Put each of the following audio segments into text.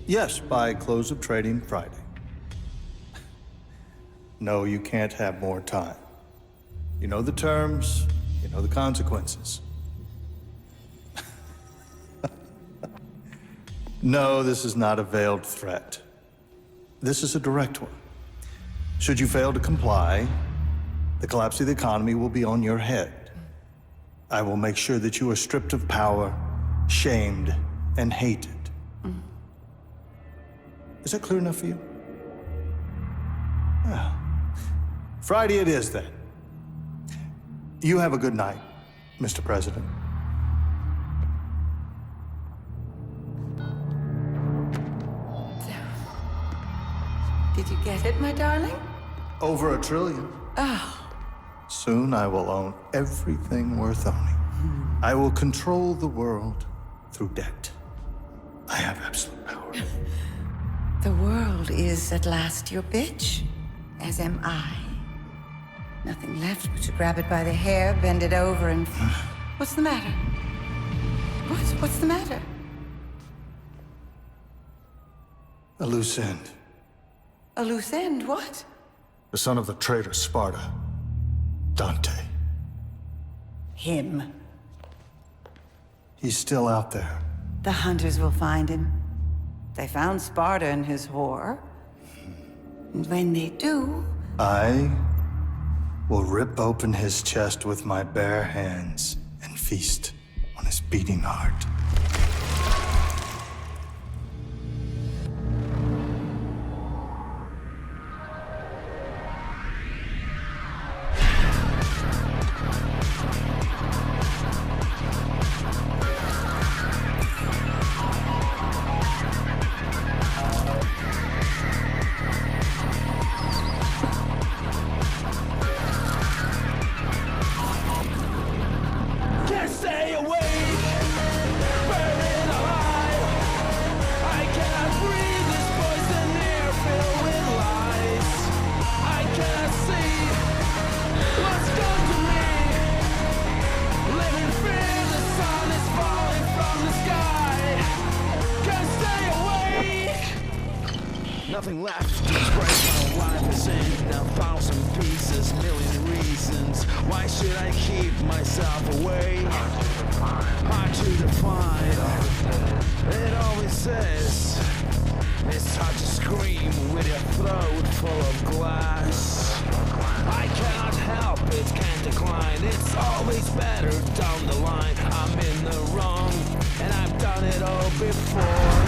Yes, by close of trading Friday. No, you can't have more time. You know the terms, you know the consequences. No, this is not a veiled threat. This is a direct one. Should you fail to comply, the collapse of the economy will be on your head. I will make sure that you are stripped of power, shamed, and hated. Is that clear enough for you? Well, Friday it is then. You have a good night, Mr. President. Did you get it, my darling? Over $1 trillion. Oh. Soon I will own everything worth owning. I will control the world through debt. I have absolute power. The world is at last your bitch, as am I. Nothing left but to grab it by the hair, bend it over, and... What's the matter? What's the matter? A loose end. A loose end, what? The son of the traitor Sparta, Dante. Him. He's still out there. The hunters will find him. They found Sparta and his whore. And when they do... I will rip open his chest with my bare hands and feast on his beating heart. Nothing left to break my life is in now 1,000 pieces, million reasons. Why should I keep myself away? Hard to define. It always says it's hard to scream with your throat full of glass. I cannot help it, can't decline. It's always better down the line. I'm in the wrong, and I've done it all before.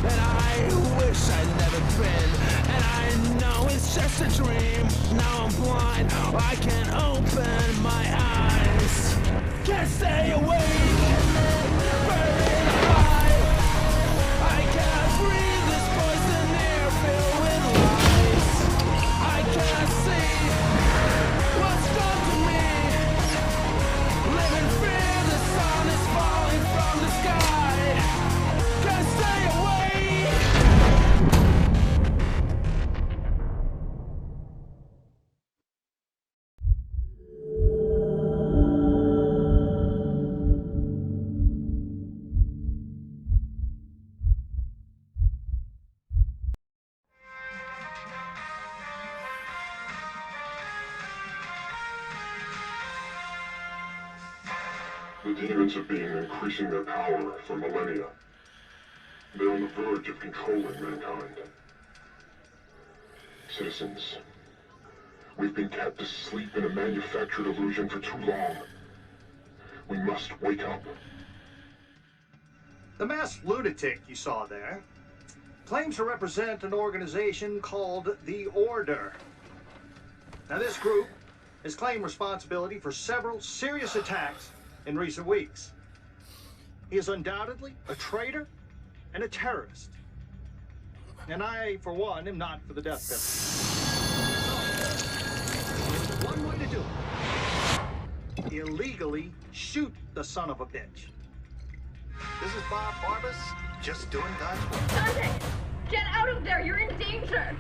And I wish I'd never been. And I know it's just a dream. Now I'm blind, I can't open my eyes. Can't stay awake, burning alive. I can't breathe this poison air filled with lies. I can't see what's done to me. Living fear, the sun is falling from the sky. Can't stay awake. The demons have been increasing their power for millennia. They're on the verge of controlling mankind. Citizens, we've been kept asleep in a manufactured illusion for too long. We must wake up. The masked lunatic you saw there claims to represent an organization called the Order. Now, this group has claimed responsibility for several serious attacks in recent weeks. He is undoubtedly a traitor and a terrorist. And I, for one, am not for the death penalty. There's one way to do it. Illegally shoot the son of a bitch. This is Bob Barbas, just doing God's work. Dante! Get out of there! You're in danger!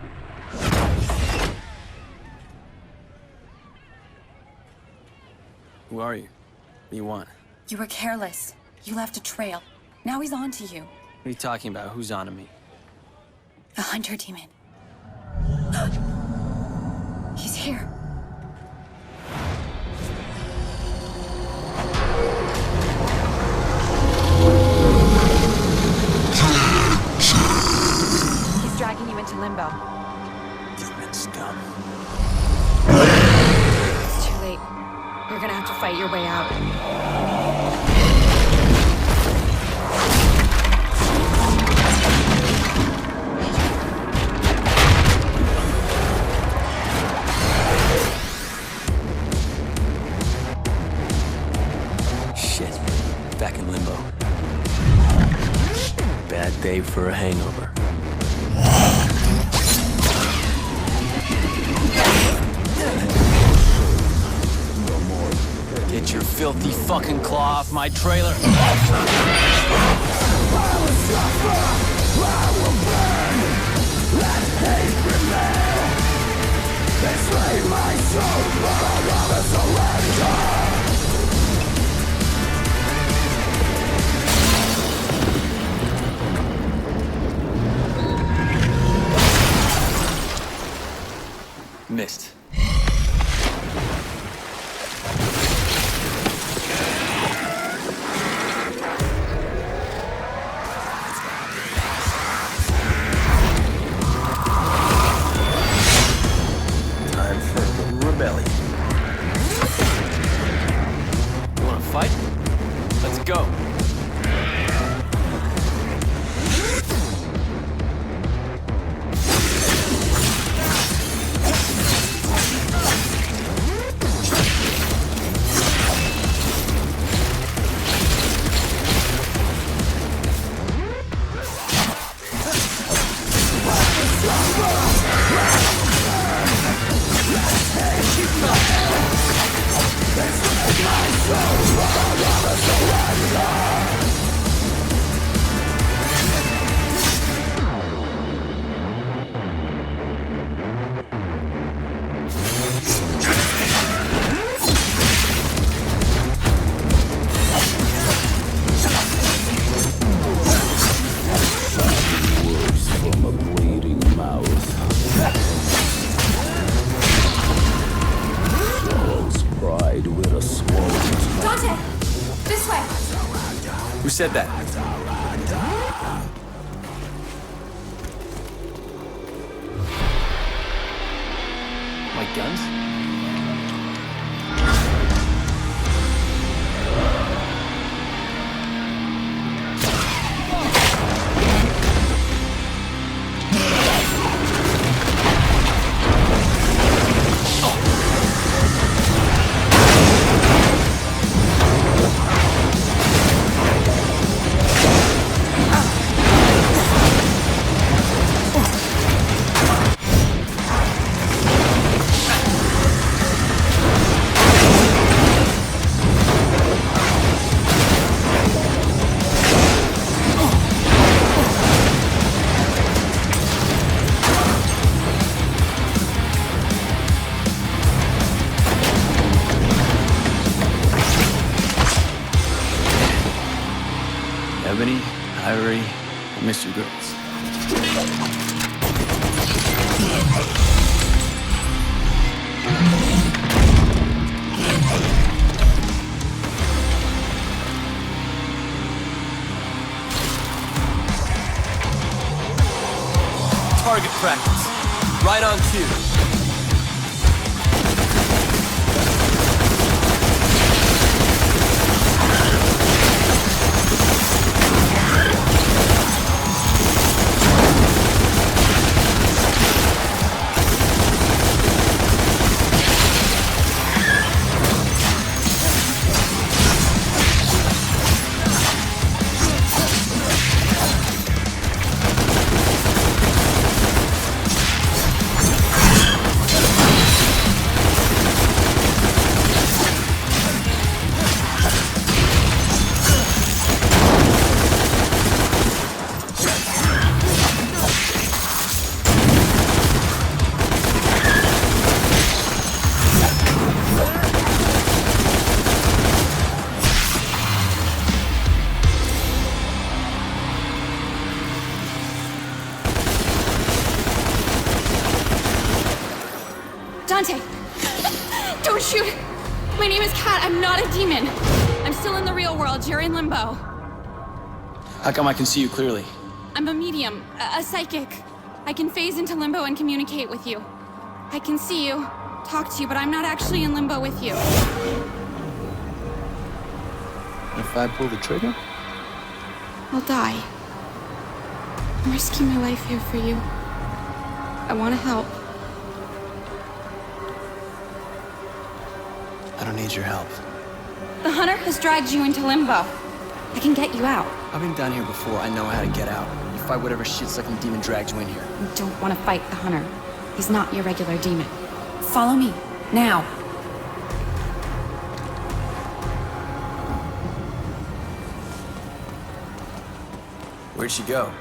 Who are you? What do you want? You were careless. You left a trail. Now he's on to you. What are you talking about? Who's on to me? The hunter demon. He's here. He's dragging you into limbo. Demon scum. It's too late. You're gonna have to fight your way out. Shit. Back in limbo. Bad day for a hangover. Get your filthy fucking claw off my trailer. Missed. Time for rebellion. You wanna fight? Let's go. Dante! This way! Who said that? My guns? Ebony, Ivory, Mr. Girls. Target practice. Right on cue. My name is Kat. I'm not a demon. I'm still in the real world. You're in limbo. How come I can see you clearly? I'm a medium, a psychic. I can phase into limbo and communicate with you. I can see you, talk to you, but I'm not actually in limbo with you. If I pull the trigger? I'll die. I'm risking my life here for you. I want to help. I don't need your help. The hunter has dragged you into limbo. I can get you out. I've been down here before. I know how to get out. You fight whatever shit-sucking demon dragged you in here. You don't want to fight the hunter. He's not your regular demon. Follow me, now. Where'd she go?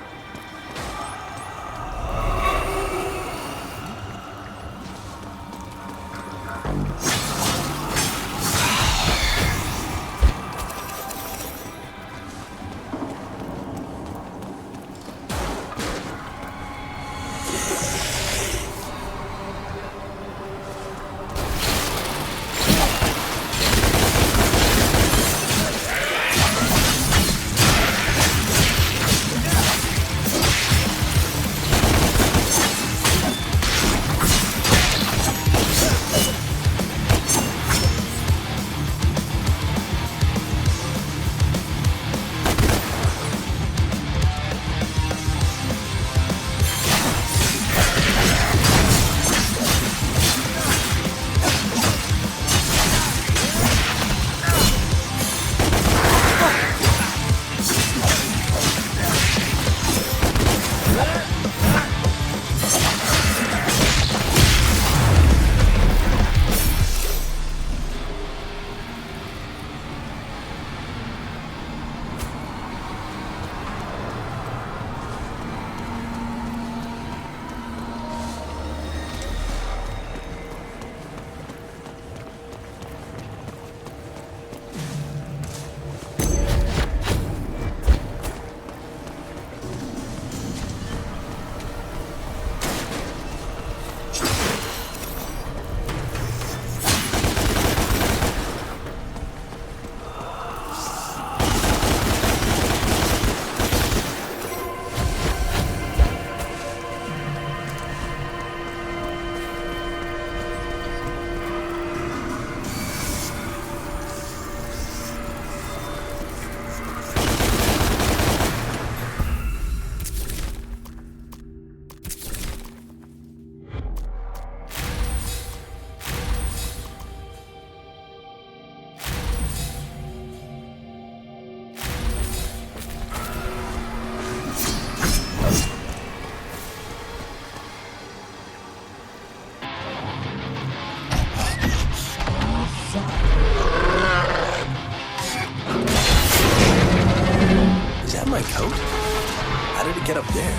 My coat? How did it get up there?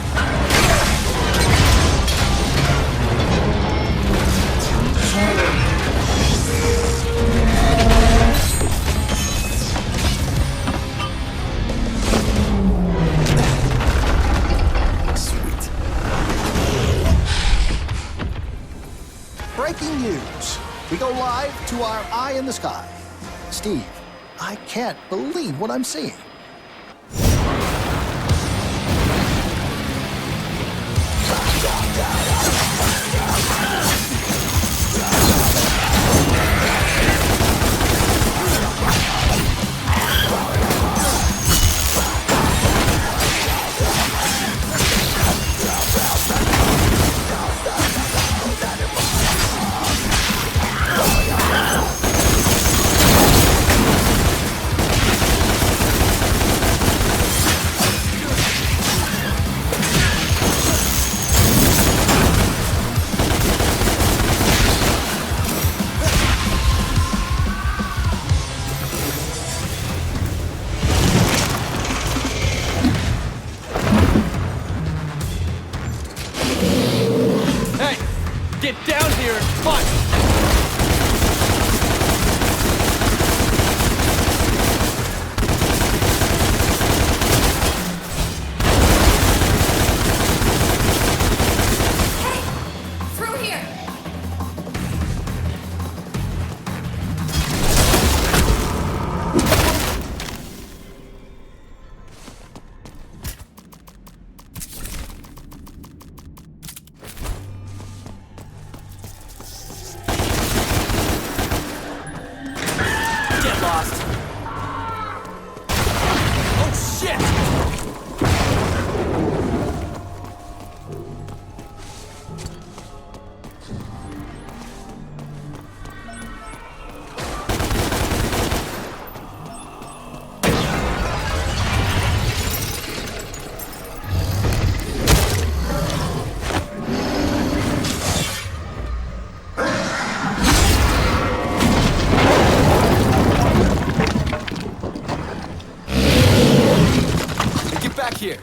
Sweet. Breaking news. We go live to our eye in the sky. Steve, I can't believe what I'm seeing. here.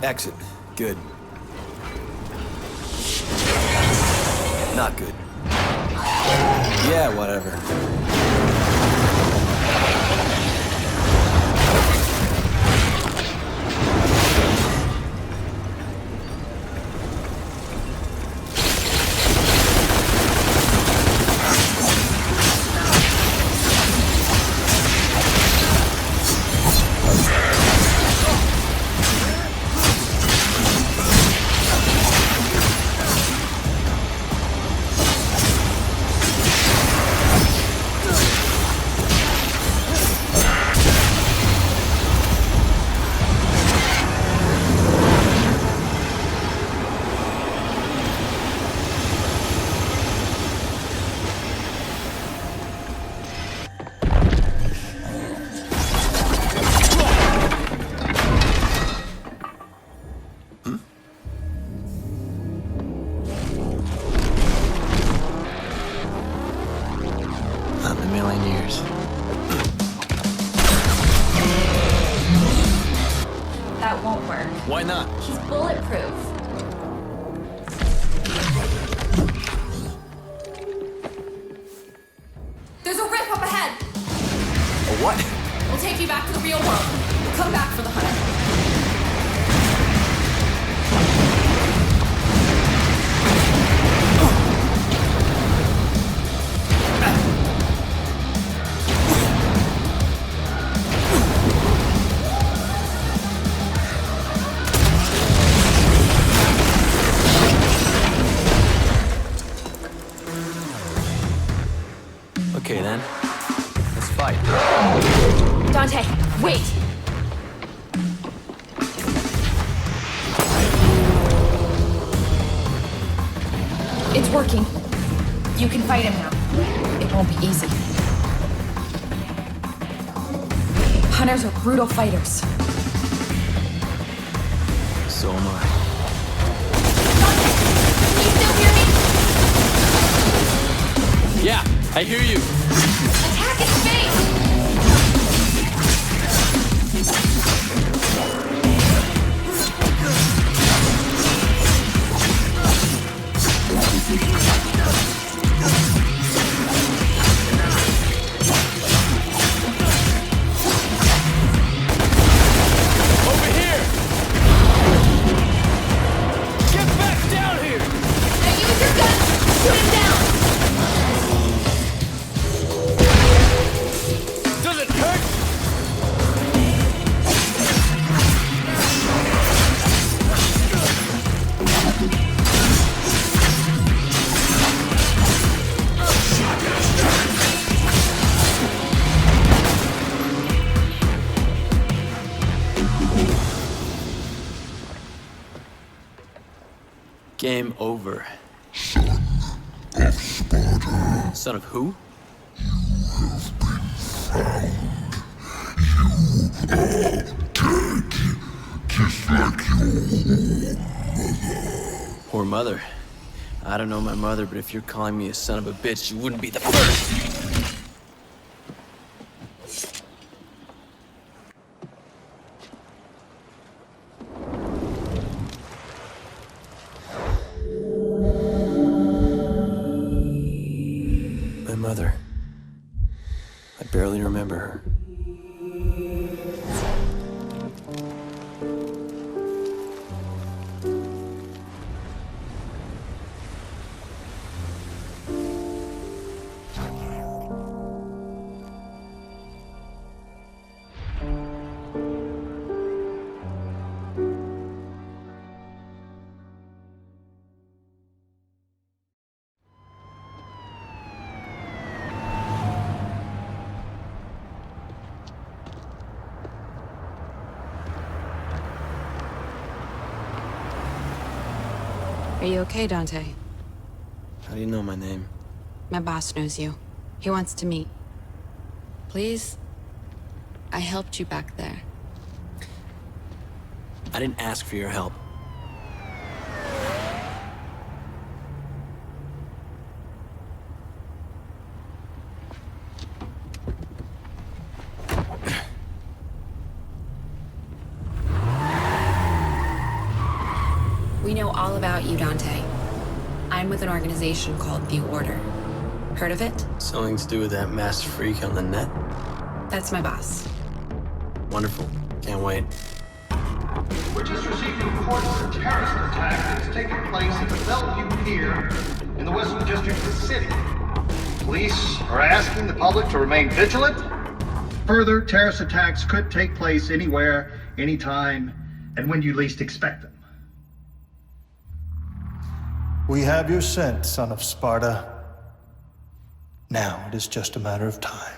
Exit. Good. Not good. Yeah, whatever. That won't work. Why not? He's bulletproof. There's a rip up ahead. A what? We'll take you back to the real world. We'll come back for the hunter. Okay then, let's fight. Dante, wait! It's working. You can fight him now. It won't be easy. Hunters are brutal fighters. So am I. Can you still hear me? Yeah, I hear you. Attack his face! Over here! Get back down here! Now use your gun! Shoot him down! Does it hurt? Game over. Son of who? Poor mother. I don't know my mother, but if you're calling me a son of a bitch, you wouldn't be the first. My mother. I barely remember her. Are you okay, Dante? How do you know my name? My boss knows you. He wants to meet. Please? I helped you back there. I didn't ask for your help. We know all about you, Dante. I'm with an organization called The Order. Heard of it? Something to do with that masked freak on the net? That's my boss. Wonderful. Can't wait. We're just receiving reports of a terrorist attack that's taking place at the Bellevue Pier in the Western District of the city. Police are asking the public to remain vigilant. Further terrorist attacks could take place anywhere, anytime, and when you least expect them. We have your scent, son of Sparta. Now it is just a matter of time.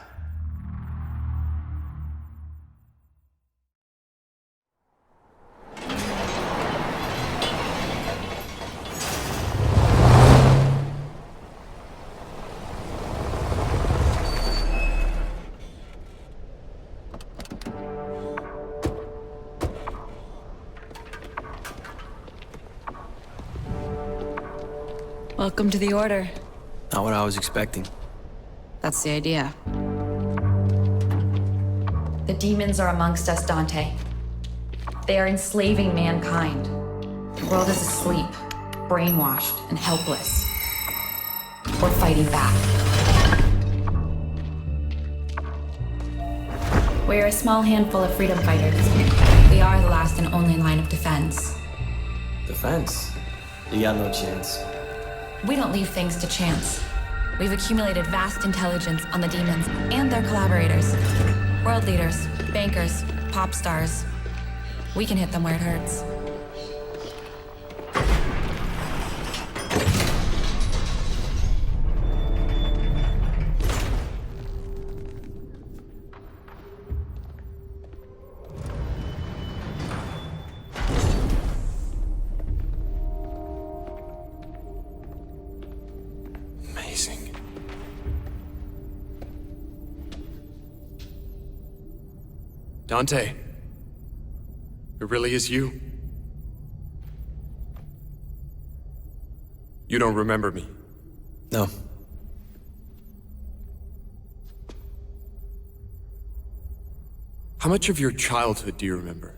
Welcome to the Order. Not what I was expecting. That's the idea. The demons are amongst us, Dante. They are enslaving mankind. The world is asleep, brainwashed, and helpless. We're fighting back. We're a small handful of freedom fighters. We are the last and only line of defense. Defense? You got no chance. We don't leave things to chance. We've accumulated vast intelligence on the demons and their collaborators. World leaders, bankers, pop stars. We can hit them where it hurts. Amazing. Dante, it really is you. You don't remember me. No. How much of your childhood do you remember?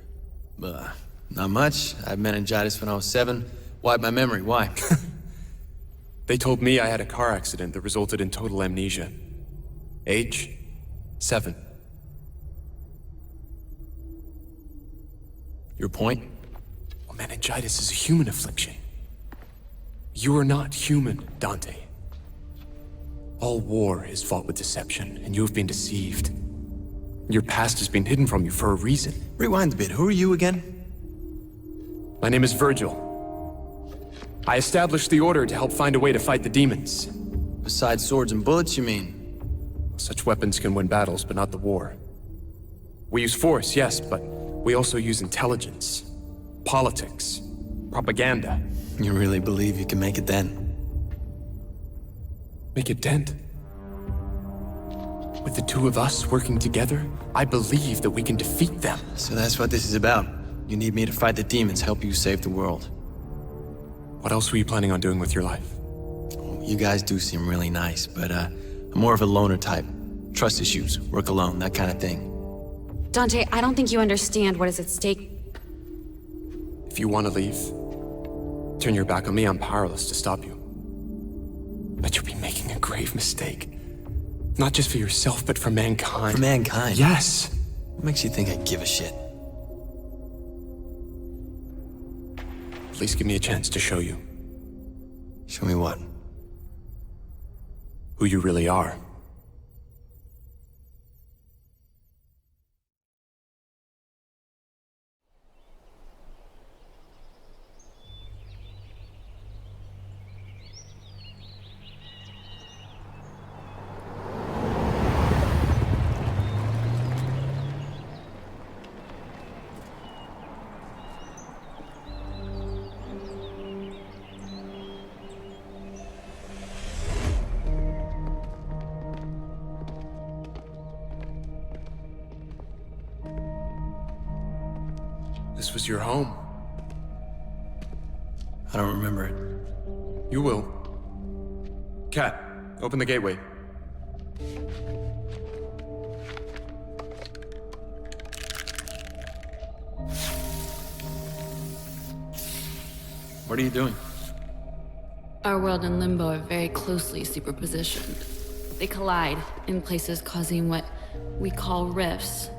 Not much. I had meningitis when I was 7. Wiped my memory. Why? They told me I had a car accident that resulted in total amnesia. Age? 7. Your point? Well, meningitis is a human affliction. You are not human, Dante. All war is fought with deception, and you have been deceived. Your past has been hidden from you for a reason. Rewind a bit. Who are you again? My name is Virgil. I established the Order to help find a way to fight the demons. Besides swords and bullets, you mean? Such weapons can win battles, but not the war. We use force, yes, but we also use intelligence, politics, propaganda. You really believe you can make a dent? Make a dent? With the two of us working together, I believe that we can defeat them. So that's what this is about. You need me to fight the demons, help you save the world. What else were you planning on doing with your life? You guys do seem really nice, but I'm more of a loner type. Trust issues, work alone, that kind of thing. Dante, I don't think you understand what is at stake. If you want to leave, turn your back on me, I'm powerless to stop you. But you'll be making a grave mistake. Not just for yourself, but for mankind. For mankind? Yes! What makes you think I give a shit? Please give me a chance to show you. Show me what? Who you really are. This was your home. I don't remember it. You will. Cat, open the gateway. What are you doing? Our world and Limbo are very closely superpositioned. They collide in places causing what we call rifts.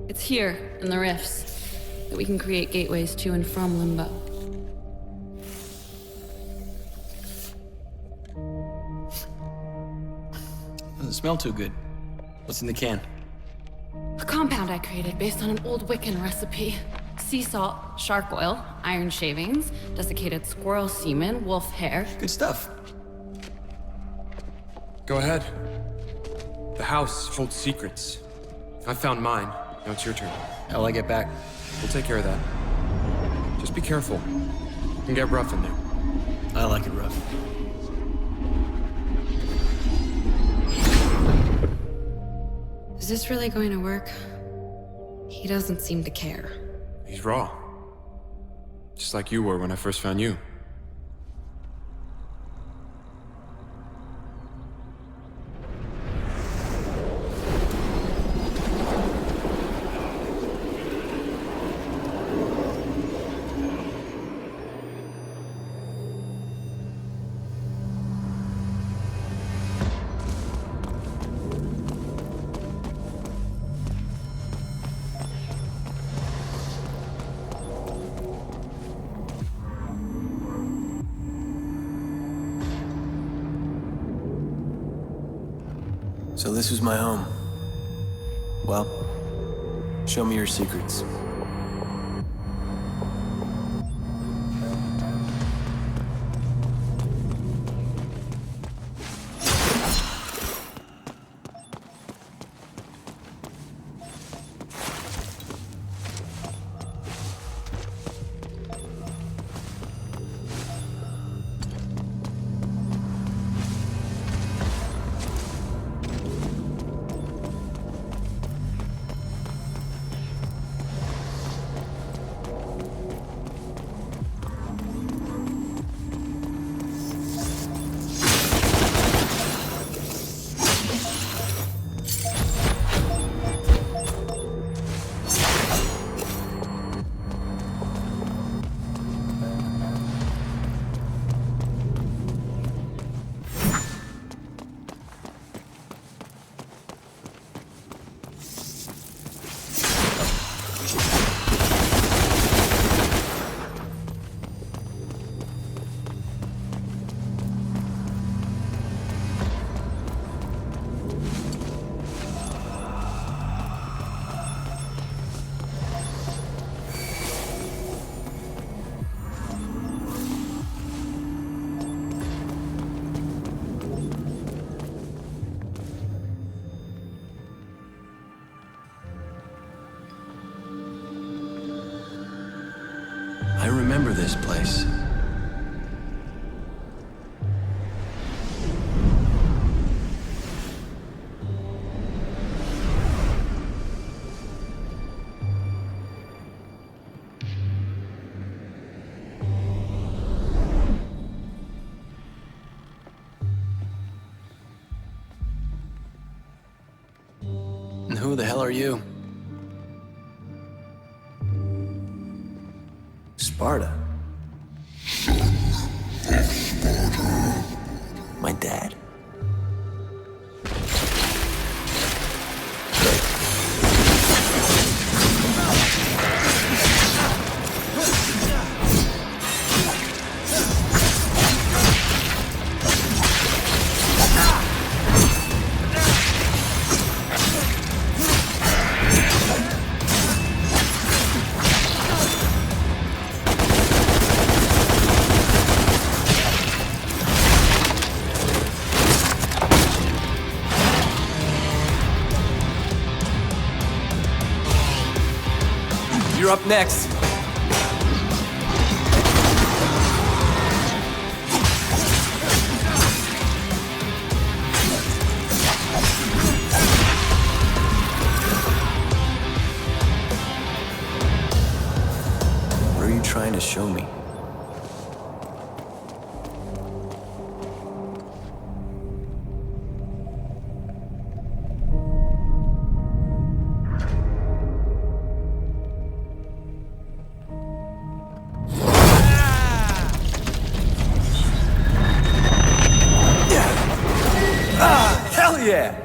It's here, in the rifts, that we can create gateways to and from Limbo. Doesn't smell too good. What's in the can? A compound I created based on an old Wiccan recipe. Sea salt, shark oil, iron shavings, desiccated squirrel semen, wolf hair. Good stuff. Go ahead. The house holds secrets. I found mine. Now it's your turn. How'll I get back? We'll take care of that. Just be careful. It can get rough in there. I like it rough. Is this really going to work? He doesn't seem to care. He's raw. Just like you were when I first found you. So this was my home. Well, show me your secrets. I remember this place. And who the hell are you? Sparta. My dad. You're up next. show me. Hell yeah!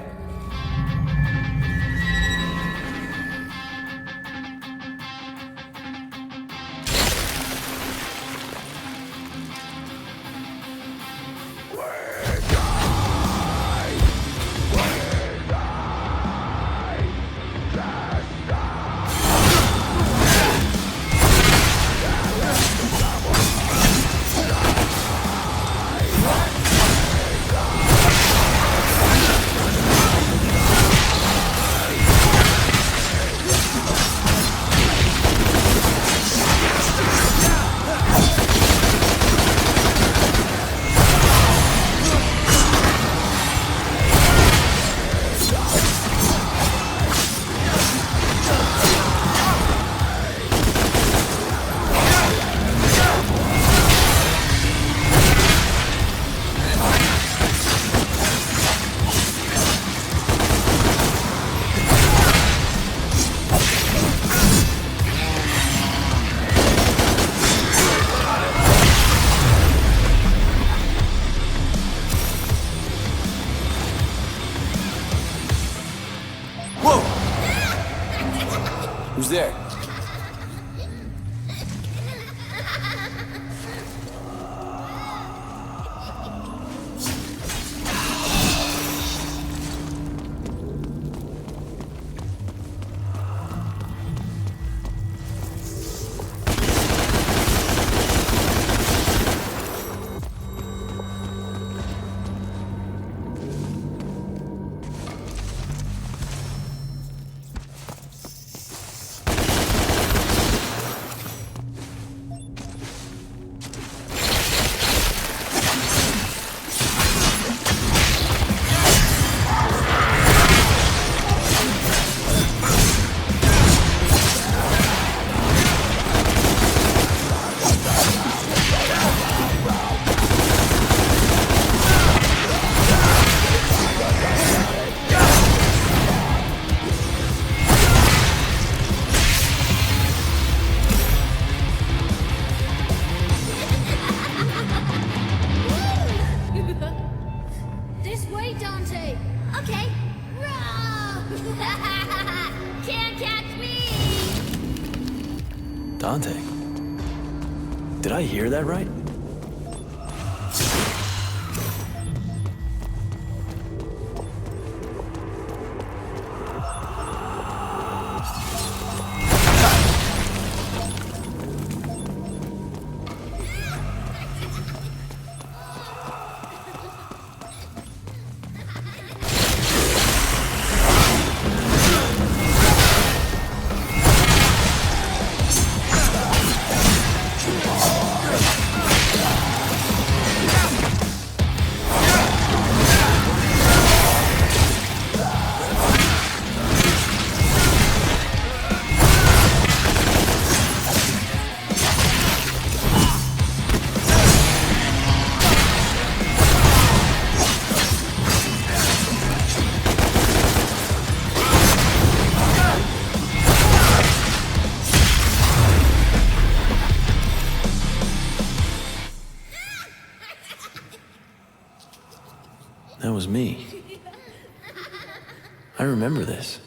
Who's there? This way, Dante! Okay! Run! Can't catch me! Dante? Did I hear that right? That was me. I remember this.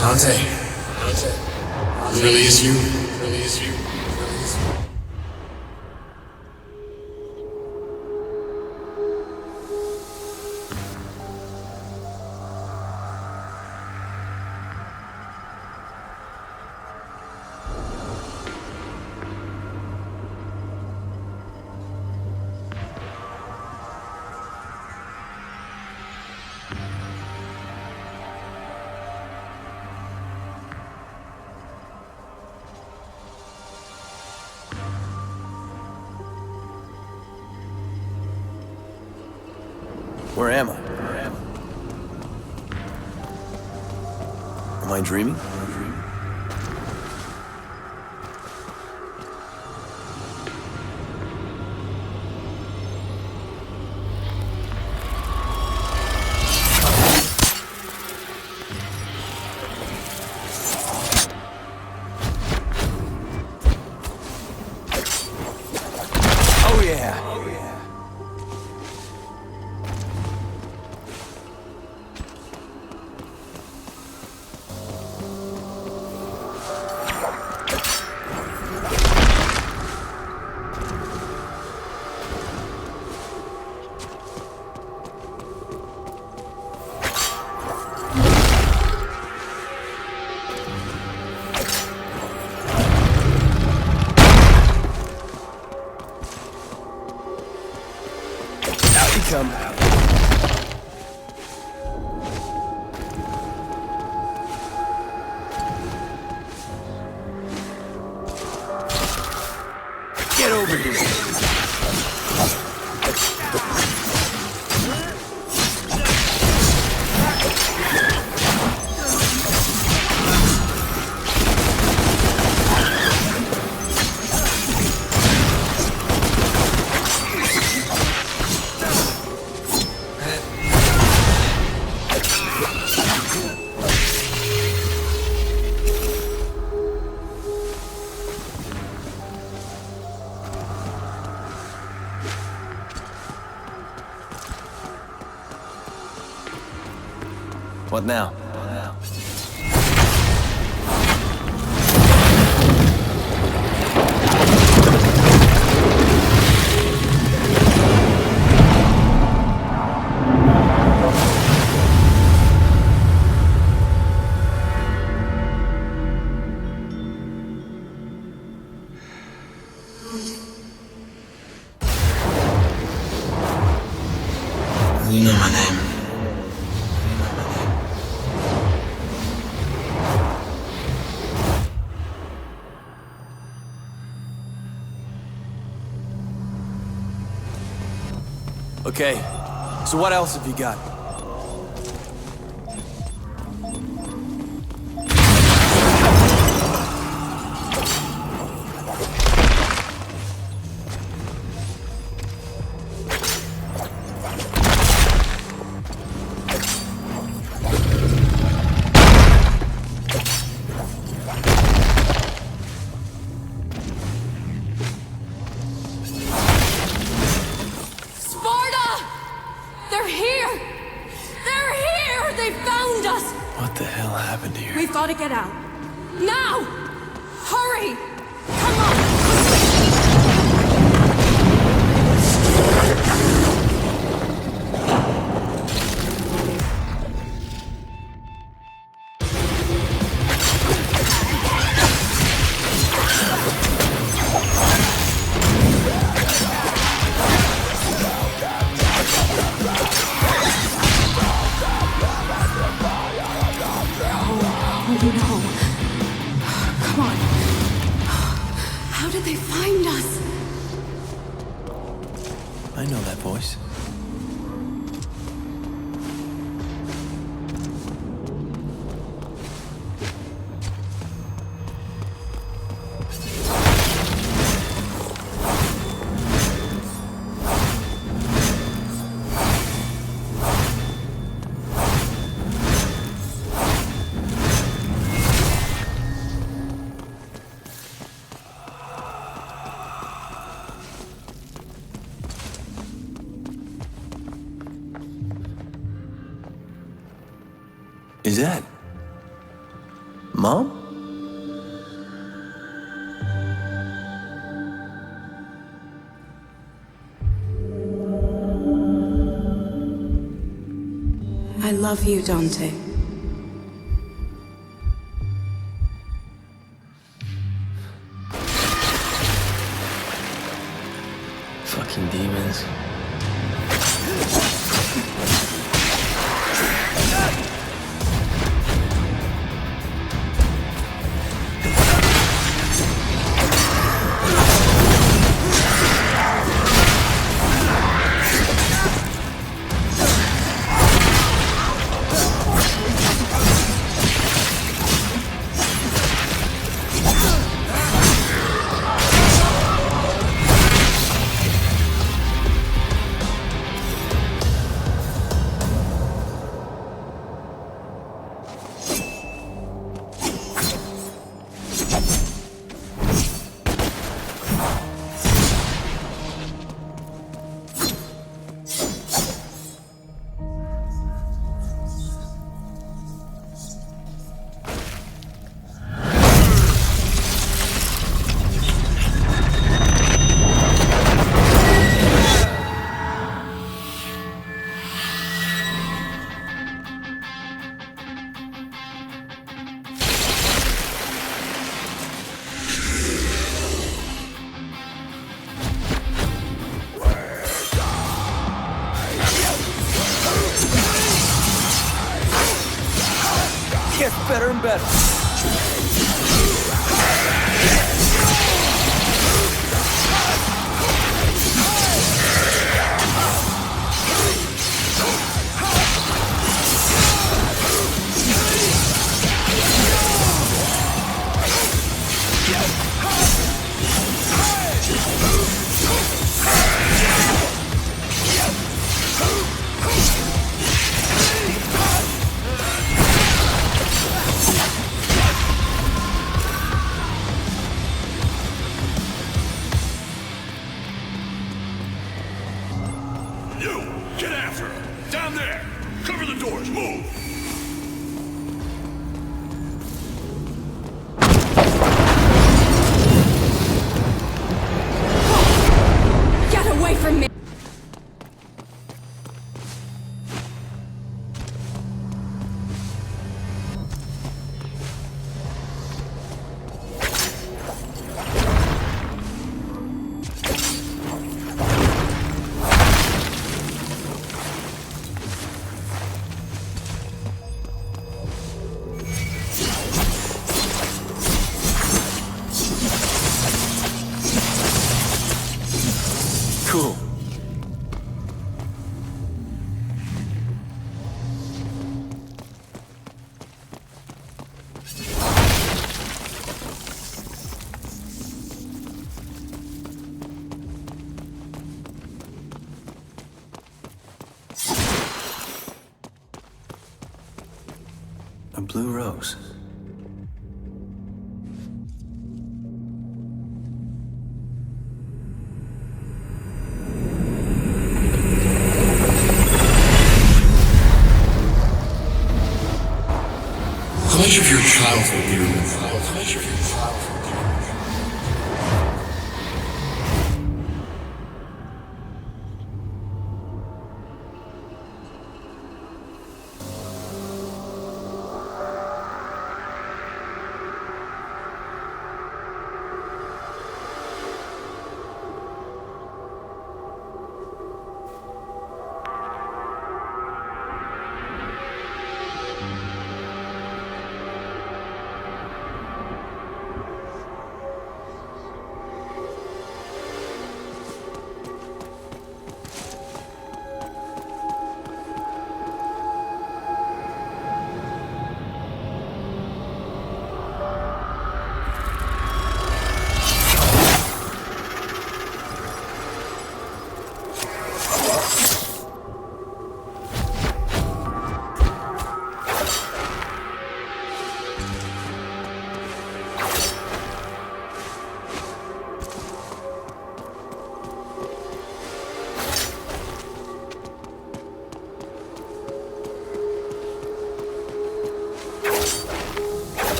Dante. It really is you. It really is you. Where am I? Am I dreaming? Oh yeah! Come. Get over here. What now? You know my name. Okay, so what else have you got? What the hell happened here? We've got to get out. Now! Hurry! Come on! I know that voice. Is that Mom? I love you, Dante. Fucking demons. Gets better and better. Get after her! Down there! Cover the doors! Move! Get away from me! Cool. A blue rose. How much of your childhood do you remember? How much of your childhood do you remember?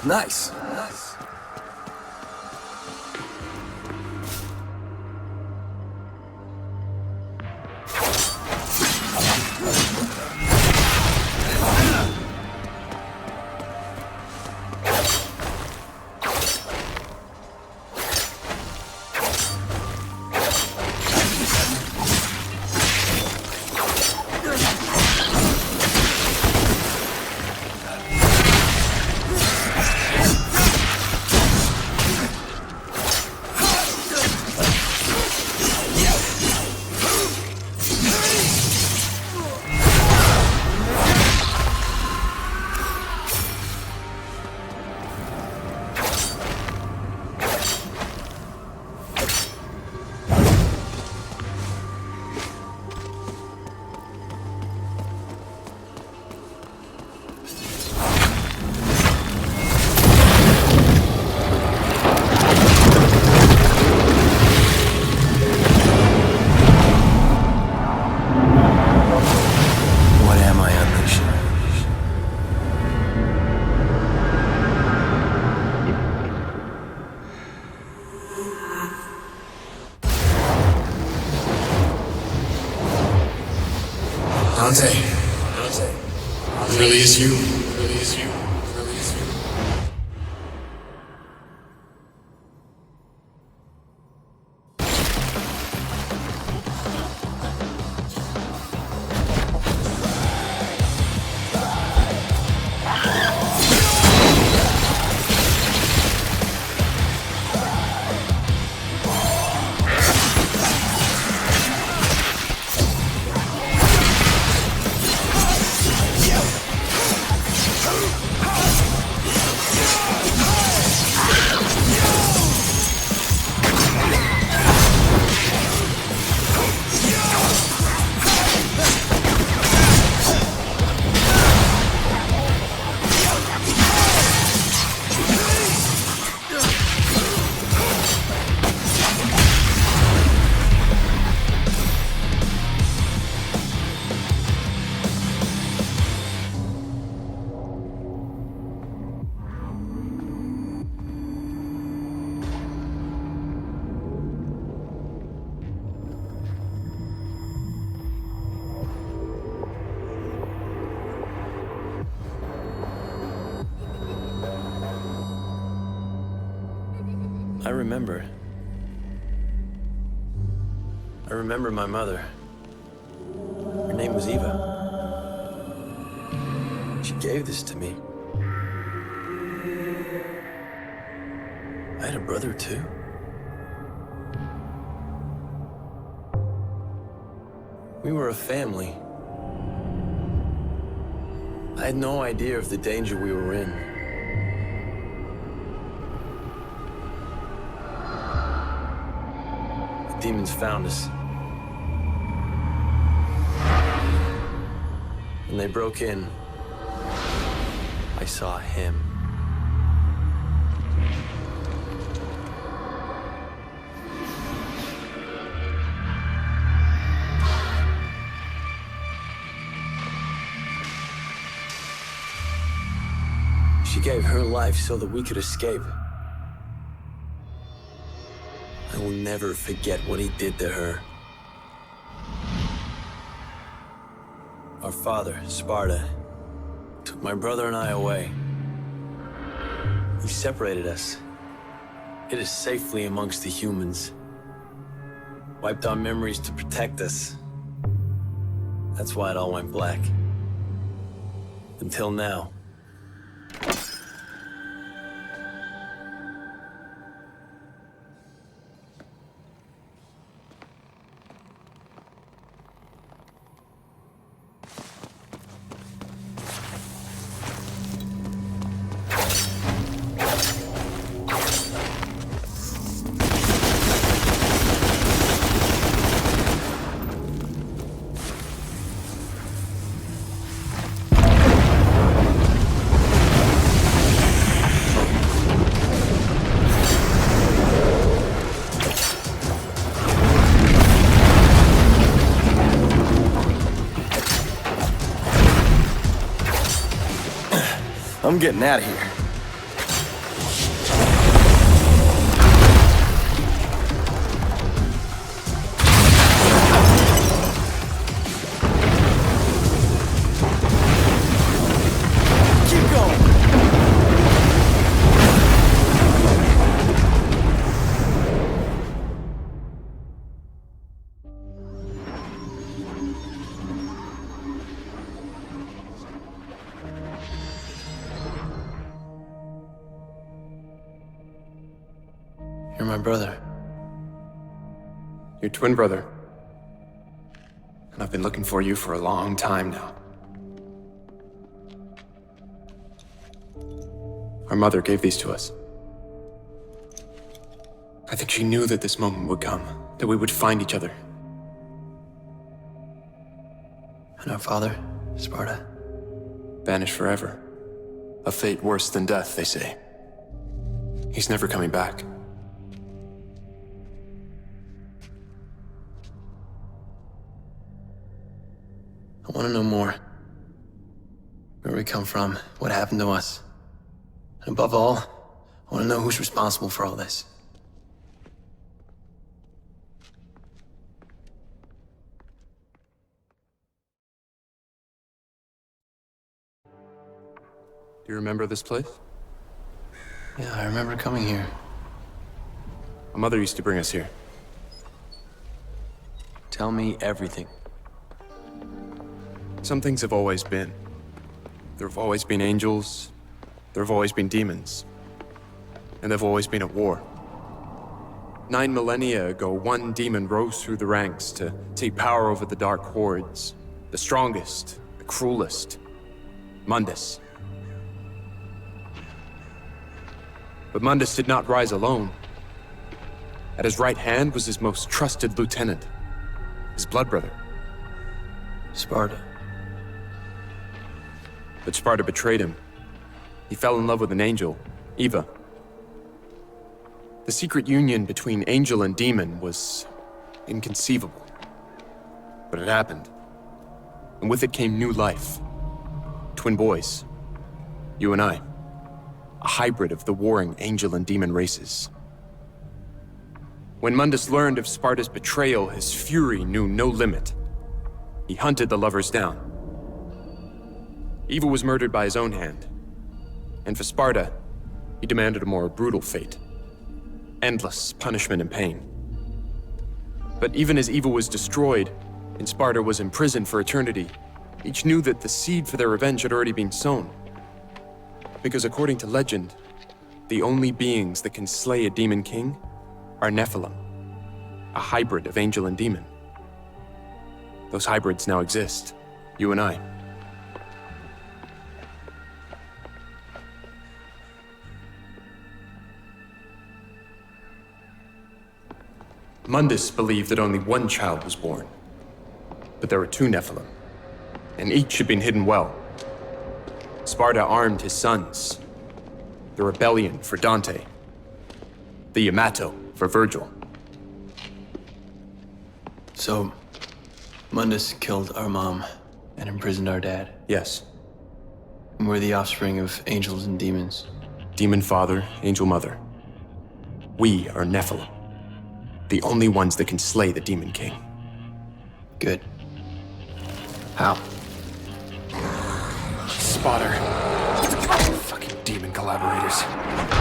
Nice. Dante. It really is you. It really is you. It really is you. remember. I remember my mother. Her name was Eva. She gave this to me. I had a brother too. We were a family. I had no idea of the danger we were in. The demons found us. When they broke in, I saw him. She gave her life so that we could escape. I will never forget what he did to her. Our father, Sparta, took my brother and I away. He separated us, hid us safely amongst the humans, wiped our memories to protect us. That's why it all went black. Until now. I'm getting out of here. Keep going. You're my brother. Your twin brother. And I've been looking for you for a long time now. Our mother gave these to us. I think she knew that this moment would come, that we would find each other. And our father, Sparta? Banished forever. A fate worse than death, they say. He's never coming back. I want to know more. Where we come from, what happened to us. And above all, I want to know who's responsible for all this. Do you remember this place? Yeah, I remember coming here. My mother used to bring us here. Tell me everything. Some things have always been. There have always been angels. There have always been demons. And there've always been at war. 9 millennia ago, one demon rose through the ranks to take power over the dark hordes. The strongest, the cruelest. Mundus. But Mundus did not rise alone. At his right hand was his most trusted lieutenant, his blood brother. Sparta. But Sparta betrayed him. He fell in love with an angel, Eva. The secret union between angel and demon was inconceivable. But it happened. And with it came new life. Twin boys. You and I. A hybrid of the warring angel and demon races. When Mundus learned of Sparta's betrayal, his fury knew no limit. He hunted the lovers down. Eva was murdered by his own hand. And for Sparta, he demanded a more brutal fate. endless punishment and pain. But even as evil was destroyed, and Sparta was imprisoned for eternity, each knew that the seed for their revenge had already been sown. Because according to legend, the only beings that can slay a demon king are Nephilim, a hybrid of angel and demon. Those hybrids now exist, you and I. Mundus believed that only one child was born, but there were two Nephilim, and each had been hidden well. Sparta armed his sons, the rebellion for Dante, the Yamato for Virgil. So, Mundus killed our mom and imprisoned our dad. Yes. And we're the offspring of angels and demons. Demon father, angel mother. We are Nephilim, the only ones that can slay the Demon King. Good. How? Spotter. Fucking demon collaborators.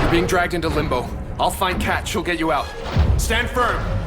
You're being dragged into limbo. I'll find Kat, she'll get you out. Stand firm!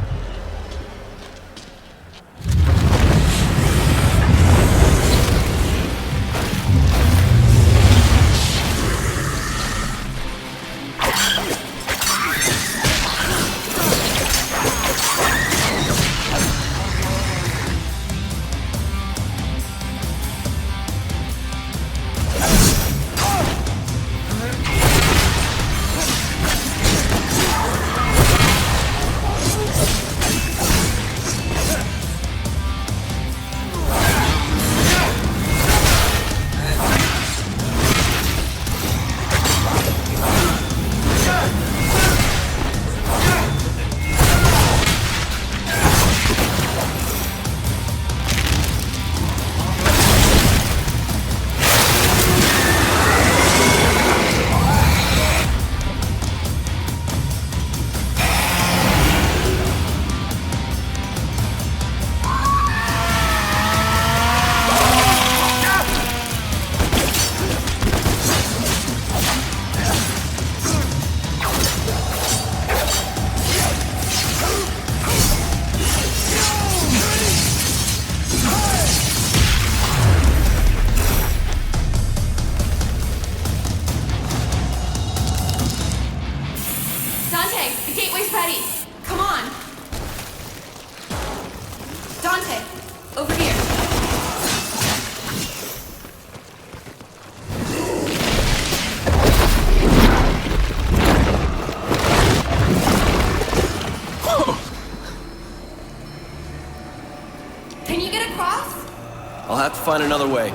I'll have to find another way.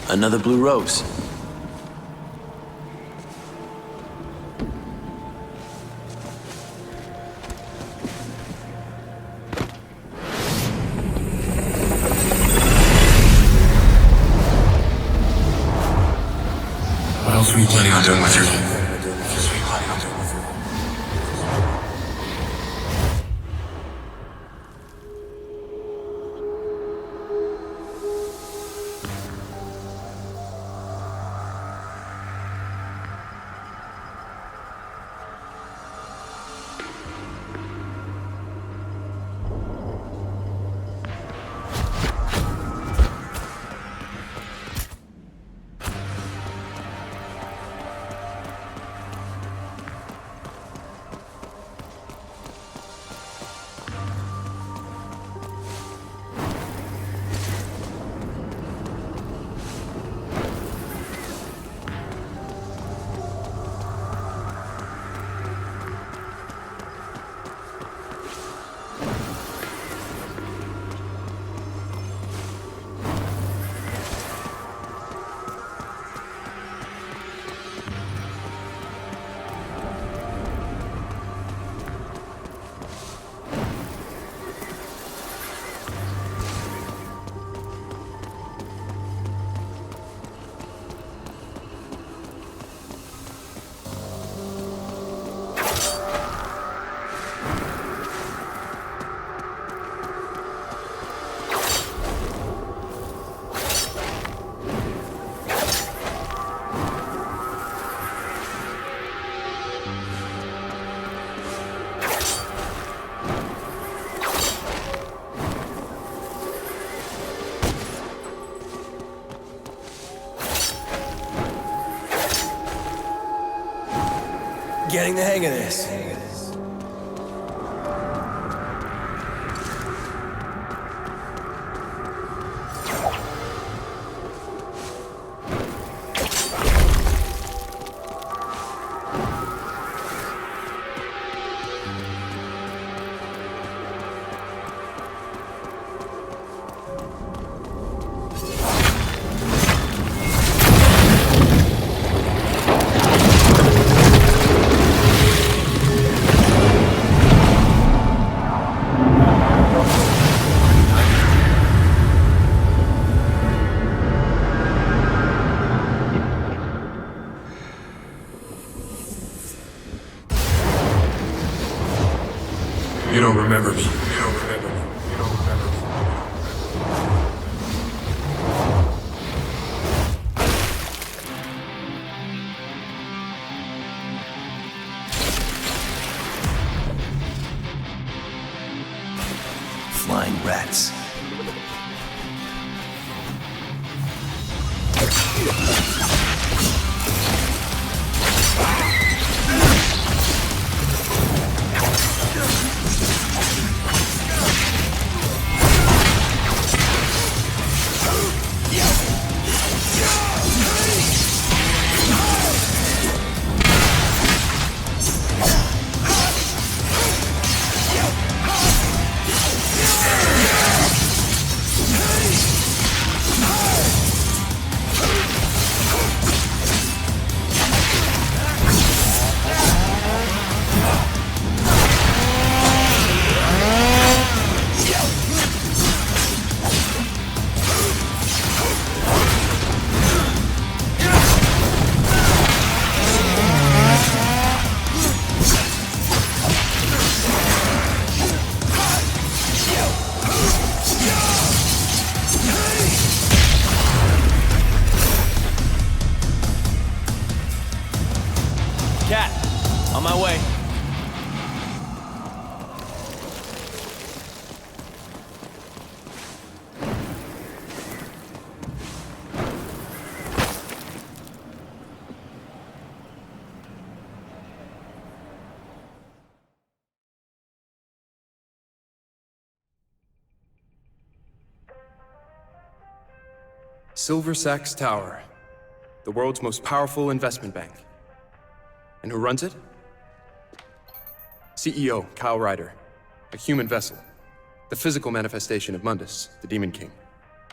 Another blue rose. else were you planning on doing with your life? Getting the hang of this. You don't remember me. You don't remember me. You don't remember me. Flying rats. Cat, on my way. Silver Sachs Tower, the world's most powerful investment bank. And who runs it? CEO Kyle Ryder, a human vessel, the physical manifestation of Mundus, the Demon King.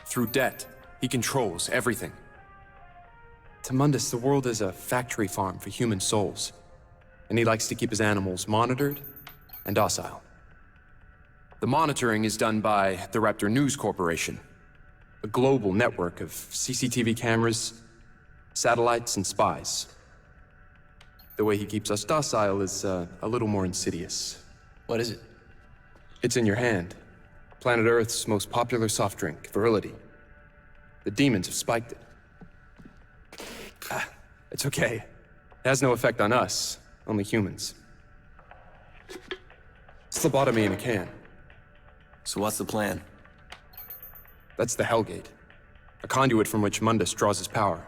Through debt, he controls everything. To Mundus, the world is a factory farm for human souls, and he likes to keep his animals monitored and docile. The monitoring is done by the Raptor News Corporation, a global network of CCTV cameras, Satellites and spies. The way he keeps us docile is a little more insidious. What is it? It's in your hand. Planet Earth's most popular soft drink, virility. The demons have spiked it. It's okay. It has no effect on us, only humans. It's lobotomy in a can. So what's the plan? That's the Hellgate, a conduit from which Mundus draws his power.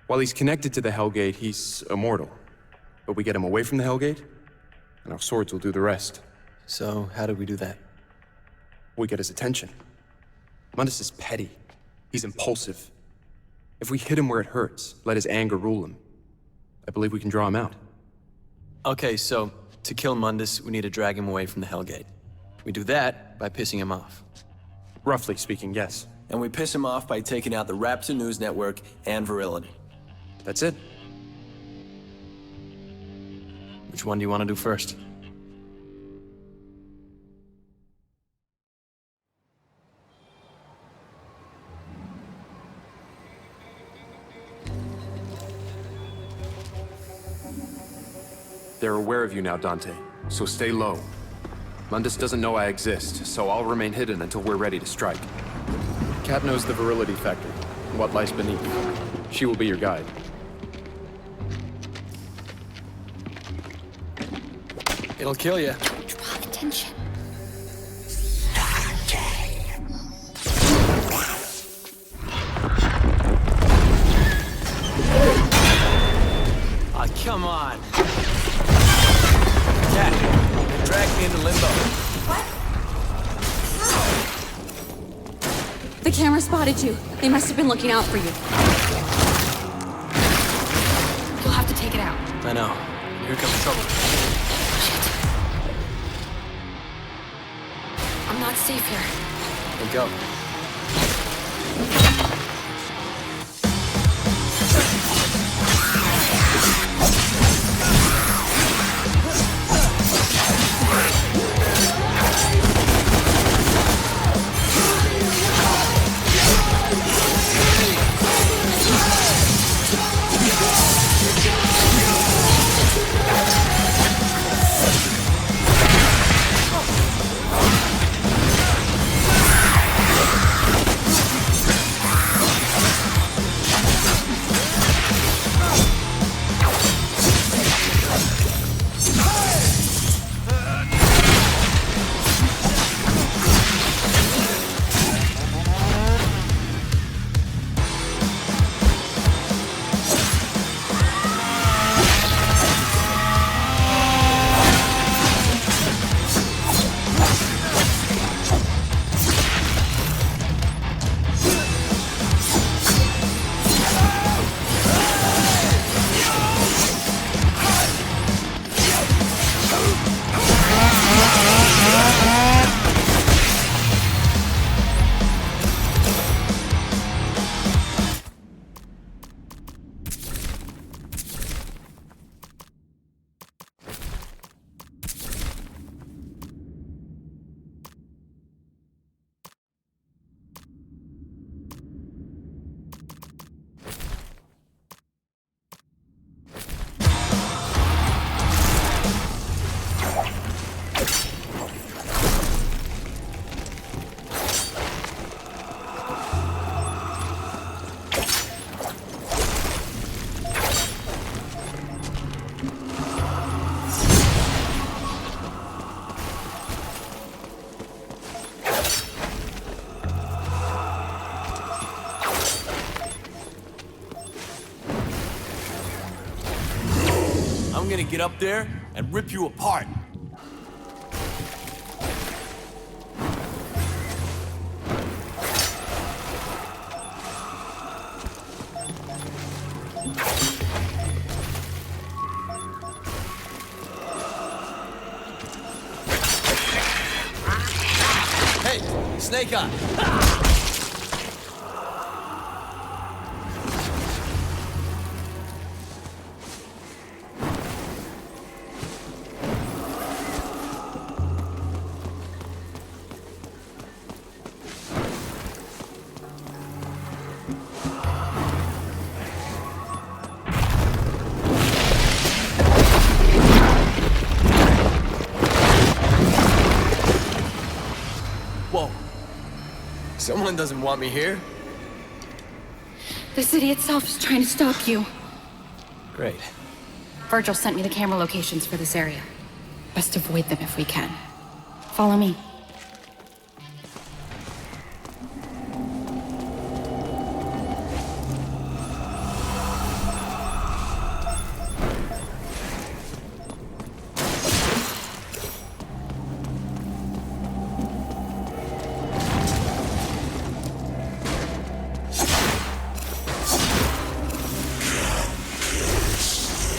While he's connected to the Hellgate, he's immortal. But we get him away from the Hellgate, and our swords will do the rest. So, how do we do that? We get his attention. Mundus is petty. He's impulsive. If we hit him where it hurts, let his anger rule him, I believe we can draw him out. Okay, so, to kill Mundus, we need to drag him away from the Hellgate. We do that by pissing him off. Roughly speaking, yes. And we piss him off by taking out the Raptor News Network and Virility. That's it. Which one do you want to do first? They're aware of you now, Dante, so stay low. Mundus doesn't know I exist, so I'll remain hidden until we're ready to strike. Kat knows the virility factor, and what lies beneath. She will be your guide. It'll kill you. Draw attention. Ah, come on. Kat, drag me into limbo. The camera spotted you. They must have been looking out for you. You'll have to take it out. I know. Here comes trouble. Shit. I'm not safe here. Then go. I'm gonna get up there and rip you apart. Hey, Snake Eye! Whoa. Someone doesn't want me here? The city itself is trying to stop you. Great. Virgil sent me the camera locations for this area. Best avoid them if we can. Follow me.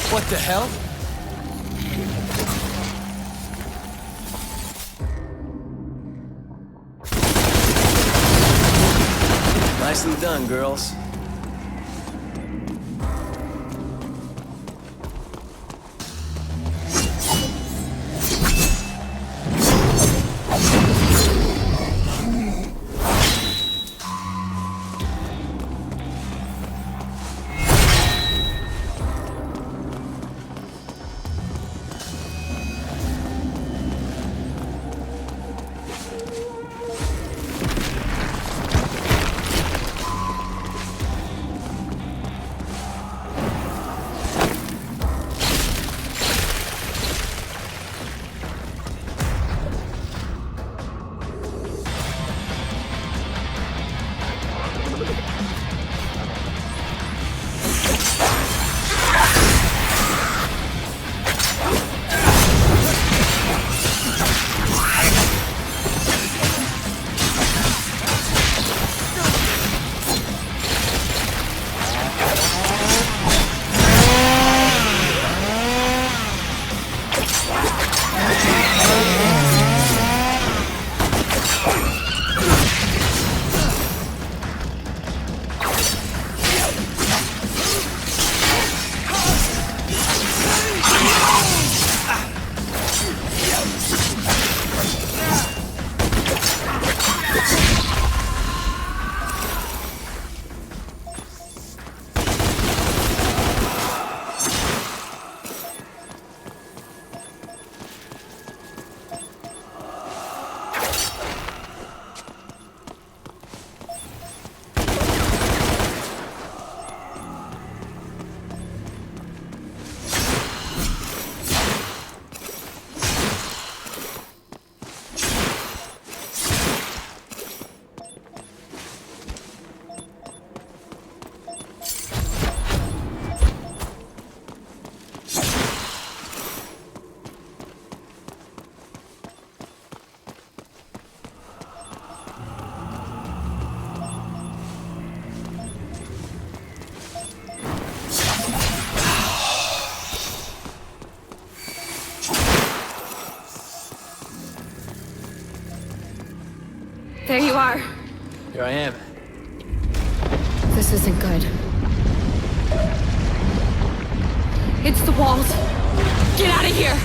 What the hell? Nicely done, girls. There you are. Here I am. This isn't good. It's the walls. Get out of here!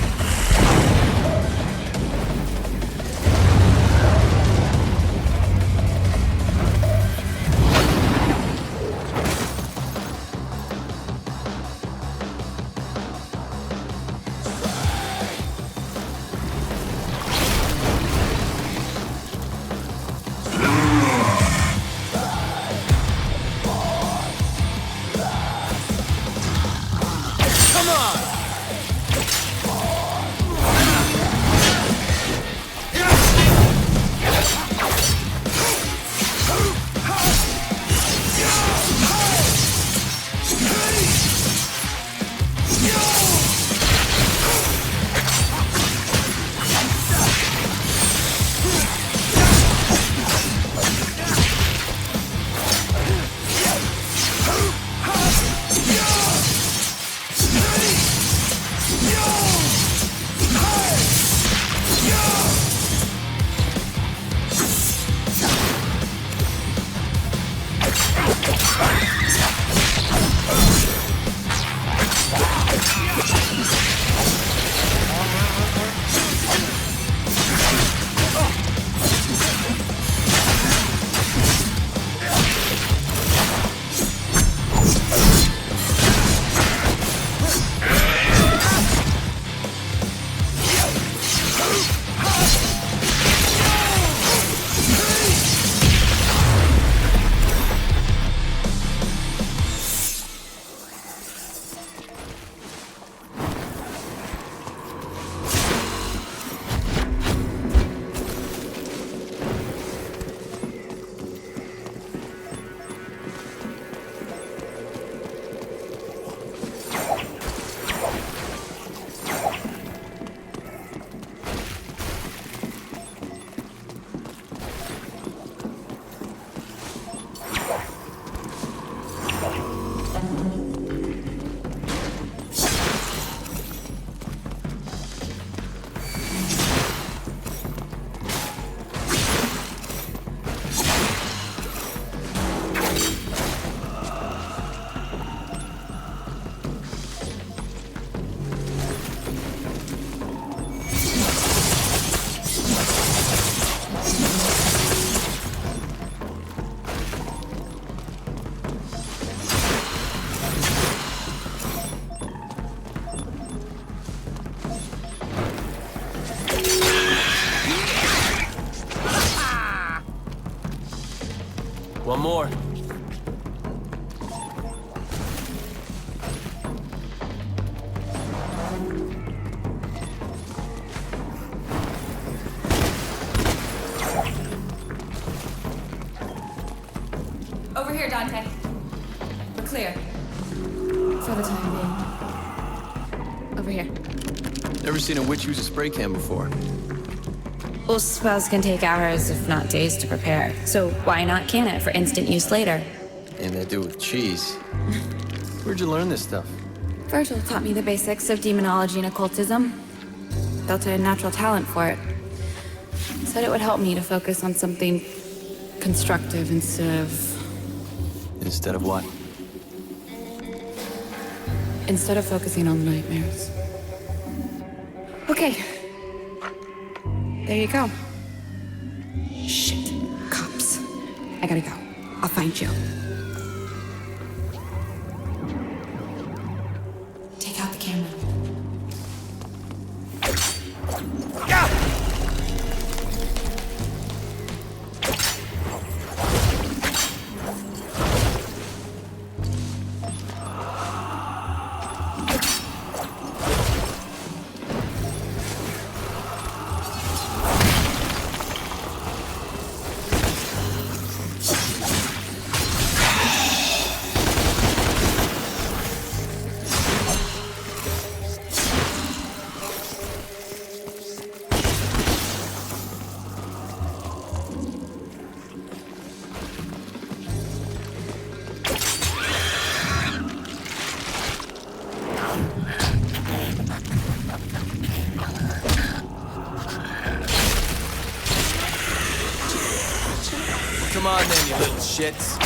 One more. Over here, Dante. We're clear. For the time being. Over here. Never seen a witch use a spray can before. Well, spells can take hours, if not days, to prepare. So why not can it for instant use later? And they do it with cheese. Where'd you learn this stuff? Virgil taught me the basics of demonology and occultism. Built a natural talent for it. Said it would help me to focus on something constructive instead of... Instead of what? Instead of focusing on nightmares. Okay. There you go. Shit. Cops. I gotta go. I'll find you. Take out the camera. Come on then, you little shits.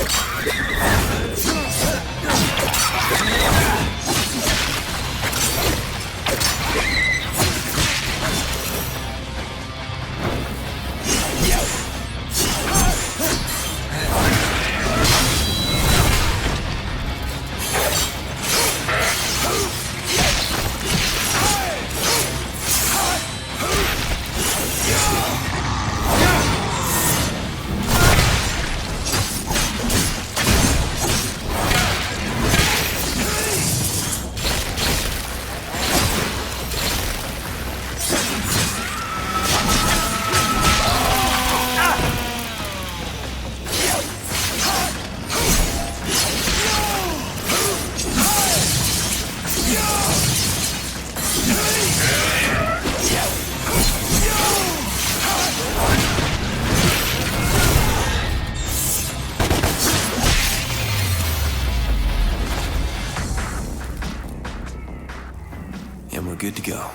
And we're good to go.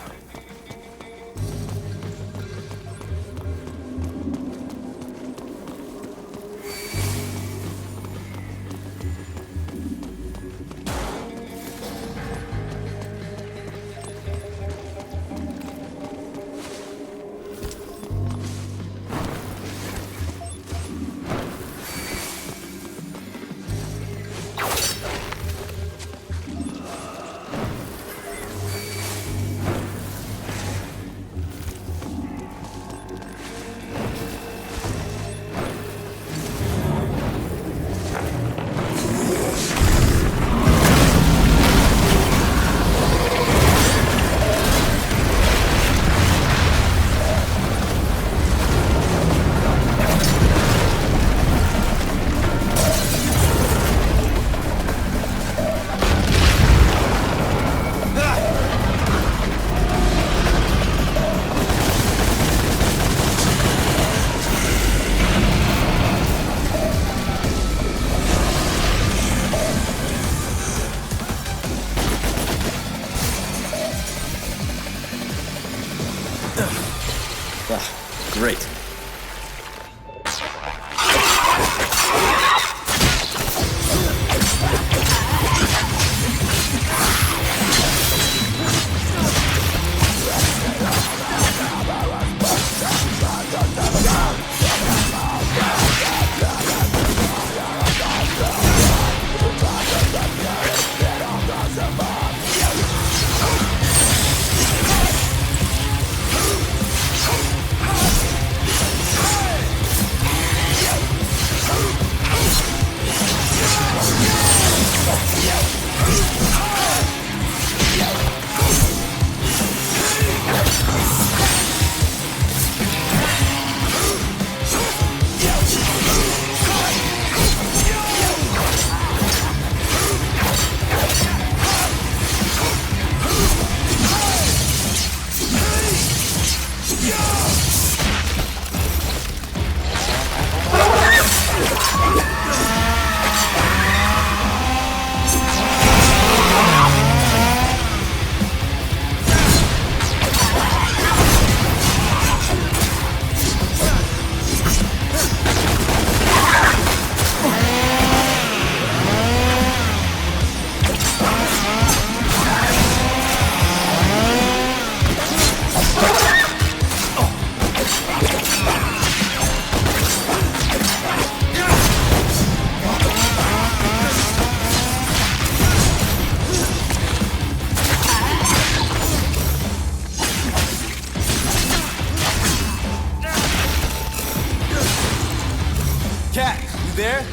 Cat, you there?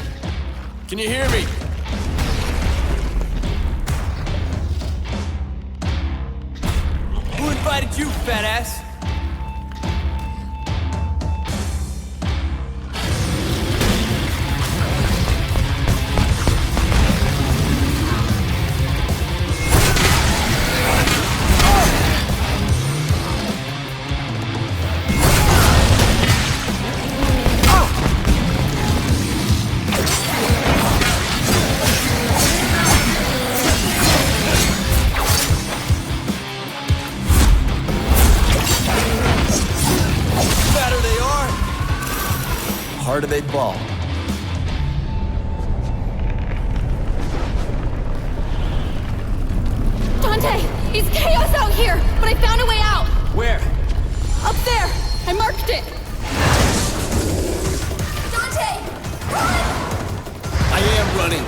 Can you hear me? Who invited you, fat ass? Harder they ball. Dante! It's chaos out here, but I found a way out! Where? Up there! I marked it! Dante! Run! I am running.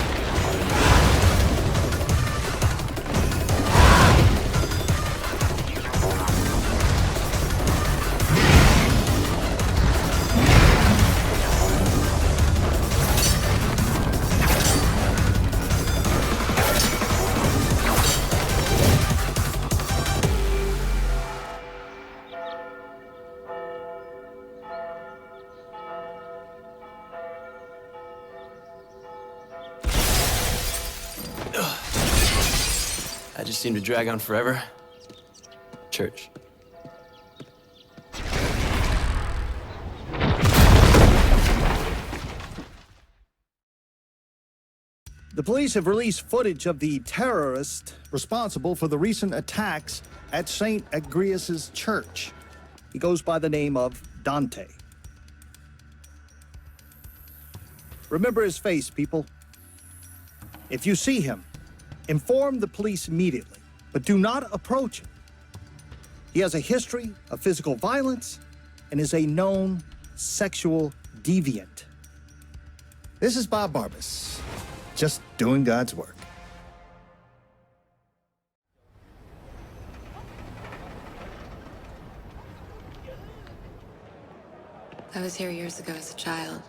That just seemed to drag on forever. Church. The police have released footage of the terrorist responsible for the recent attacks at St. Agrius's church. He goes by the name of Dante. Remember his face, people. If you see him, inform the police immediately, but do not approach him. He has a history of physical violence and is a known sexual deviant. This is Bob Barbas, just doing God's work. I was here years ago as a child.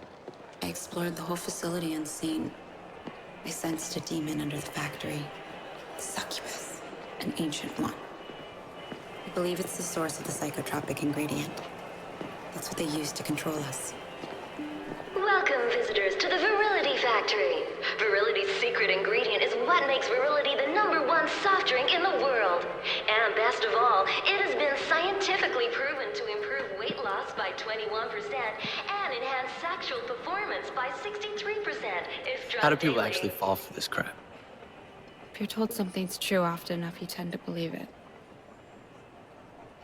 I explored the whole facility unseen. I sensed a demon under the factory. Succubus, an ancient one. I believe it's the source of the psychotropic ingredient. That's what they use to control us. Welcome, visitors, to the Virility Factory. Virility's secret ingredient is what makes Virility the #1 soft drink in the world. And best of all, it has been scientifically proven to improve weight loss by 21% and enhance sexual performance by 63%. How do people actually fall for this crap? If you're told something's true often enough, you tend to believe it.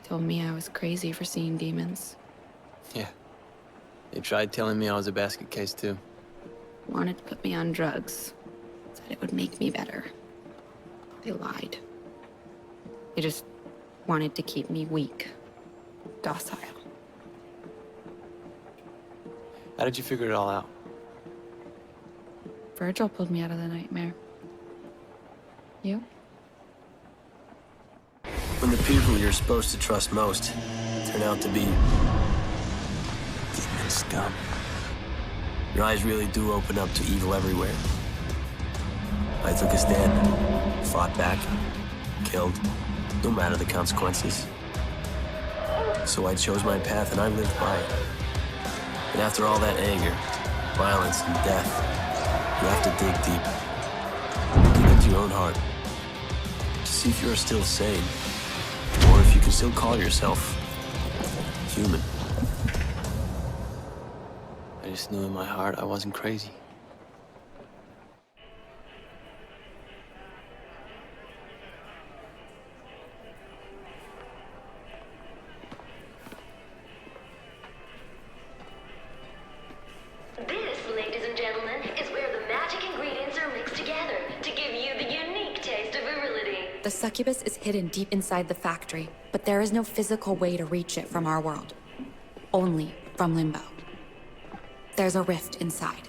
They told me I was crazy for seeing demons. Yeah. They tried telling me I was a basket case, too. Wanted to put me on drugs. Said it would make me better. They lied. They just wanted to keep me weak. Docile. How did you figure it all out? Virgil pulled me out of the nightmare. You? When the people you're supposed to trust most turn out to be demon scum, your eyes really do open up to evil everywhere. I took a stand, fought back, killed, no matter the consequences. So I chose my path and I lived by it. And after all that anger, violence, and death, you have to dig deep. Dig into your own heart to see if you're still sane, or if you can still call yourself human. I just knew in my heart I wasn't crazy. This, ladies and gentlemen, is where the magic ingredients are mixed together to give you the unique taste of virility. The succubus is hidden deep inside the factory, but there is no physical way to reach it from our world. Only from Limbo. There's a rift inside.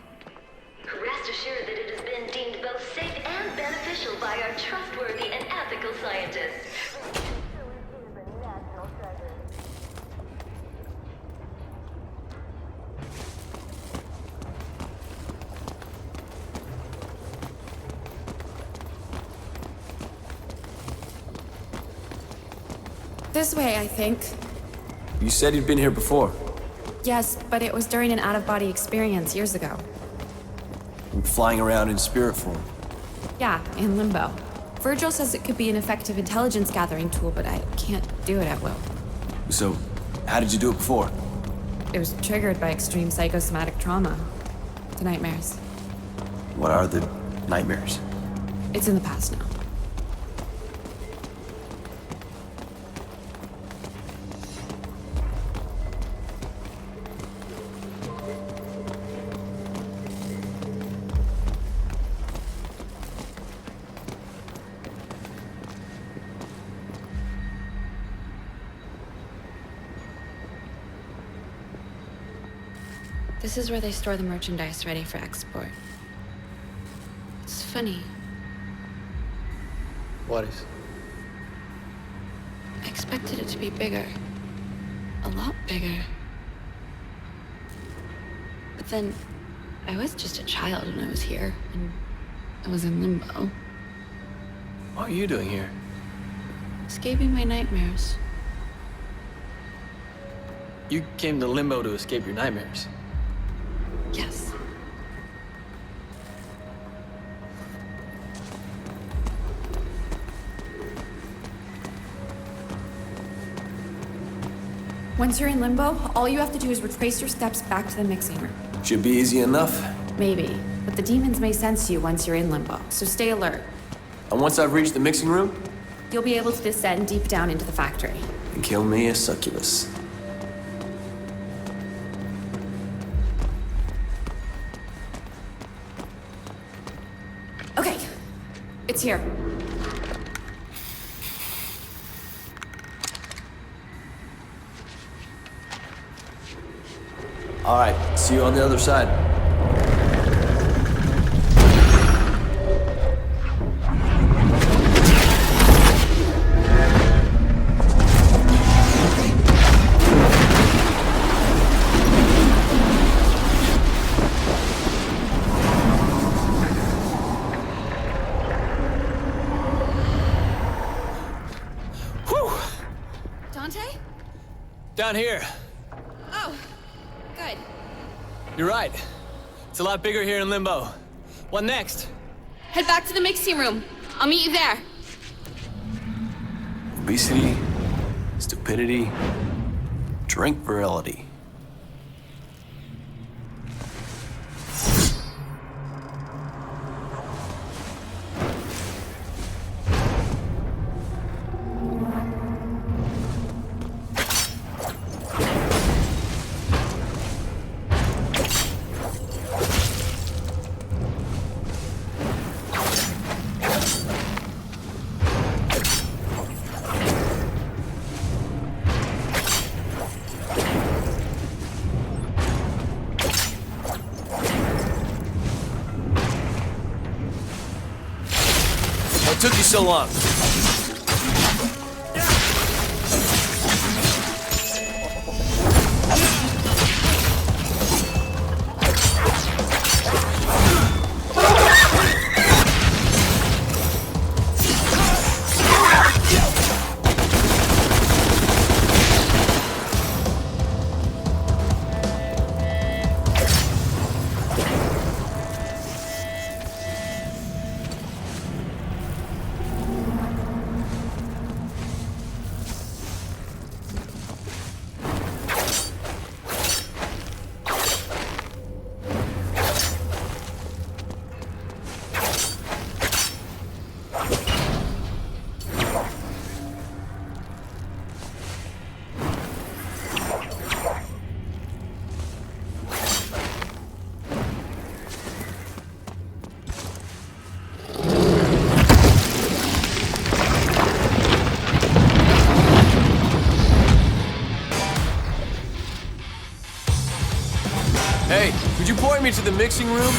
Rest assured that it has been deemed both safe and beneficial by our trustworthy and ethical scientists. This way, I think. You said you'd been here before. Yes, but it was during an out-of-body experience years ago. Flying around in spirit form. Yeah, in limbo. Virgil says it could be an effective intelligence gathering tool, but I can't do it at will. So, how did you do it before? It was triggered by extreme psychosomatic trauma. To nightmares. What are the nightmares? It's in the past now. This is where they store the merchandise ready for export. It's funny. What is? I expected it to be bigger. A lot bigger. But then, I was just a child when I was here, and I was in limbo. What are you doing here? Escaping my nightmares. You came to Limbo to escape your nightmares. Yes. Once you're in limbo, all you have to do is retrace your steps back to the mixing room. Should be easy enough. Maybe, but the demons may sense you once you're in limbo, so stay alert. And once I've reached the mixing room? You'll be able to descend deep down into the factory. And kill me a succubus. Okay, it's here. All right, see you on the other side. Dante? Down here. Oh, good. You're right. It's a lot bigger here in Limbo. What next? Head back to the mixing room. I'll meet you there. Obesity, stupidity, drink virility. What took you so long? Hey, could you point me to the mixing room?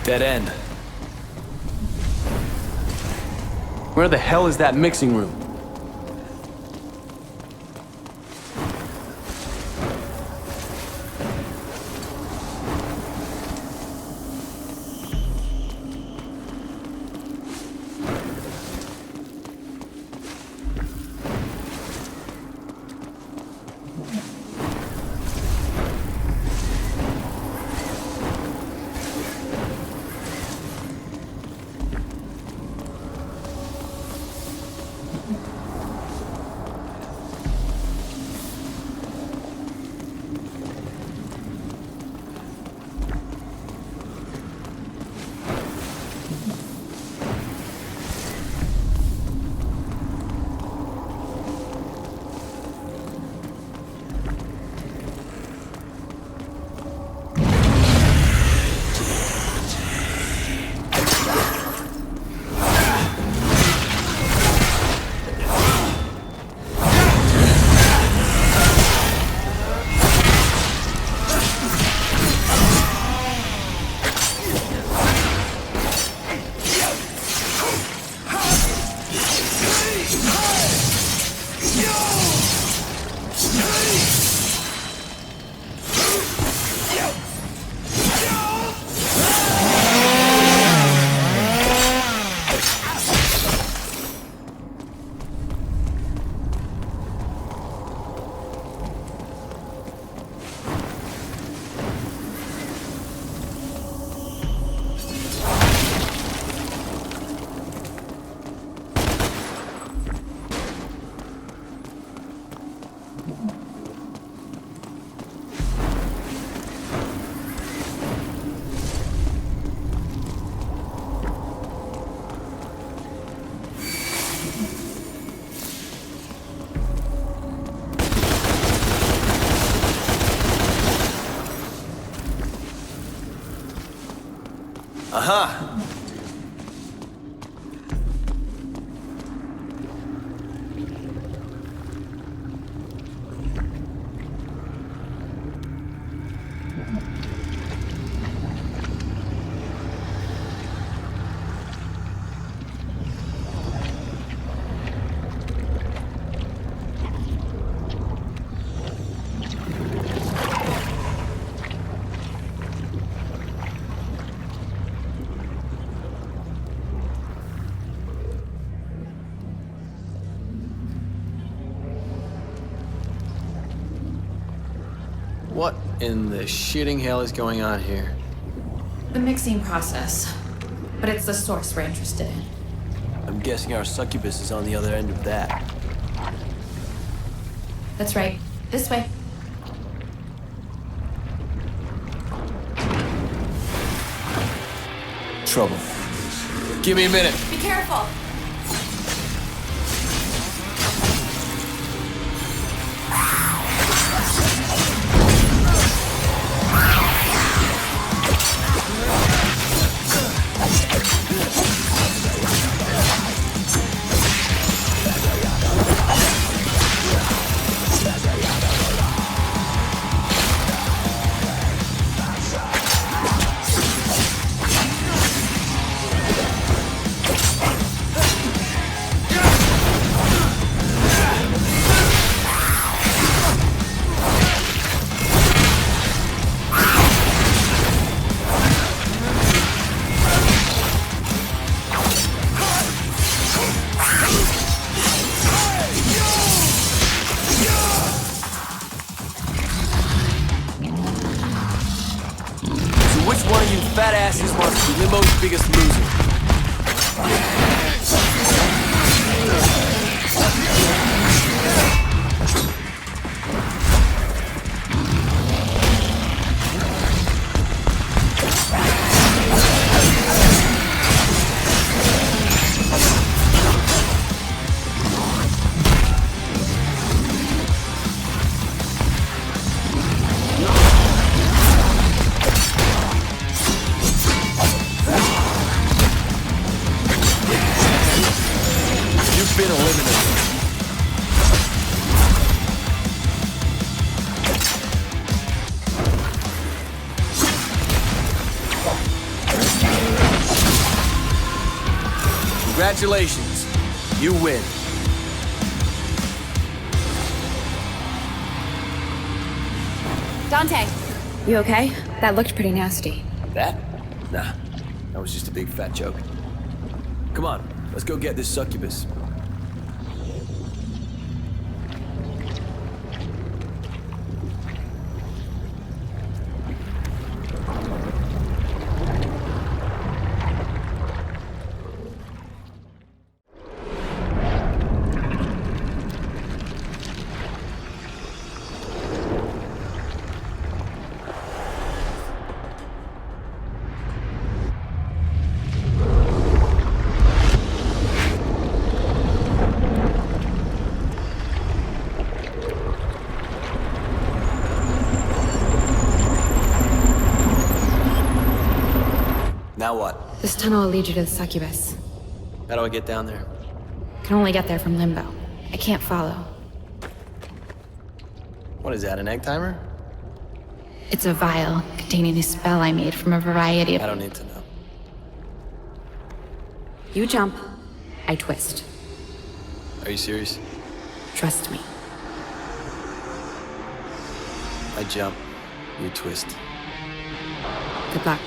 Dead end. Where the hell is that mixing room? Aha! What in the shitting hell is going on here? The mixing process. But it's the source we're interested in. I'm guessing our succubus is on the other end of that. That's right. This way. Trouble. Give me a minute. Be careful! Fat asses wants to be Limbo's biggest loser. Been eliminated. Congratulations. You win. Dante, you okay? That looked pretty nasty. That? Nah. That was just a big fat joke. Come on, let's go get this succubus. Now what? This tunnel will lead you to the succubus. How do I get down there? Can only get there from Limbo. I can't follow. What is that, an egg timer? It's a vial containing a spell I made from a variety of... I don't need to know. You jump, I twist. Are you serious? Trust me. I jump, you twist. Good luck.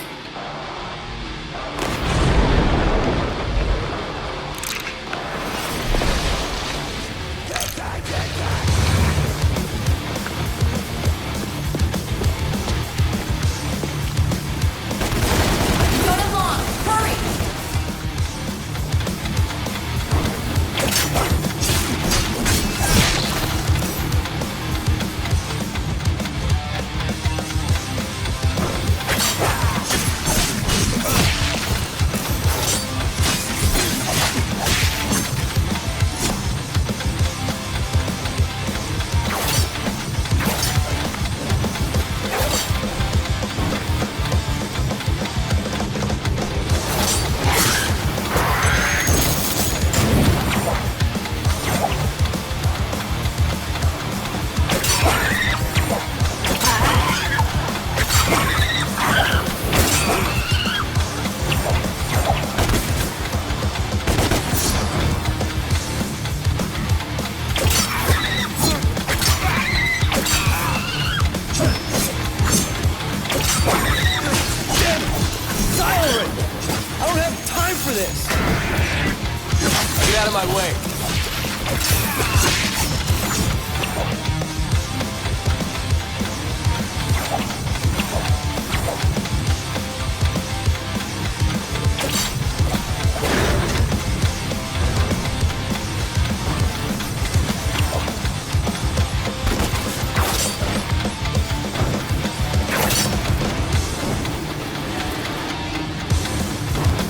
Get out of my way.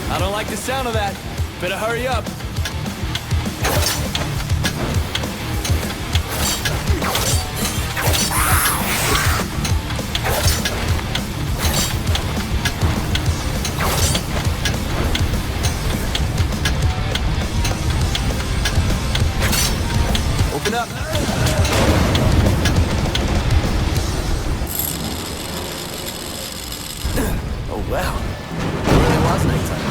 I don't like the sound of that. Better hurry up. Open up. Oh, wow. It really was nighttime.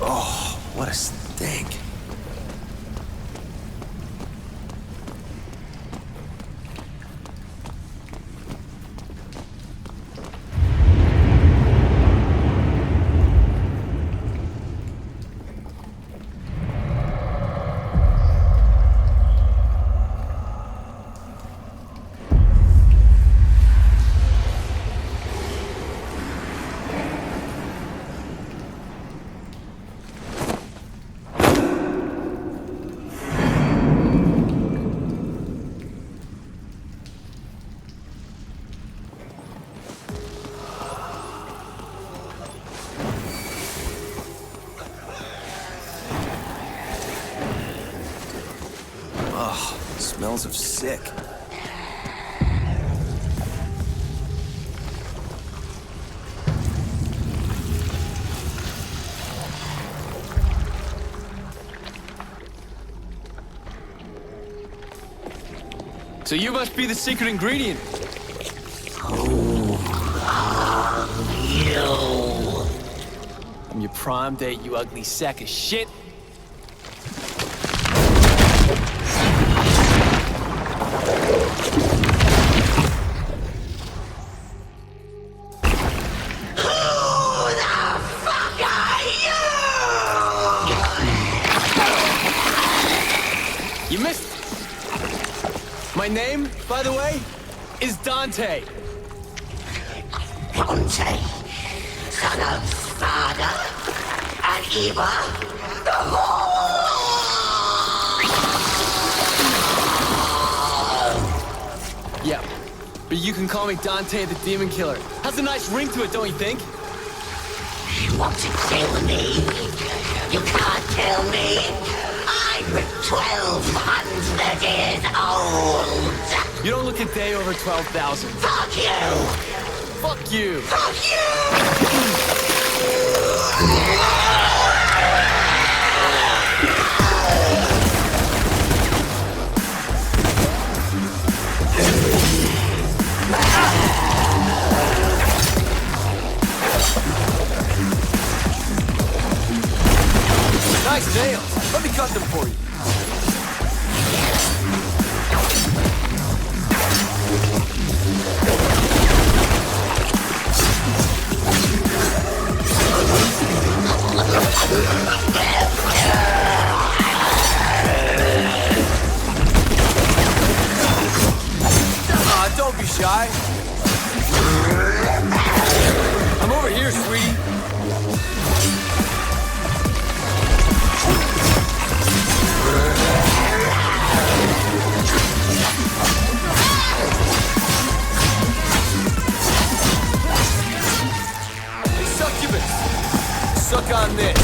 Oh, what a stink. Oh, smells of sick. So you must be the secret ingredient. Who are you? I'm your prime date, you ugly sack of shit. You missed it. My name, by the way, is Dante. Dante, son of Sparta and Eva. Yeah, but you can call me Dante the Demon Killer. Has a nice ring to it, don't you think? You want to kill me? You can't kill me. I'm 1,200 years old. You don't look a day over 12,000. Fuck you! Fuck you! Fuck you! Nice nails. Let me cut them for you. Don't be shy. I'm over here, sweetie. Hey, succubus. Suck on this.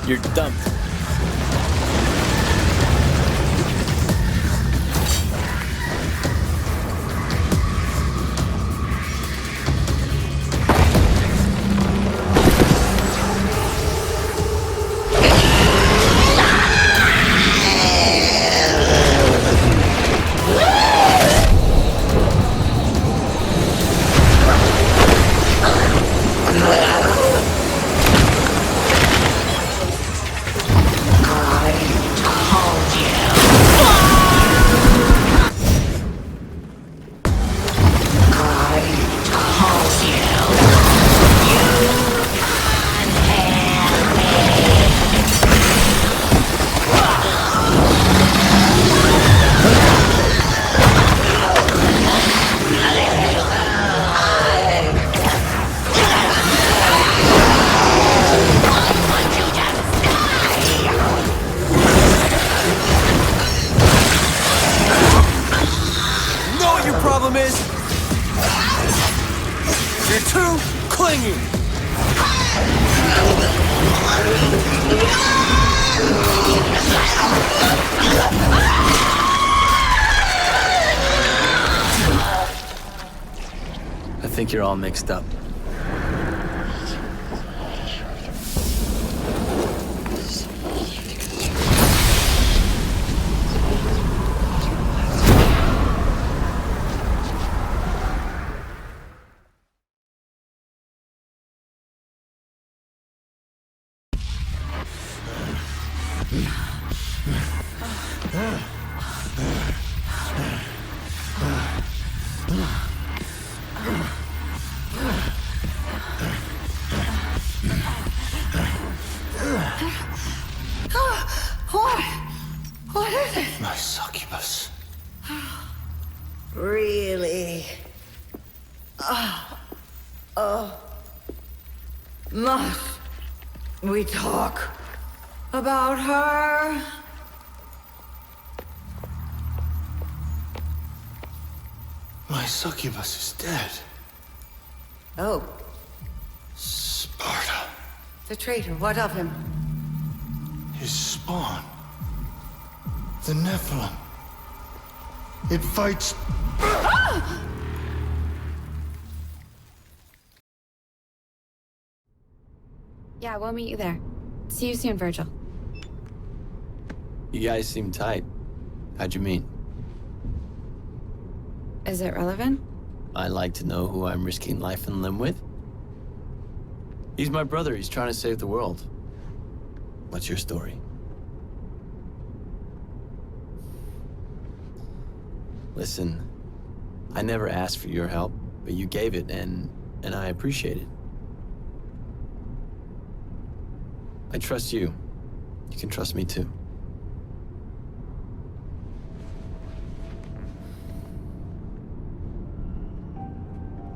You're dumped. I think you're all mixed up. What is it? My succubus. Really? Must we talk about her? My succubus is dead. Oh, Sparta. the traitor, what of him? His spawn. The Nephilim. It fights... Yeah, we'll meet you there. See you soon, Virgil. You guys seem tight. How'd you meet? Is it relevant? I'd like to know who I'm risking life and limb with. He's my brother. He's trying to save the world. What's your story? Listen, I never asked for your help, but you gave it, and I appreciate it. I trust you. You can trust me too.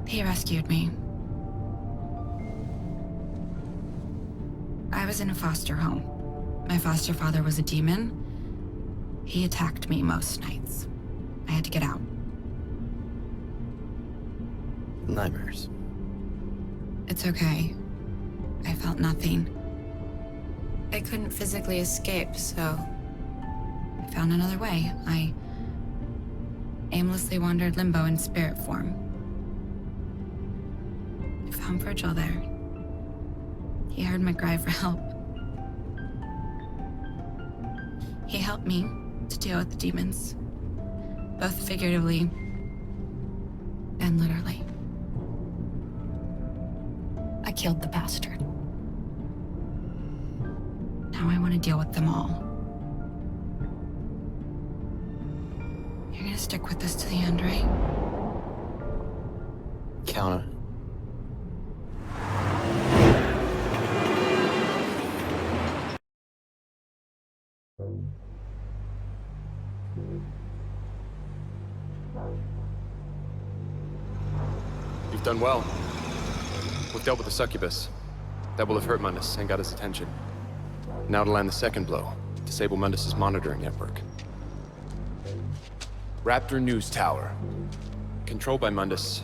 He rescued me. I was in a foster home. My foster father was a demon. He attacked me most nights. I had to get out. Nightmares. It's okay. I felt nothing. I couldn't physically escape, so I found another way. I aimlessly wandered limbo in spirit form. I found Virgil there. He heard my cry for help. He helped me to deal with the demons, both figuratively and literally. I killed the bastard. Now I want to deal with them all. You're gonna stick with us to the end, right? Count on it. You've done well. We've dealt with the succubus. That will have hurt Mundus and got his attention. Now to land the second blow, disable Mundus's monitoring network. Raptor News Tower. Controlled by Mundus,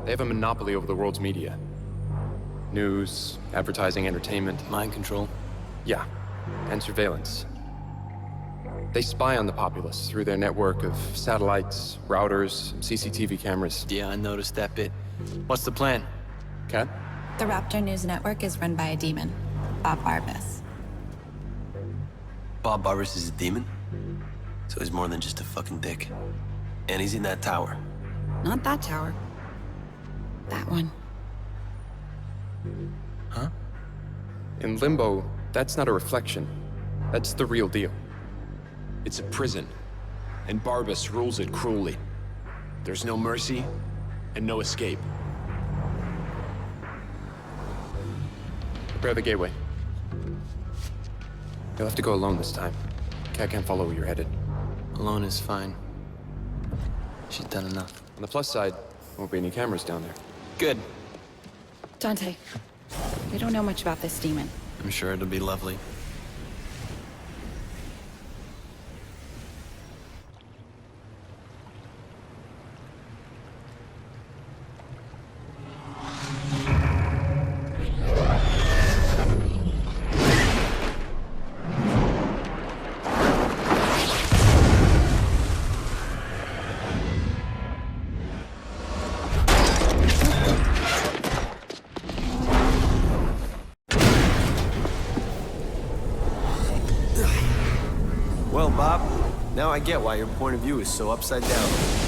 they have a monopoly over the world's media. News, advertising, entertainment. Mind control? Yeah. and surveillance. They spy on the populace through their network of satellites, routers, and CCTV cameras. Yeah, I noticed that bit. What's the plan? Kat? The Raptor News Network is run by a demon, Bob Barbas. Bob Barbas is a demon? So he's more than just a fucking dick. And he's in that tower. Not that tower. That one. Huh? In Limbo, that's not a reflection. That's the real deal. It's a prison, and Barbas rules it cruelly. There's no mercy, and no escape. Prepare the gateway. You'll have to go alone this time. Kat can't follow where you're headed. Alone is fine. She's done enough. On the plus side, won't be any cameras down there. Good. Dante, we don't know much about this demon. I'm sure it'll be lovely. Well, Bob, now I get why your point of view is so upside down.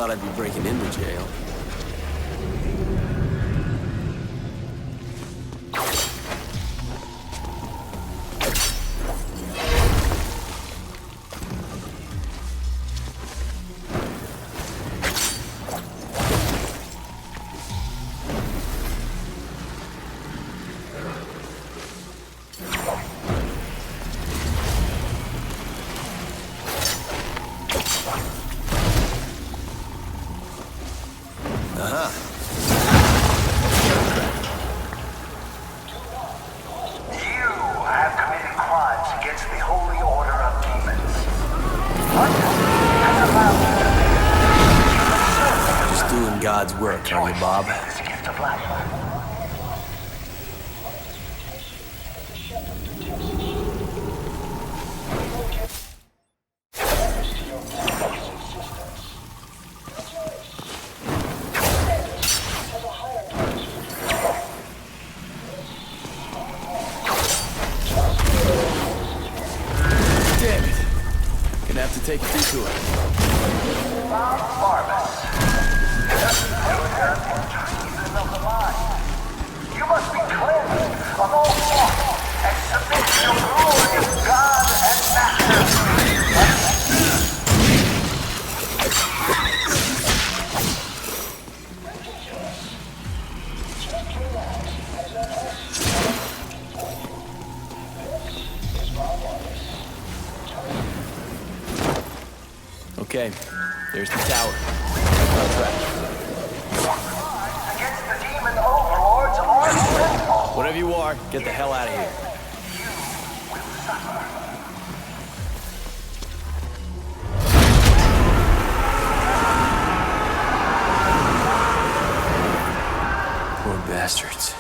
thought I'd be breaking into jail. God's work, are you, Bob? Damn it. Gonna have to take a detour. You must be cleansed of all fault and submit to your glorious God and Master. Okay, there's the tower. On track. Against the demon overlords are sinful. Whatever you are, get the hell out of here. Poor bastards.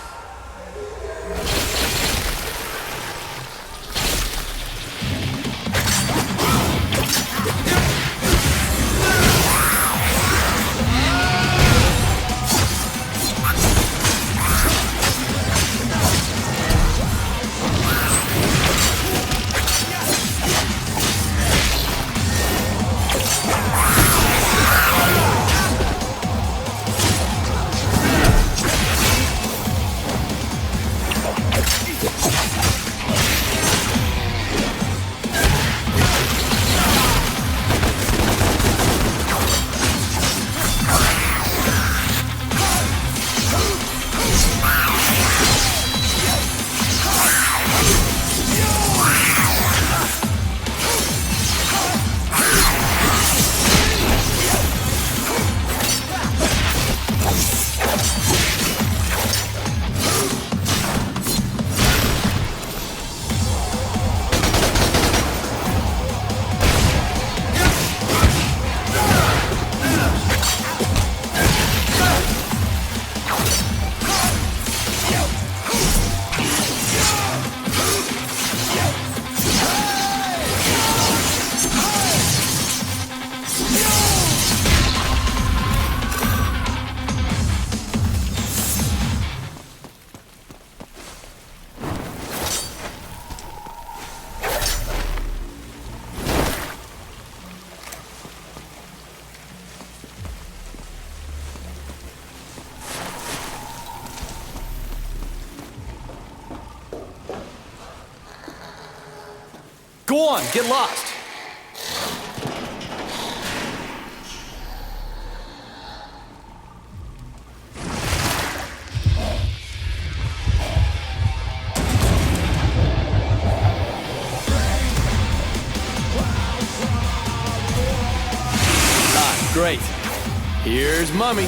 Go on, get lost. Ah, great. Here's Mummy.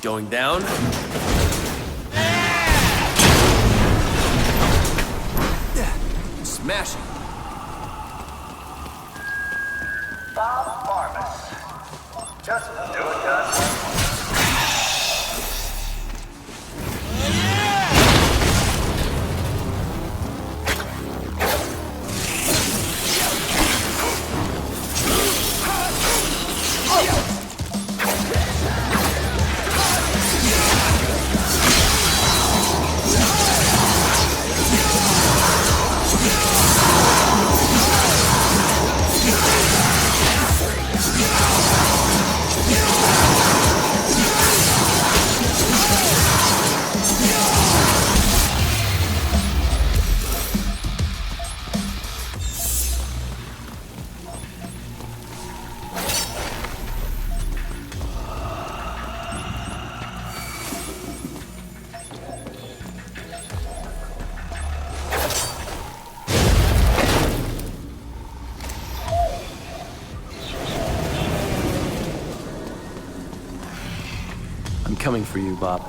going down. Smashing. Bob Barbas. Just do it, Gus. I'm coming for you, Bob.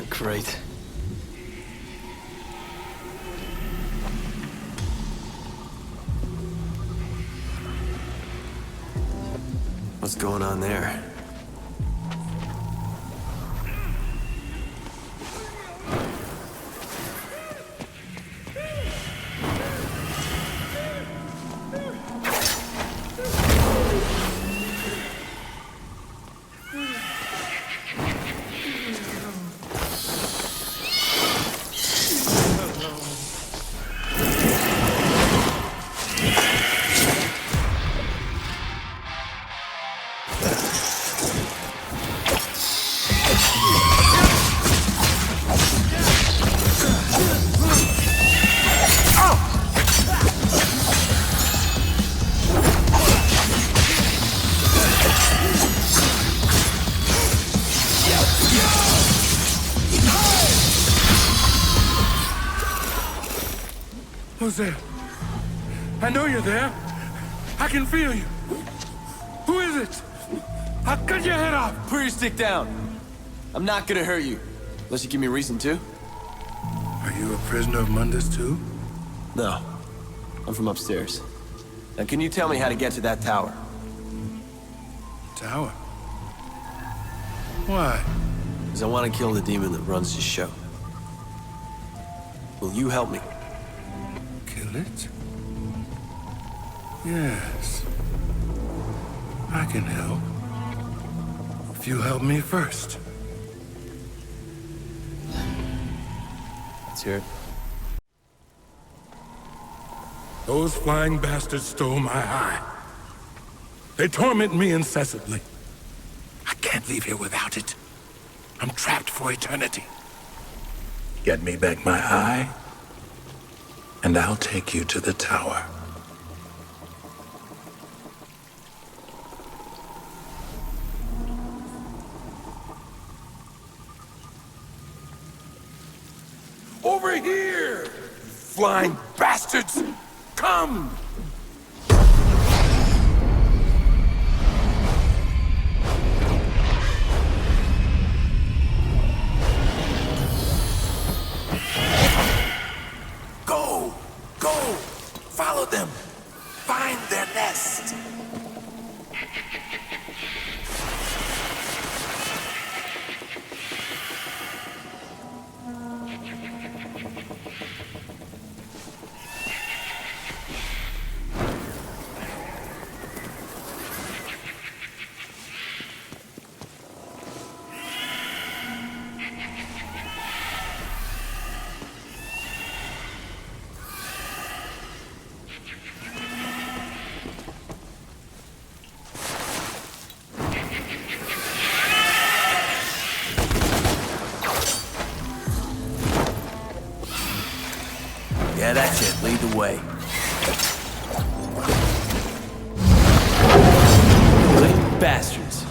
Great. What's going on there? Who's there? I know you're there. I can feel you. Who is it? I'll cut your head off. Put your stick down. I'm not gonna hurt you. Unless you give me a reason to. Are you a prisoner of Mundus too? No. I'm from upstairs. Now can you tell me how to get to that tower? Tower? Why? Because I want to kill the demon that runs this show. Will you help me? Kill it? Yes. I can help. If you help me first. Let's hear it. Those flying bastards stole my eye. They torment me incessantly. I can't leave here without it. I'm trapped for eternity. Get me back my eye, and I'll take you to the tower. Over here! Flying bastards! Come! Go! Go! Follow them! Find their nest! the way. Blatant bastards.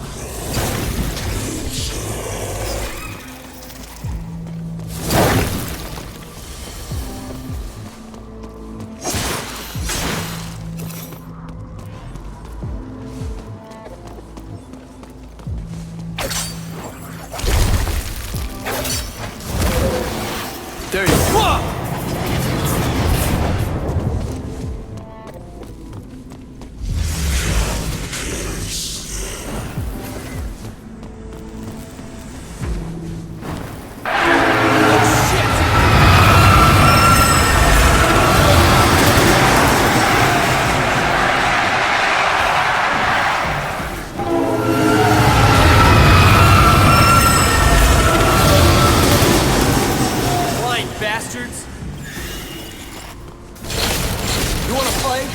There you go. Bastards! You wanna play?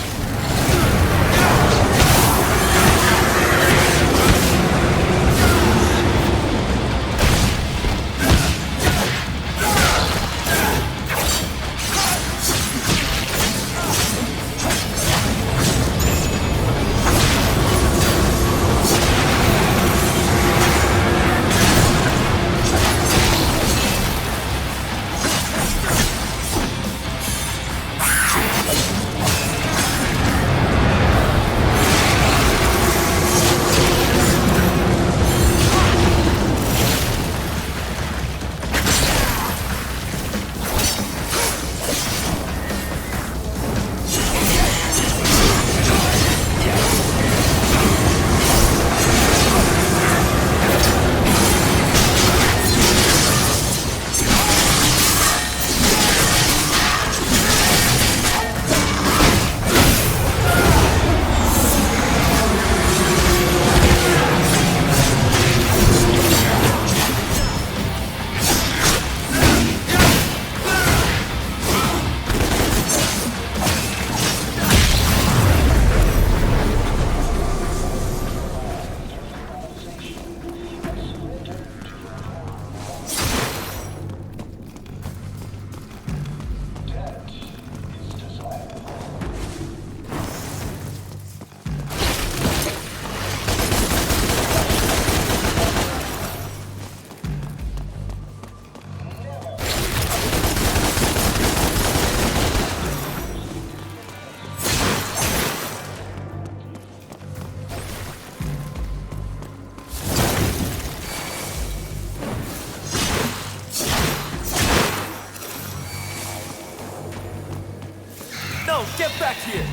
No, get back here!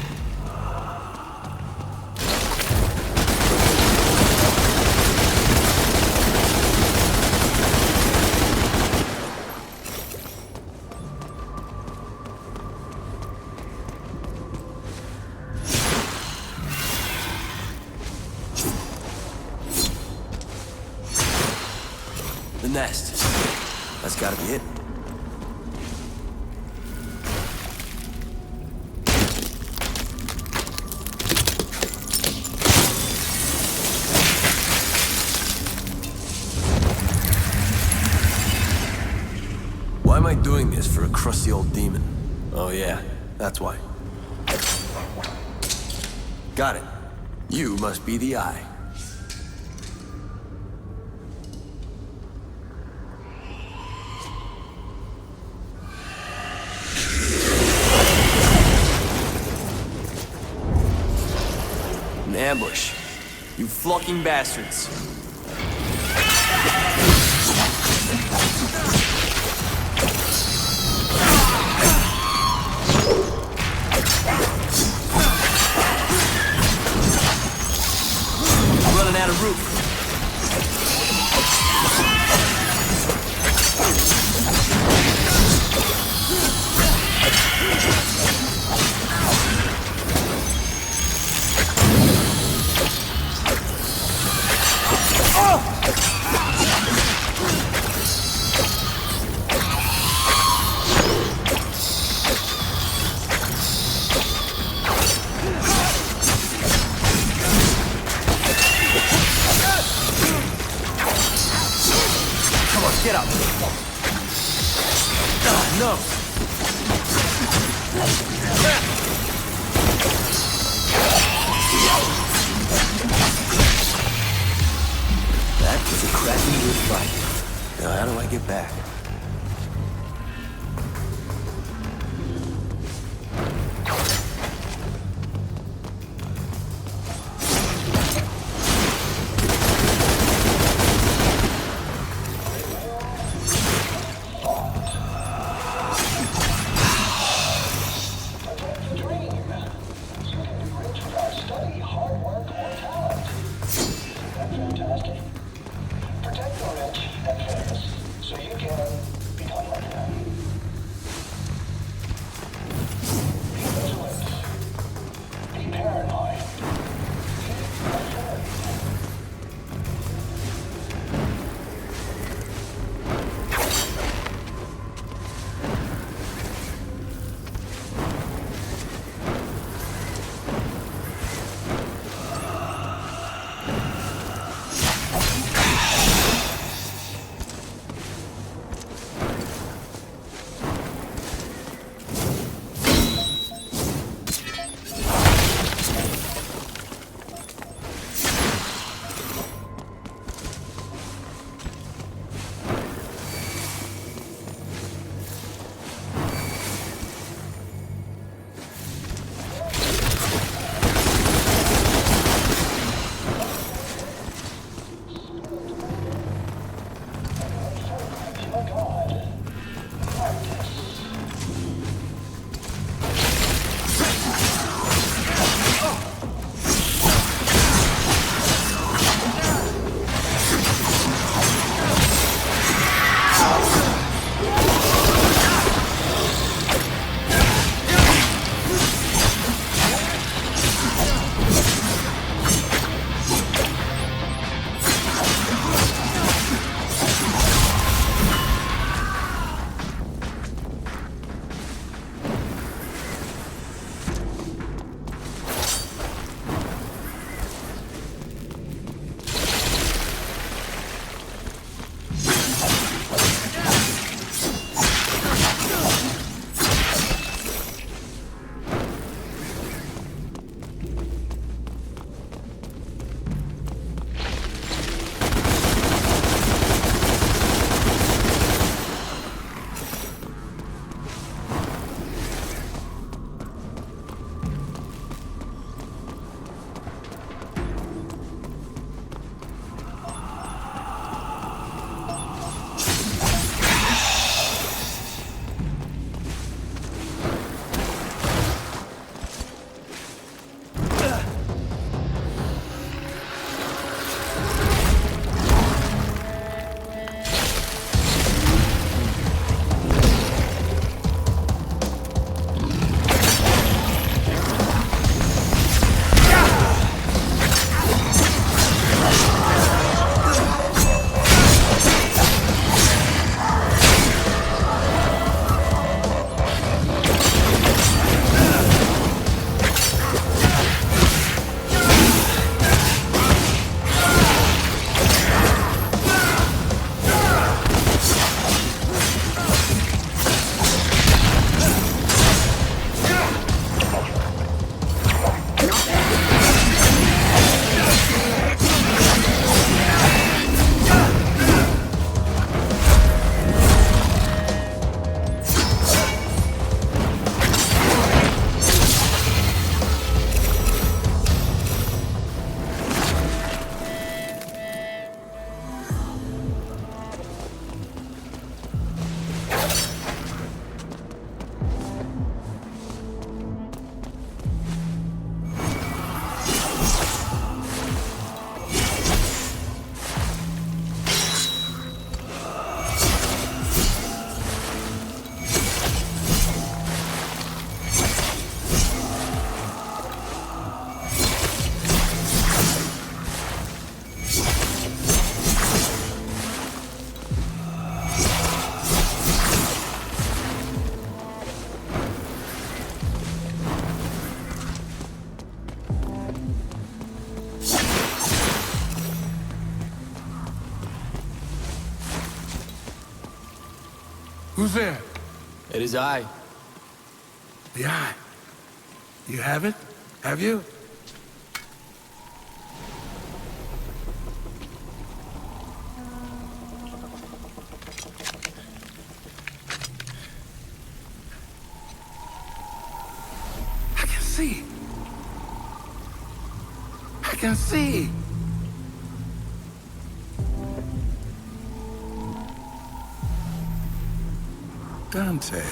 The nest. That's gotta be it. Why am I doing this for a crusty old demon? Oh yeah, that's why. Got it. You must be the Eye. An ambush. You flocking bastards. Running out of room. Get up. No. It's a cracking good fight. Now, how do I get back? Who's there? It is I. The eye. You have it? Have you? can see. Dante.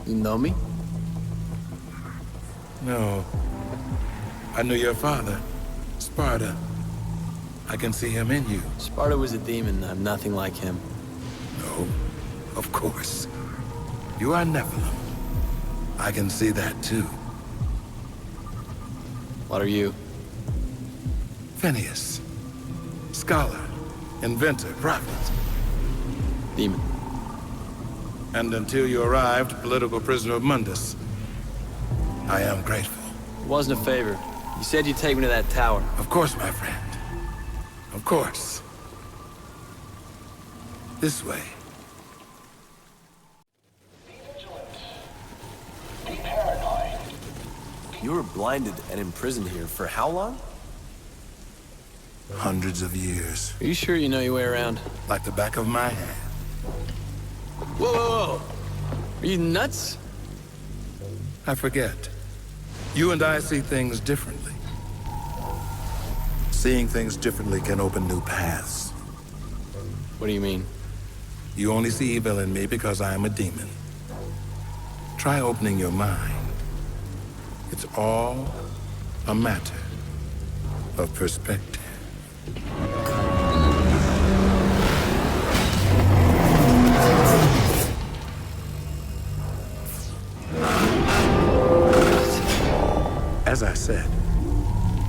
You know me? No. I knew your father, Sparta. I can see him in you. Sparta was a demon. I'm nothing like him. No, of course. You are Nephilim. I can see that too. What are you? Phineas. Scholar, inventor, prophet. Demon. And until you arrived, political prisoner of Mundus. I am grateful. It wasn't a favor. You said you'd take me to that tower. Of course, my friend. Of course. This way. You were blinded and imprisoned here for how long? Hundreds of years. Are you sure you know your way around? Like the back of my hand. Whoa, whoa, whoa! Are you nuts? I forget. You and I see things differently. Seeing things differently can open new paths. What do you mean? You only see evil in me because I am a demon. Try opening your mind. It's all a matter of perspective. As I said,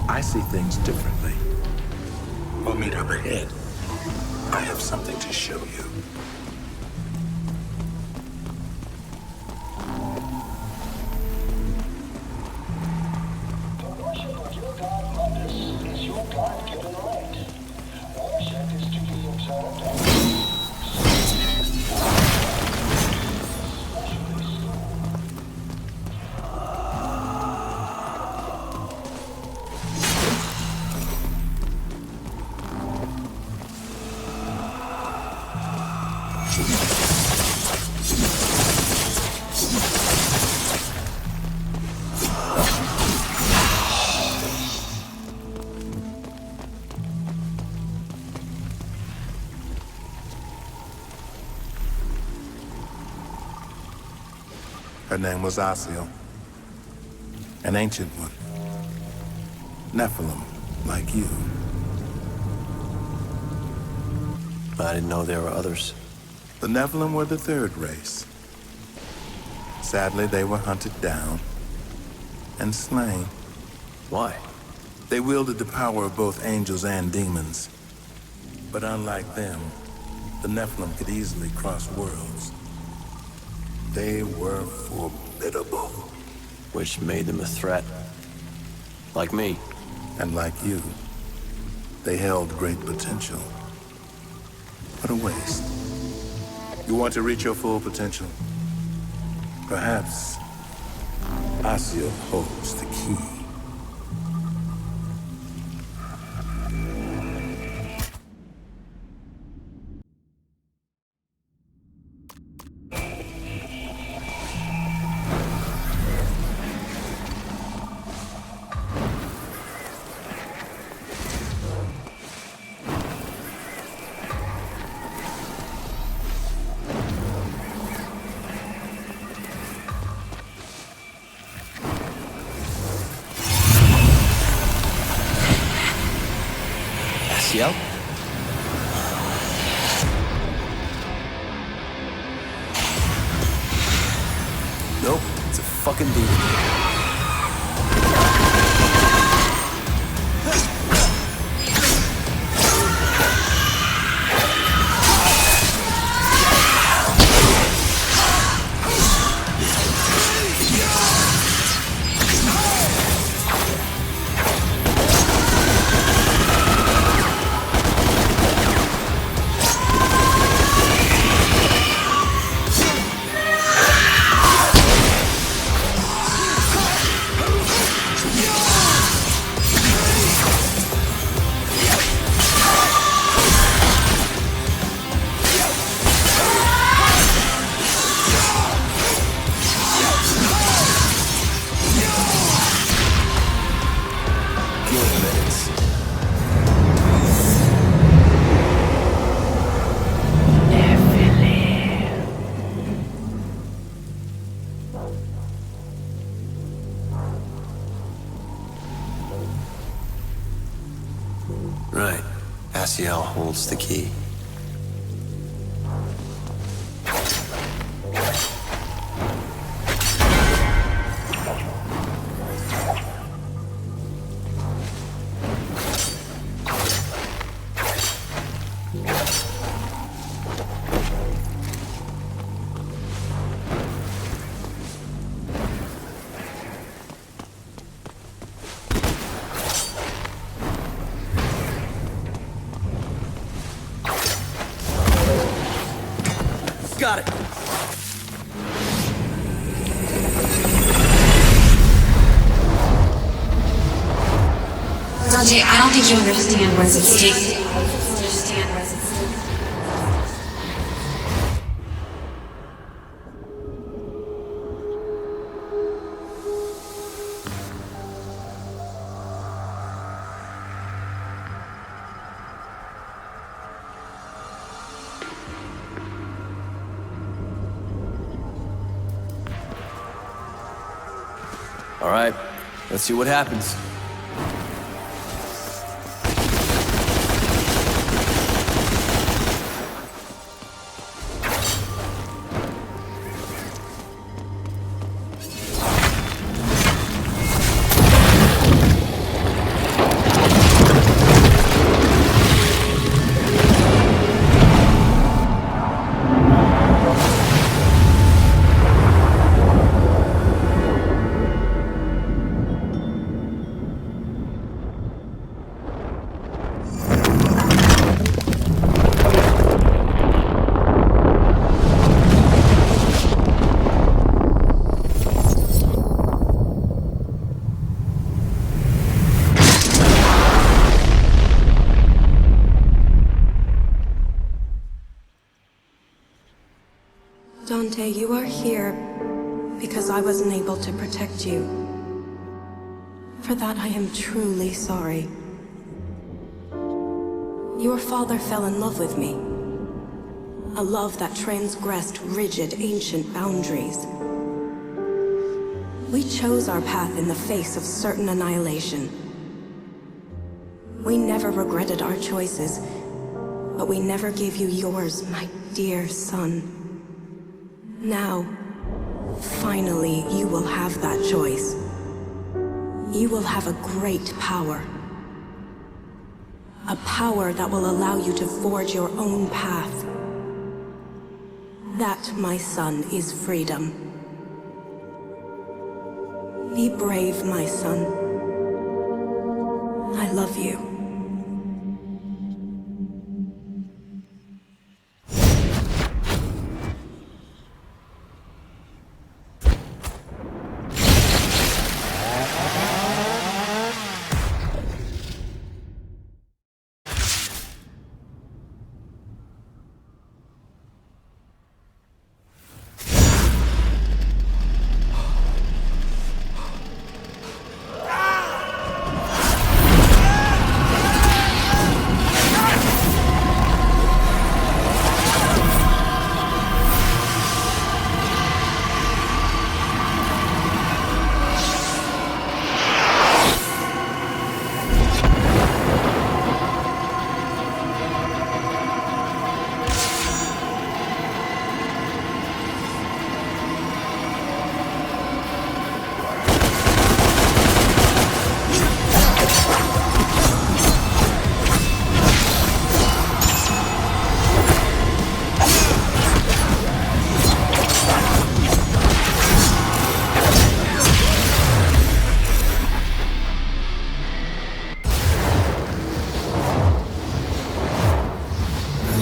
I see things differently. We'll meet up ahead. I have something to show you. Her name was Asio, an ancient one. Nephilim, like you. I didn't know there were others. The Nephilim were the third race. Sadly, they were hunted down and slain. Why? They wielded the power of both angels and demons. But unlike them, the Nephilim could easily cross worlds. They were formidable. Which made them a threat. Like me. And like you, they held great potential. What a waste. You want to reach your full potential? Perhaps Asio holds the key. Yep. Nope, it's a fucking demon. us. Right. Asiel holds the key. Got it. Dante, I don't think you understand what's at stake. All right, let's see what happens. Dante, you are here because I wasn't able to protect you. For that, I am truly sorry. Your father fell in love with me. A love that transgressed rigid, ancient boundaries. We chose our path in the face of certain annihilation. We never regretted our choices, but we never gave you yours, my dear son. Now, finally, you will have that choice. You will have a great power. A power that will allow you to forge your own path. That, my son, is freedom. Be brave, my son. I love you.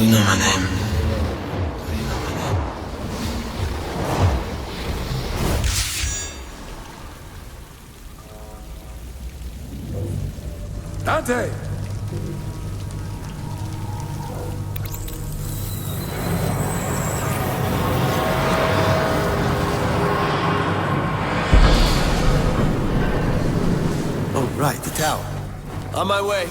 You know my name. Dante! Oh, right, the tower. On my way.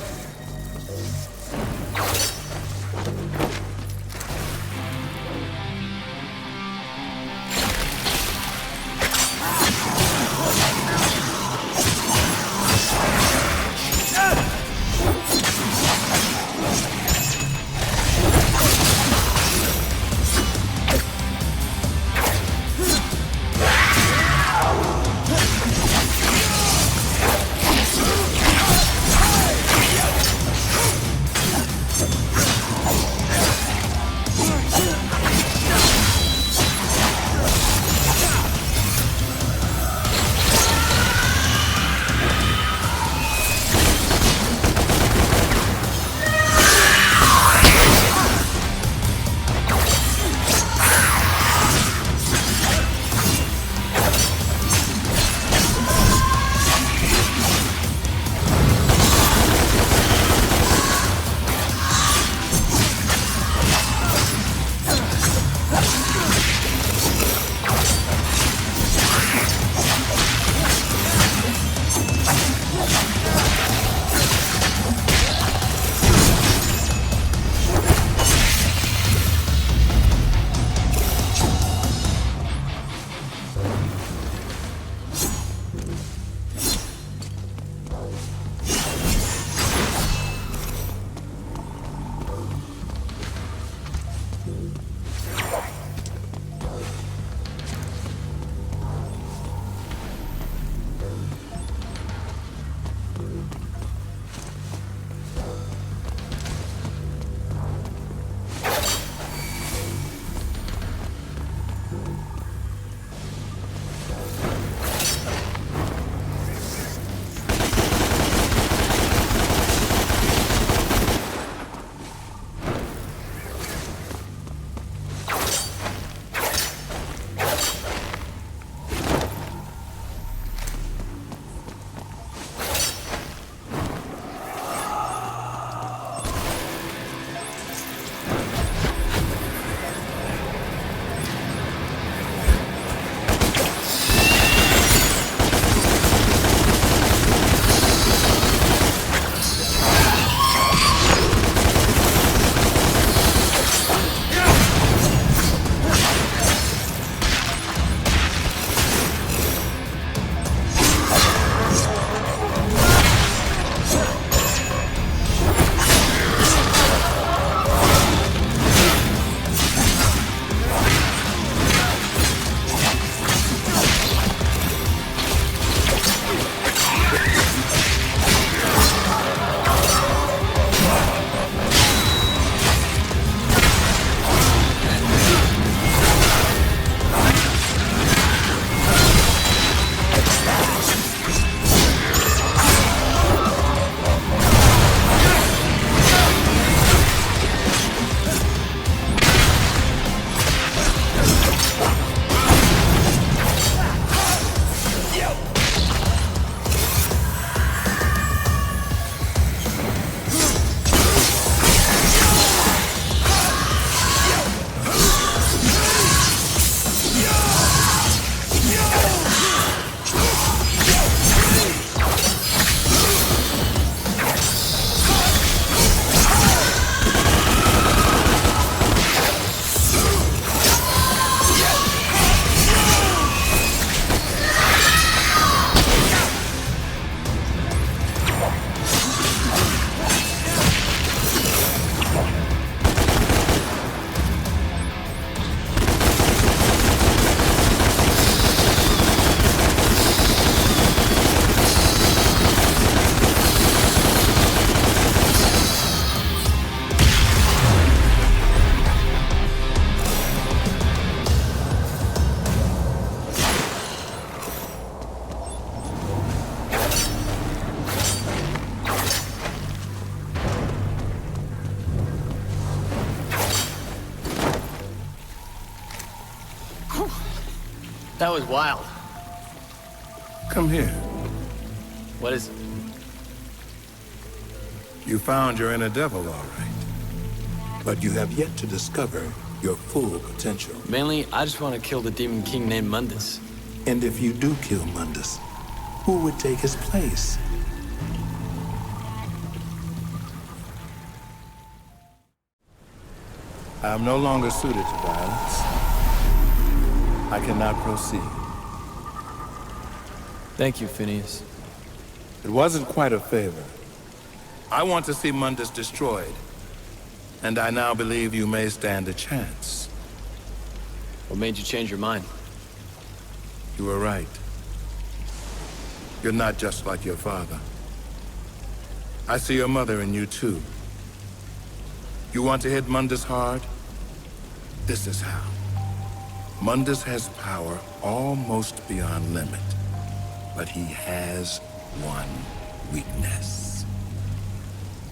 That was wild. Come here. What is it? You found your inner devil, all right. But you have yet to discover your full potential. Mainly, I just want to kill the Demon King named Mundus. And if you do kill Mundus, who would take his place? I am no longer suited to violence. I cannot proceed. Thank you, Phineas. It wasn't quite a favor. I want to see Mundus destroyed, and I now believe you may stand a chance. What made you change your mind? You were right. You're not just like your father. I see your mother in you, too. You want to hit Mundus hard? This is how. Mundus has power almost beyond limit, but he has one weakness.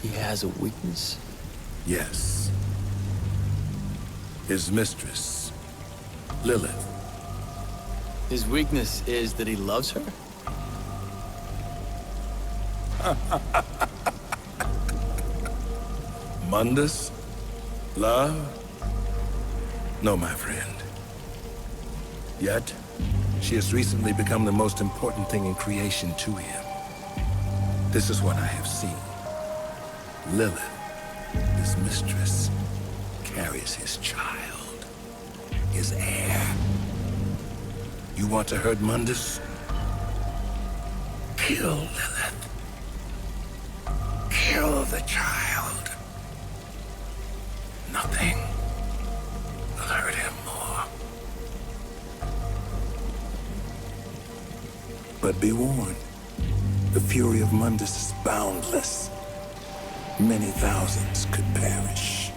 He has a weakness? Yes. His mistress, Lilith. His weakness is that he loves her? Mundus? Love? No, my friend. Yet, she has recently become the most important thing in creation to him. This is what I have seen. Lilith, his mistress, carries his child, his heir. You want to hurt Mundus? Kill Lilith. Kill the child. Nothing will hurt him more. But be warned, the fury of Mundus is boundless. Many thousands could perish.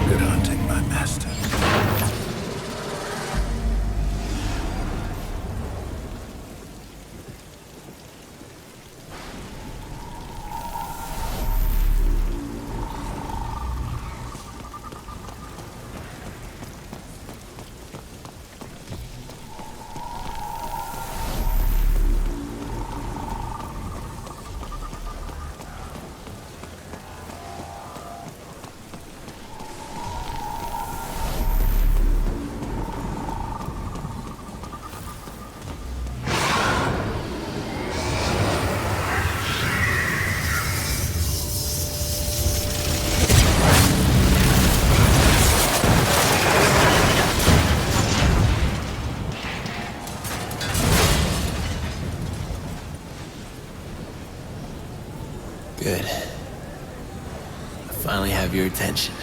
Good hunting, my master. Good. I finally have your attention.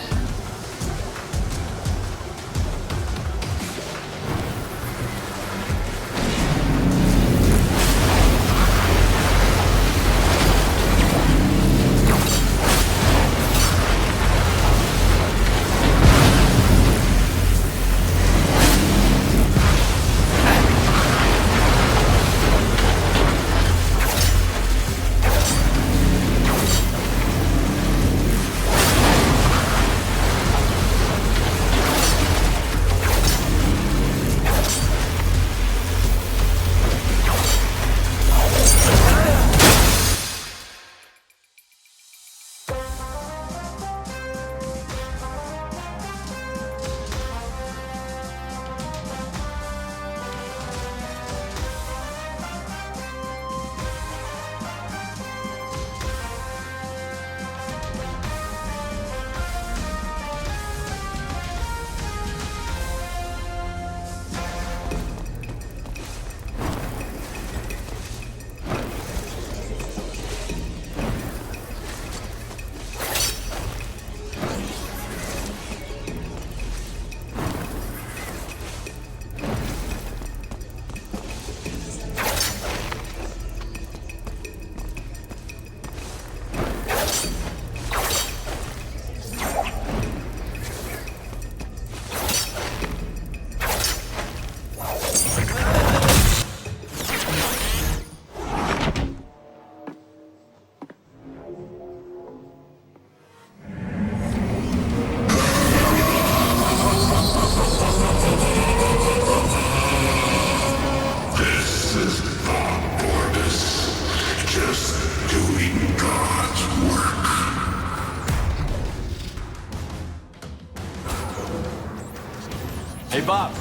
Hey, Bob.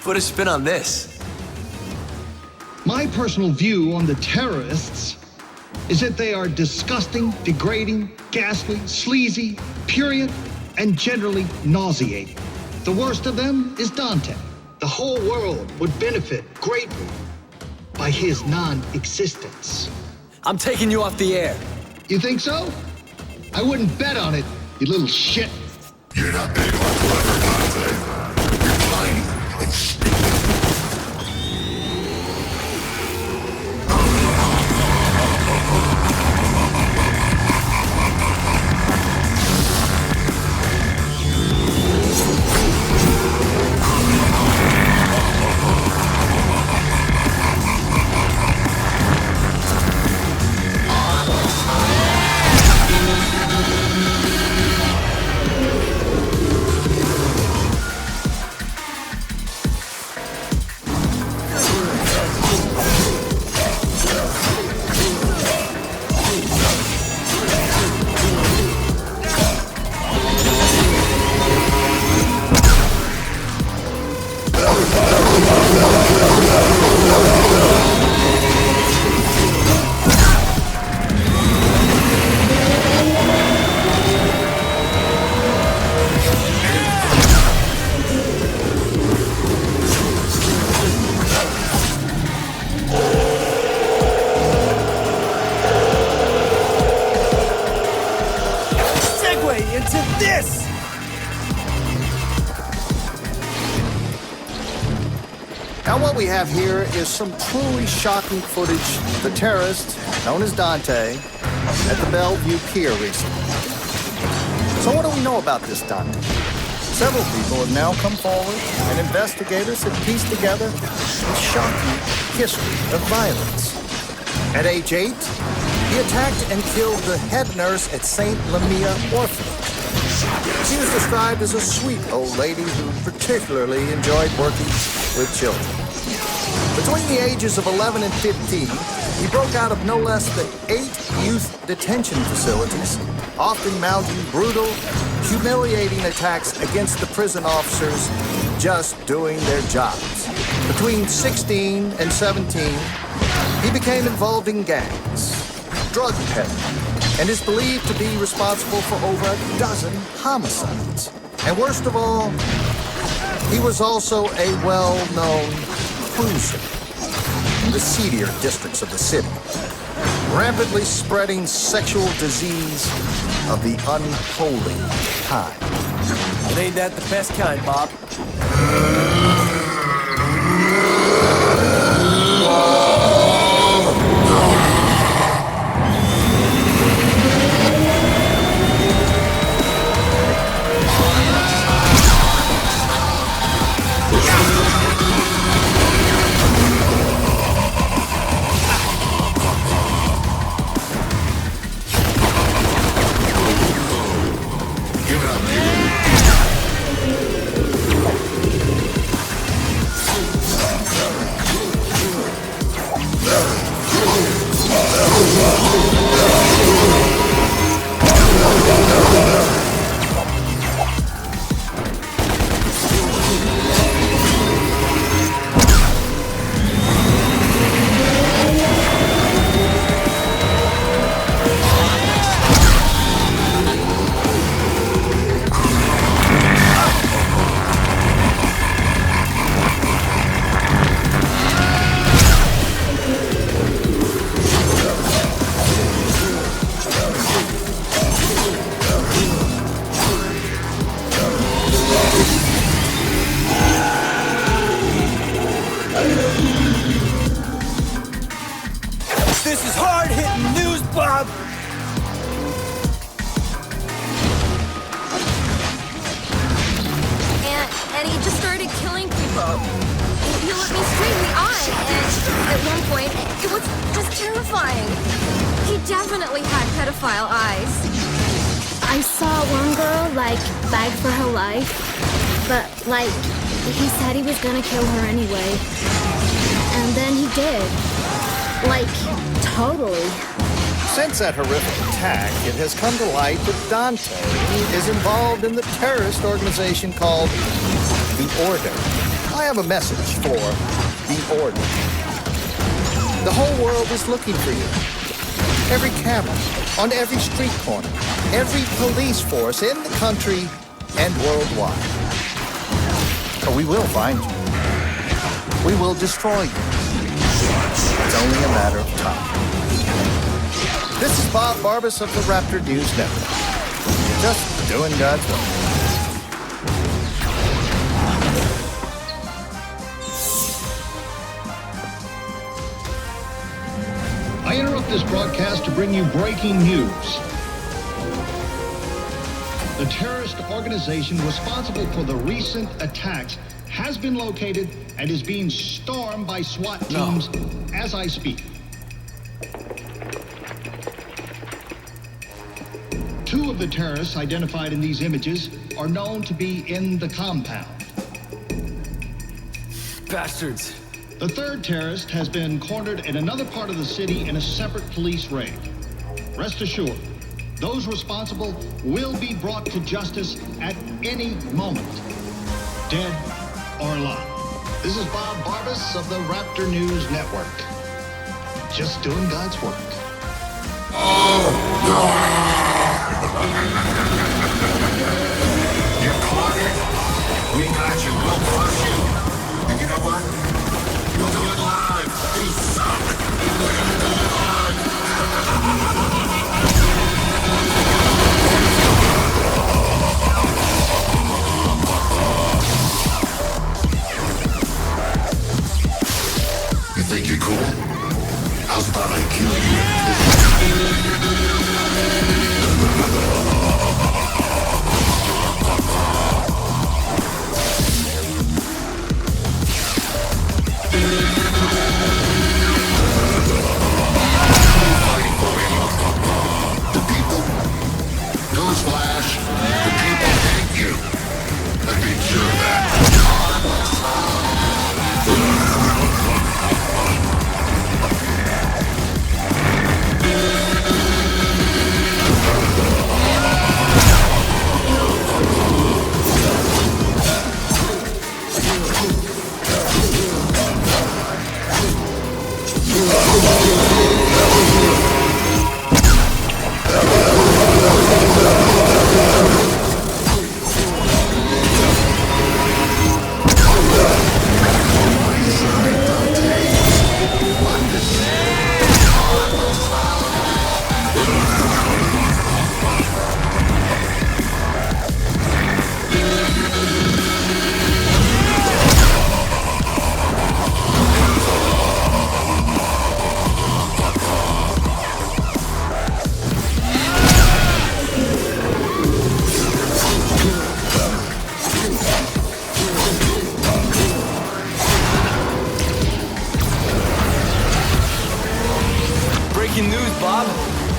Put a spin on this. My personal view on the terrorists is that they are disgusting, degrading, ghastly, sleazy, prurient, and generally nauseating. The worst of them is Dante. The whole world would benefit greatly by his non-existence. I'm taking you off the air. You think so? I wouldn't bet on it, you little shit. You're not big or clever, Dante. You're tiny and stupid. Now what we have here is some truly shocking footage of the terrorist, known as Dante, at the Bellevue Pier recently. So what do we know about this Dante? Several people have now come forward, and investigators have pieced together a shocking history of violence. At age 8, he attacked and killed the head nurse at St. Lamia Orphanage. She was described as a sweet old lady who particularly enjoyed working with children. Between the ages of 11 and 15, he broke out of no less than 8 youth detention facilities, often mounting brutal, humiliating attacks against the prison officers just doing their jobs. Between 16 and 17, he became involved in gangs, drug peddling, and is believed to be responsible for over a dozen homicides. And worst of all, he was also a well-known cruiser in the seedier districts of the city, rampantly spreading sexual disease of the unholy kind. Well, ain't that the best kind, Bob? This is hard-hitting news, Bob! And he just started killing people. He looked me straight in the eye, and at one point, it was just terrifying. He definitely had pedophile eyes. I saw one girl, beg for her life, but, he said he was gonna kill her anyway. And then he did. Totally. Since that horrific attack, it has come to light that Dante is involved in the terrorist organization called the Order. I have a message for the Order. The whole world is looking for you. Every camera, on every street corner, every police force in the country and worldwide. But we will find you. We will destroy you. It's only a matter of time. This is Bob Barbas of the Raptor News Network. Just doing God's work. I interrupt this broadcast to bring you breaking news. The terrorist organization responsible for the recent attacks has been located and is being stormed by SWAT teams as I speak. 2 of the terrorists identified in these images are known to be in the compound. Bastards. The 3rd terrorist has been cornered in another part of the city in a separate police raid. Rest assured, those responsible will be brought to justice at any moment, dead or alive. This is Bob Barbas of the Raptor News Network. Just doing God's work. You caught it? We got you. We'll crush you. And you know what? You'll do it live. You suck. You think you're cool? How's about I kill you? Newsflash, the people hate you. Let me cure that. Breaking news, Bob.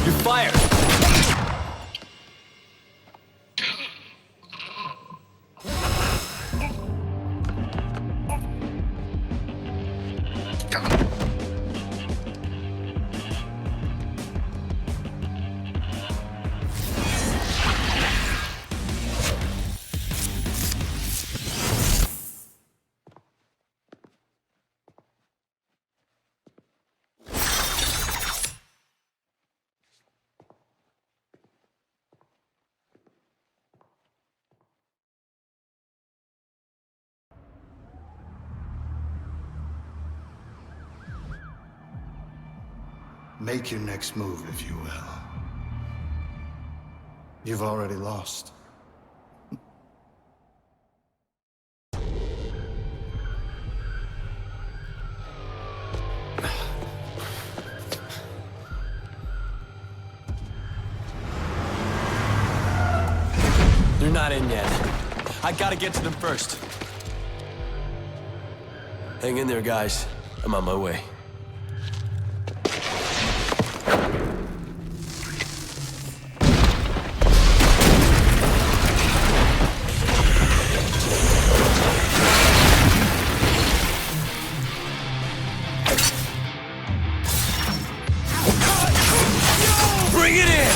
You're fired. Make your next move, if you will. You've already lost. They're not in yet. I gotta get to them first. Hang in there, guys. I'm on my way. Bring it in!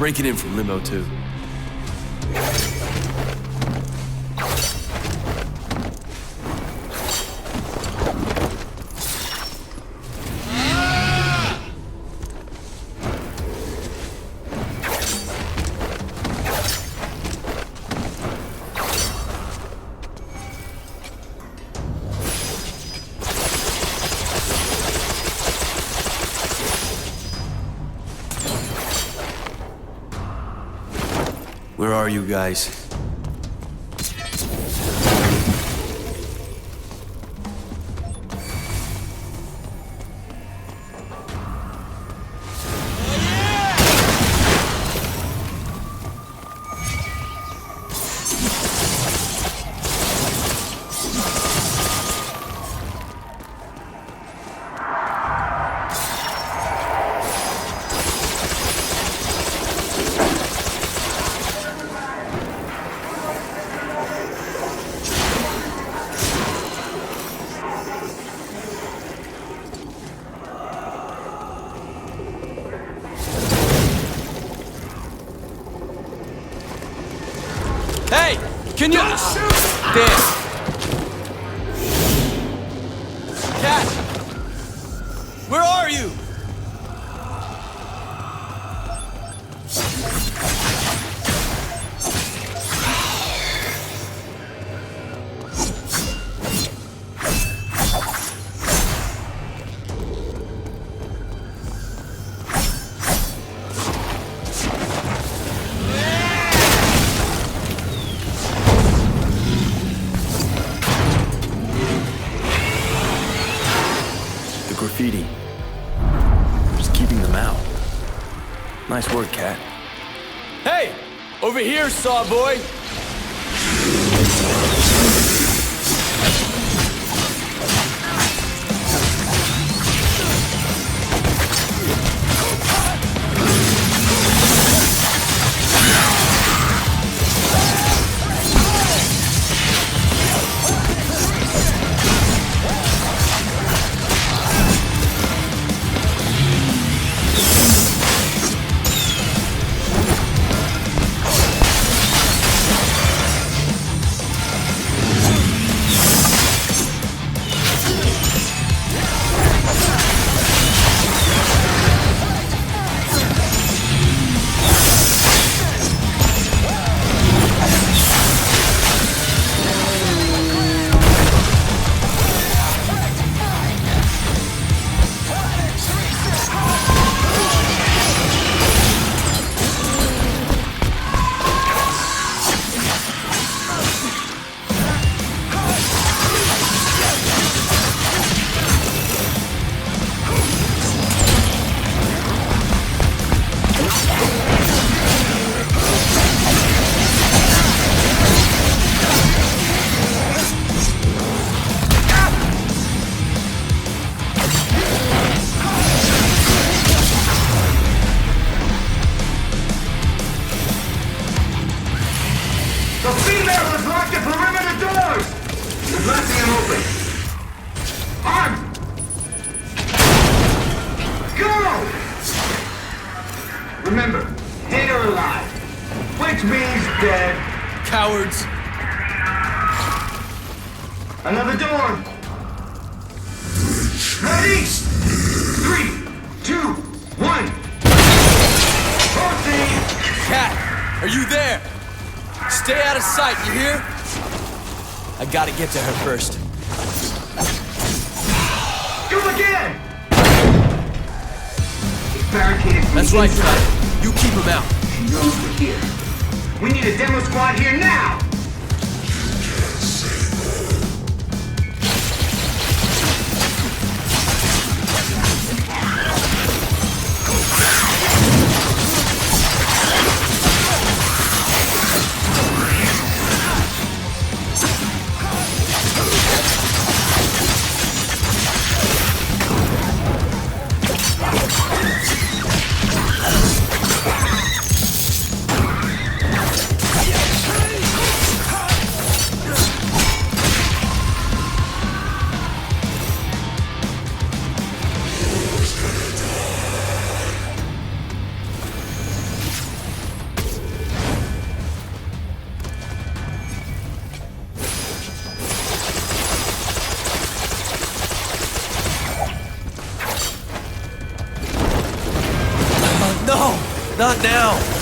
breaking in from Limbo too. Where are you guys? Hey! Can you... Damn. Cat! Where are you? Graffiti. Just keeping them out. Nice work, Cat. Hey! Over here, Sawboy! The female has locked the perimeter doors! We're blasting them open. On! Go! Remember, dead or alive. Which means dead. Cowards. Another door. Ready? 3, 2, 1. Proceed! Cat, are you there? Stay out of sight, you hear? I gotta get to her first. Go again! He's barricaded from That's the right, inside. Cut. You keep him out. She knows we're here. We need a demo squad here now! Not now!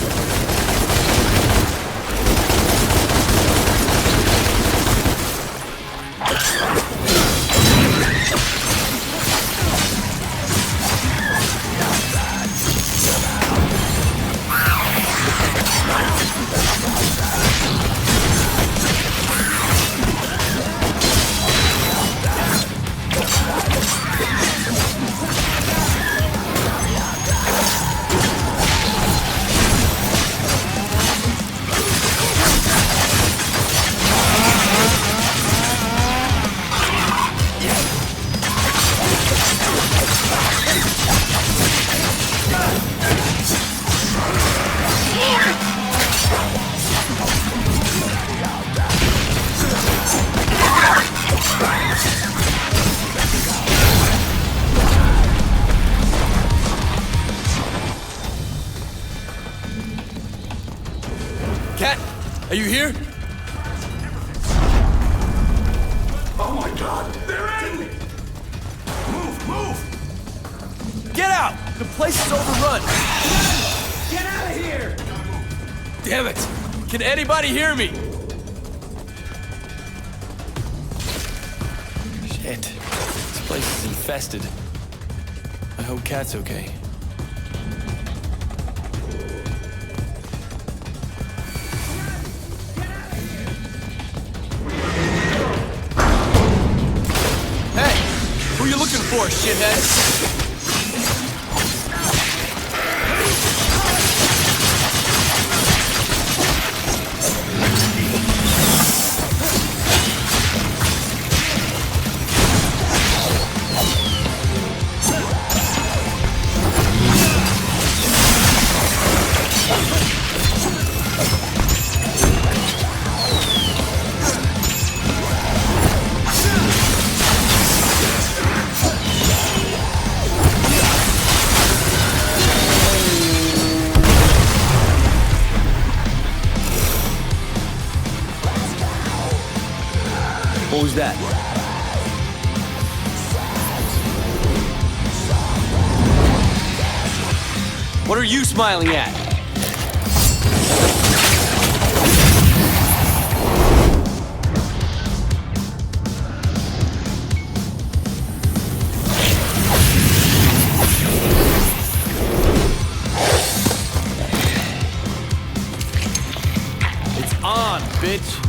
Cat, are you here? Oh my god, they're in! Move! Get out! The place is overrun! Get out of here! Damn it! Can anybody hear me? Shit. This place is infested. I hope Cat's okay. Hey! Who you looking for, shithead? What was that? What are you smiling at? It's on, bitch.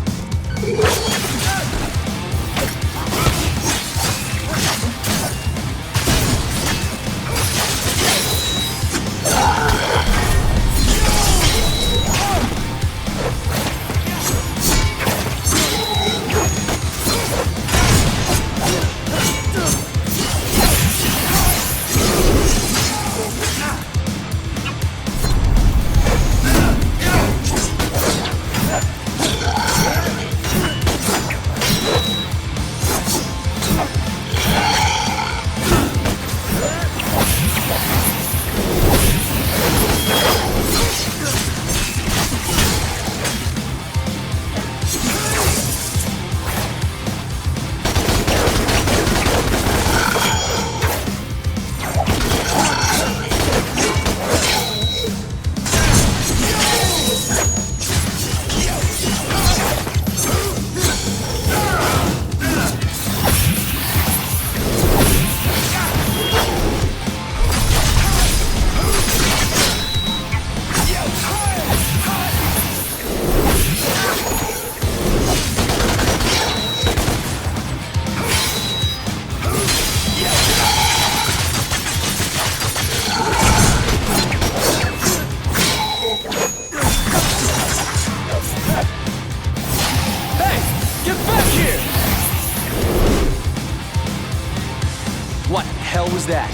What hell was that?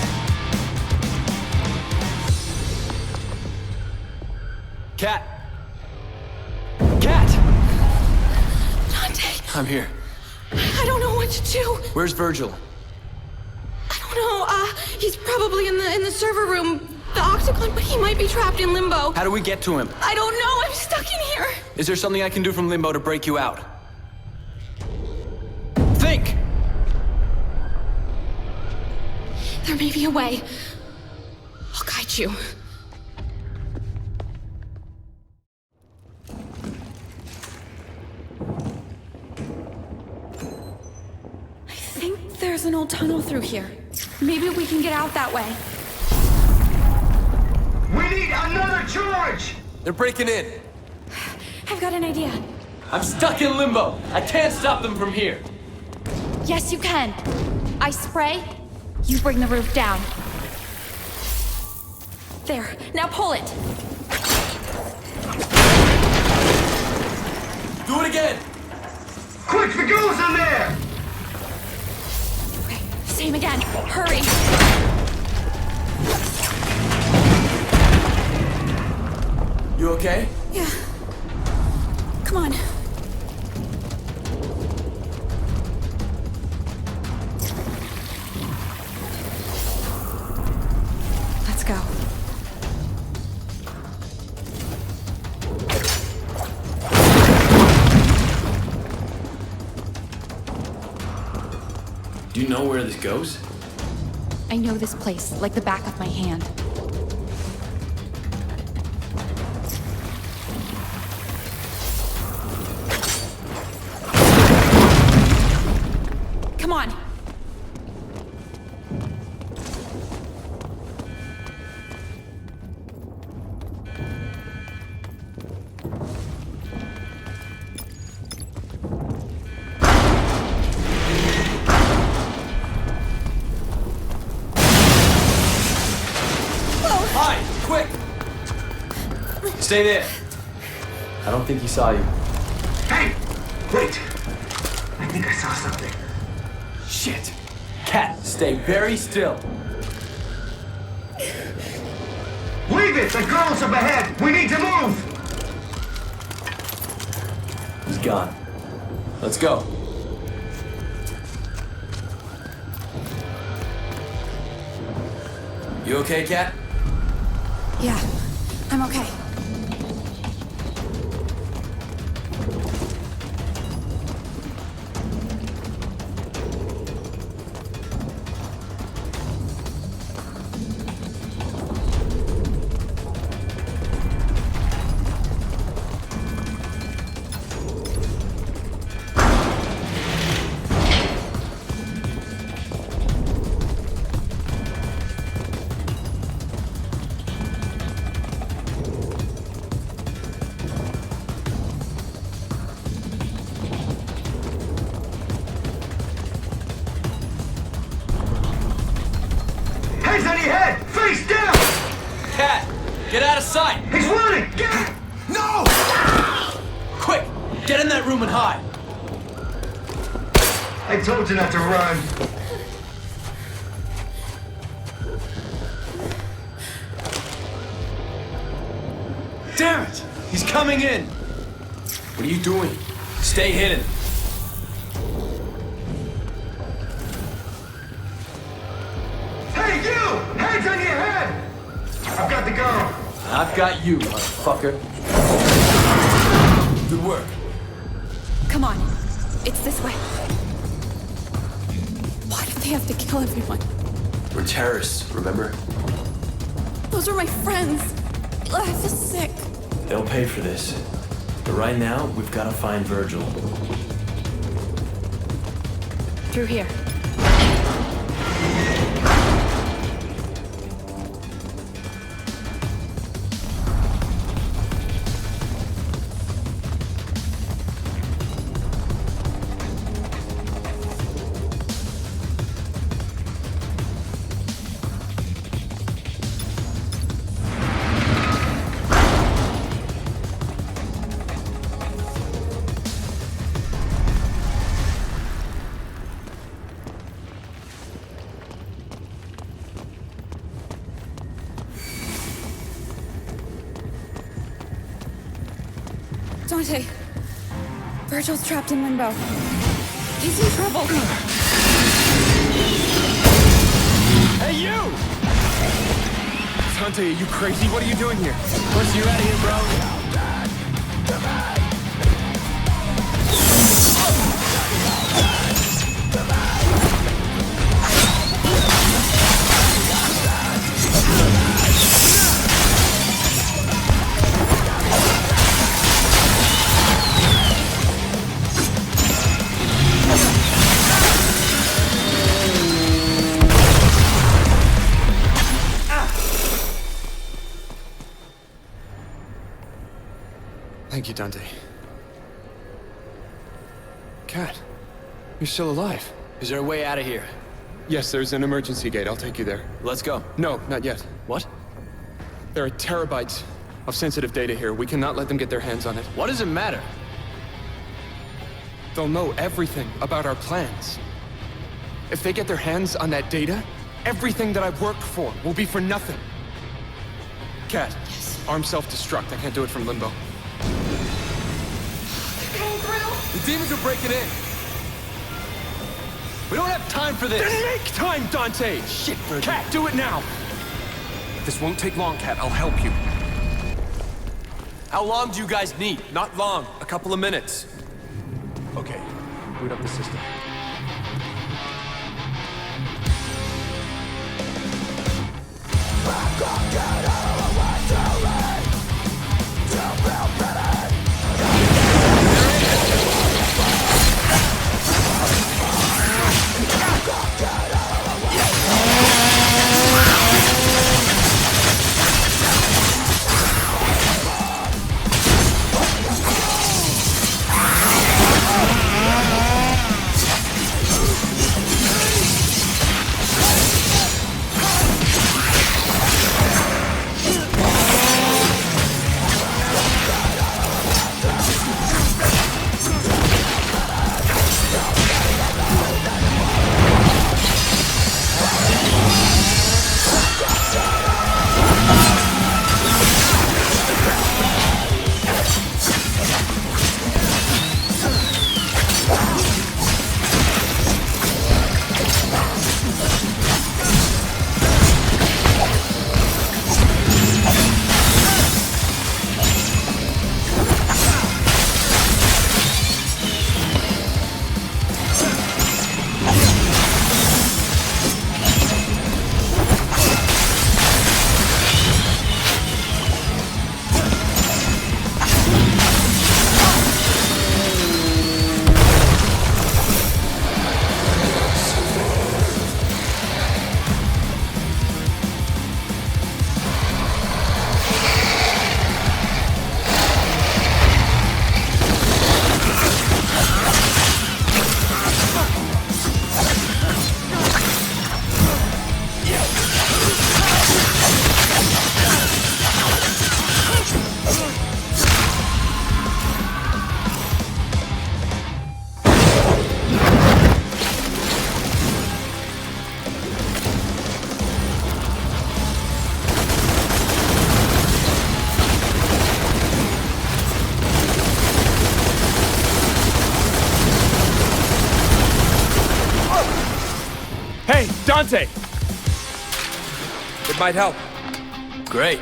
Cat! Cat! Dante! I'm here. I don't know what to do. Where's Virgil? I don't know. He's probably in the server room, the Octagon, but he might be trapped in limbo. How do we get to him? I don't know. I'm stuck in here. Is there something I can do from limbo to break you out? Think! There may be a way. I'll guide you. There's an old tunnel through here. Maybe we can get out that way. We need another charge! They're breaking in. I've got an idea. I'm stuck in limbo. I can't stop them from here. Yes, you can. I spray, you bring the roof down. There, now pull it. Do it again. Quick, the goes in there! Okay, same again. Hurry. You okay? Yeah. Come on. Let's go. Do you know where this goes? I know this place like the back of my hand. Come on. Hi, quick! Stay there. I don't think he saw you. Hey! Wait! I think I saw something. Shit! Cat, stay very still. Leave it! The girl's up ahead! We need to move! He's gone. Let's go. You okay, Cat? Yeah, I'm okay. Heads on your head! Face down! Cat, get out of sight! He's running! Get! No! Quick, get in that room and hide. I told you not to run. Damn it! He's coming in! What are you doing? Stay hidden. Hey, you! Heads on your head! I've got the girl. I've got you, motherfucker. Good work. Come on. It's this way. Why did they have to kill everyone? We're terrorists, remember? Those are my friends. I feel sick. They'll pay for this. But right now, we've got to find Virgil. Through here. Dante. Virgil's trapped in limbo. He's in trouble. Hey, you! Dante, are you crazy? What are you doing here? Push you out of here, bro. you, Dante. Cat, you're still alive. Is there a way out of here? Yes, there's an emergency gate. I'll take you there. Let's go. No, not yet. What? There are terabytes of sensitive data here. We cannot let them get their hands on it. What does it matter? They'll know everything about our plans. If they get their hands on that data, everything that I've worked for will be for nothing. Cat, yes. Arm self-destruct. I can't do it from limbo. The demons are breaking in. We don't have time for this. Then make time, Dante! Shit, Virgil. Cat, do it now! This won't take long, Cat. I'll help you. How long do you guys need? Not long. A couple of minutes. Okay. Boot up the system. Dante! It might help. Great.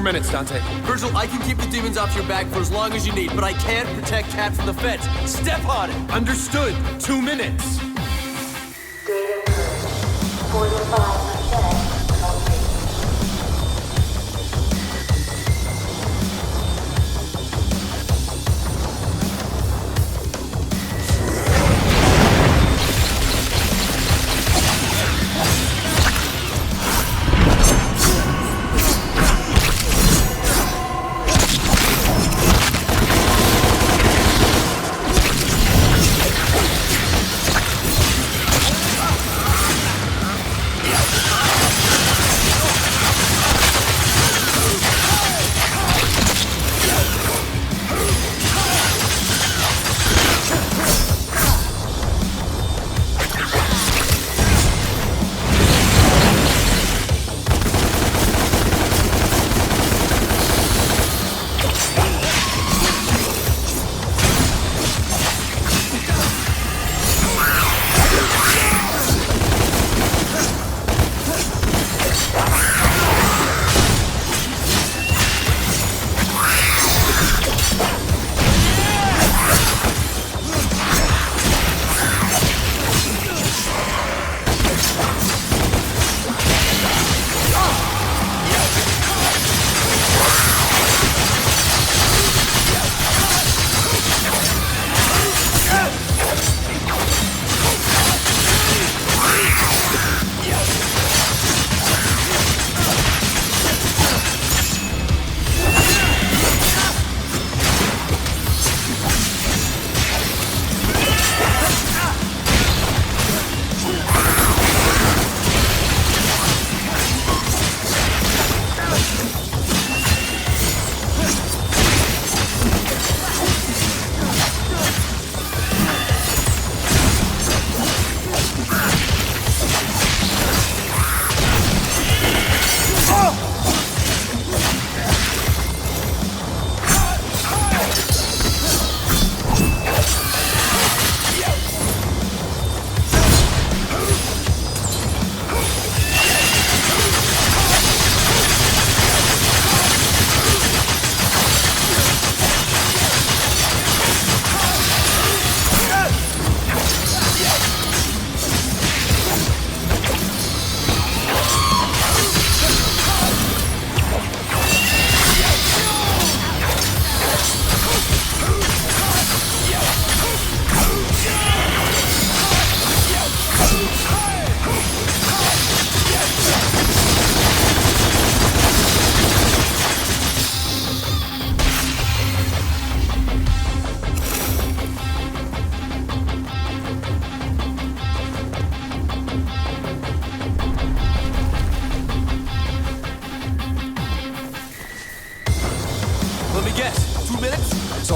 Minutes, Dante. Virgil, I can keep the demons off your back for as long as you need, but I can't protect Cat from the feds. Step on it! Understood. 2 minutes. Data 45%. Yeah.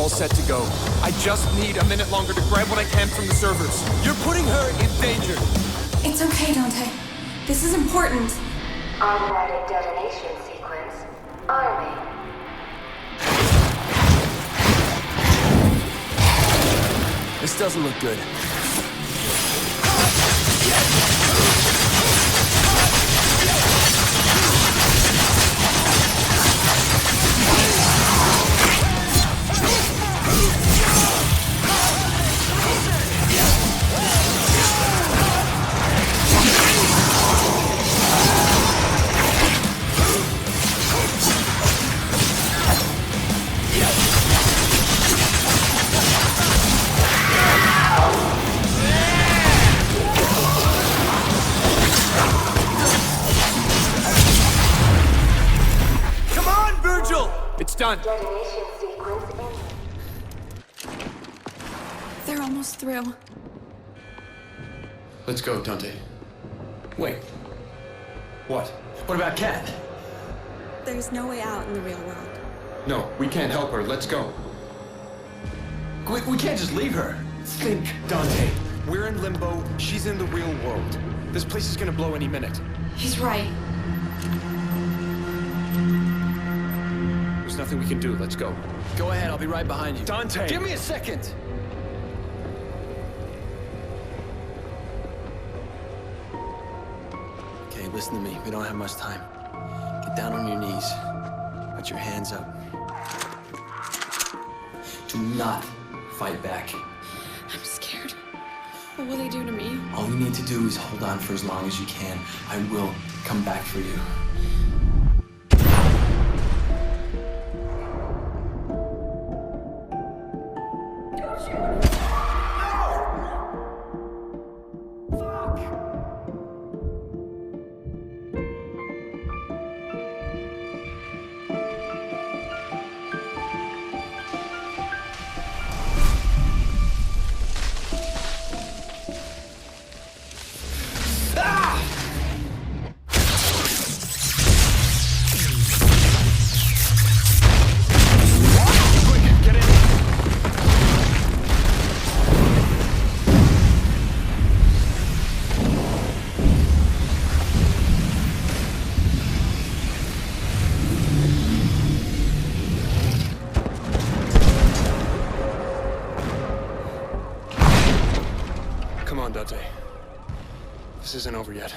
all set to go. I just need a minute longer to grab what I can from the servers. You're putting her in danger. It's okay, Dante. This is important. Automatic detonation sequence. Arming. This doesn't look good. It's done. Detonation sequence in. They're almost through. Let's go, Dante. Wait. What? What about Kat? There's no way out in the real world. No, we can't help her. Let's go. We can't just leave her. Think, Dante. We're in limbo. She's in the real world. This place is gonna blow any minute. He's right. There's nothing we can do. Let's go. Go ahead, I'll be right behind you. Dante! Give me a second! Okay, listen to me. We don't have much time. Get down on your knees. Put your hands up. Do not fight back. I'm scared. What will they do to me? All you need to do is hold on for as long as you can. I will come back for you. Come on, Dante. This isn't over yet.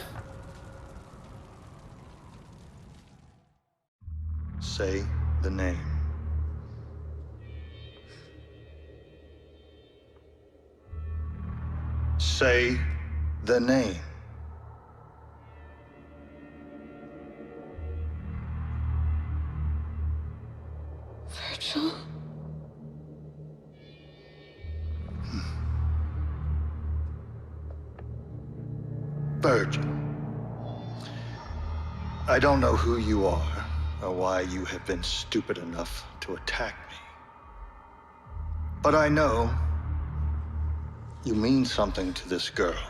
Say the name. Say the name. Virgil? Virgil. I don't know who you are or why you have been stupid enough to attack me. But I know you mean something to this girl.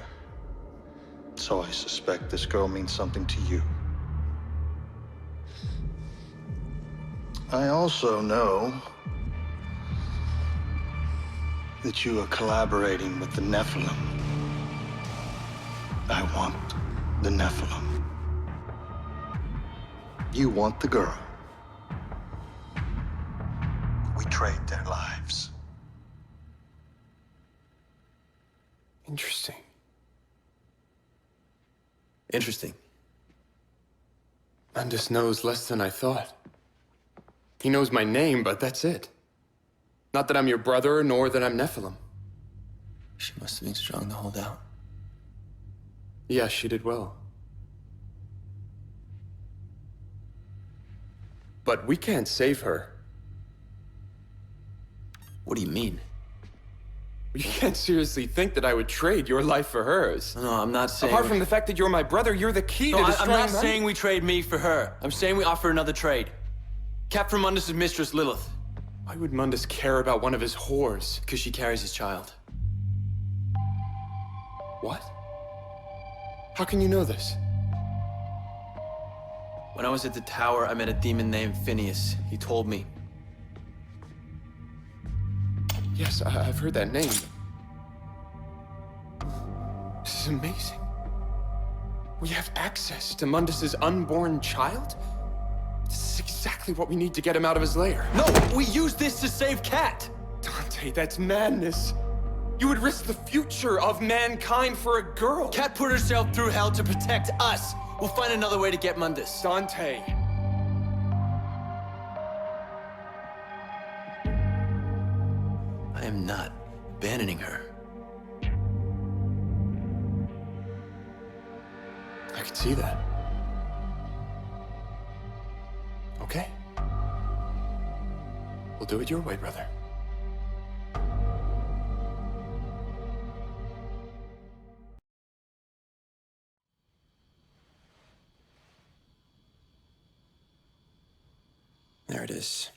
So I suspect this girl means something to you. I also know that you are collaborating with the Nephilim. I want the Nephilim. You want the girl. We trade their lives. Interesting. Interesting. Mundus knows less than I thought. He knows my name, but that's it. Not that I'm your brother, nor that I'm Nephilim. She must have been strong to hold out. Yeah, she did well. But we can't save her. What do you mean? You can't seriously think that I would trade your life for hers. No, I'm not saying... Apart from the fact that you're my brother, you're the key to I'm destroying not them. saying we trade me for her. I'm saying we offer another trade. Captain Mundus' mistress, Lilith. Why would Mundus care about one of his whores? Because she carries his child. What? How can you know this? When I was at the tower, I met a demon named Phineas. He told me. Yes, I've heard that name. This is amazing. We have access to Mundus's unborn child? This is exactly what we need to get him out of his lair. No, we use this to save Kat! Dante, that's madness. You would risk the future of mankind for a girl. Kat put herself through hell to protect us. We'll find another way to get Mundus. Dante. I am not abandoning her. I can see that. Okay. We'll do it your way, brother. There it is.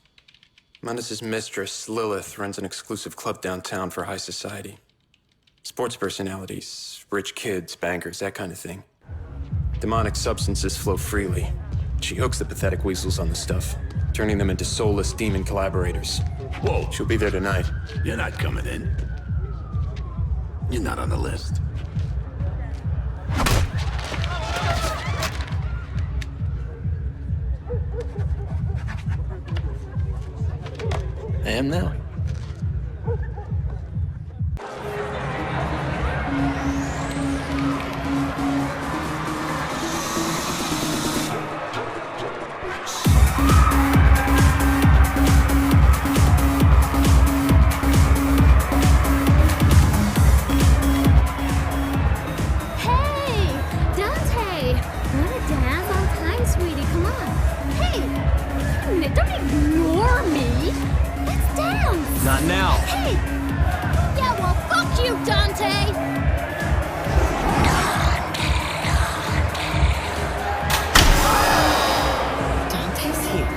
Mundus's mistress, Lilith, runs an exclusive club downtown for high society. Sports personalities, rich kids, bankers, that kind of thing. Demonic substances flow freely. She hooks the pathetic weasels on the stuff, turning them into soulless demon collaborators. Whoa. She'll be there tonight. You're not coming in. You're not on the list. I am now. Hey, Dante! Wanna dance on time, sweetie? Come on. Hey, don't ignore me. Let's dance. Not now. Hey! Yeah, well, fuck you, Dante! Dante's here.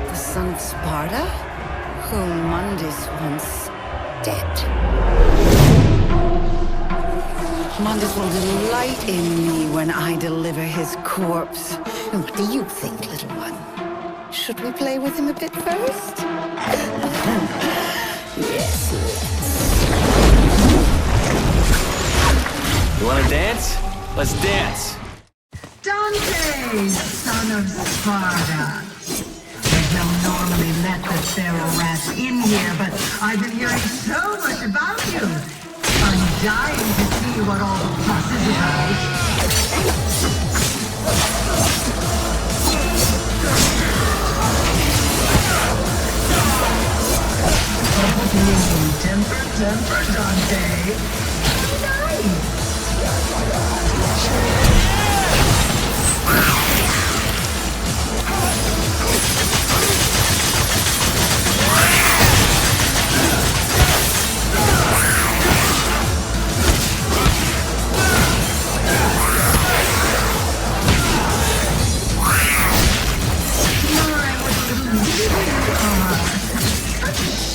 The son of Sparta, whom Mundus once dead. Mundus will delight in me when I deliver his corpse. And what do you think, little one? Should we play with him a bit first? Yes, You wanna dance? Let's dance. Dante, son of Sparta. They don't normally let the feral rats in here, but I've been hearing so much about you. I'm dying to see what all the fuss is about. Temper, Dante. Nice.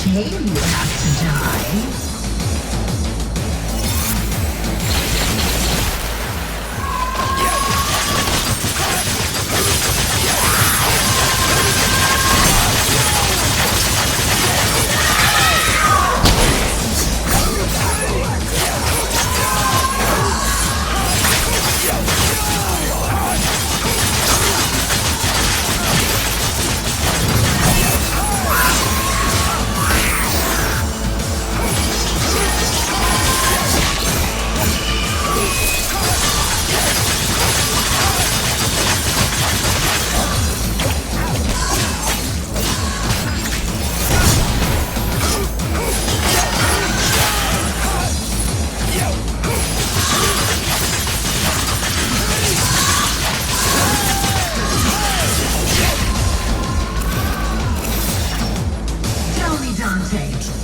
Shame you have to die.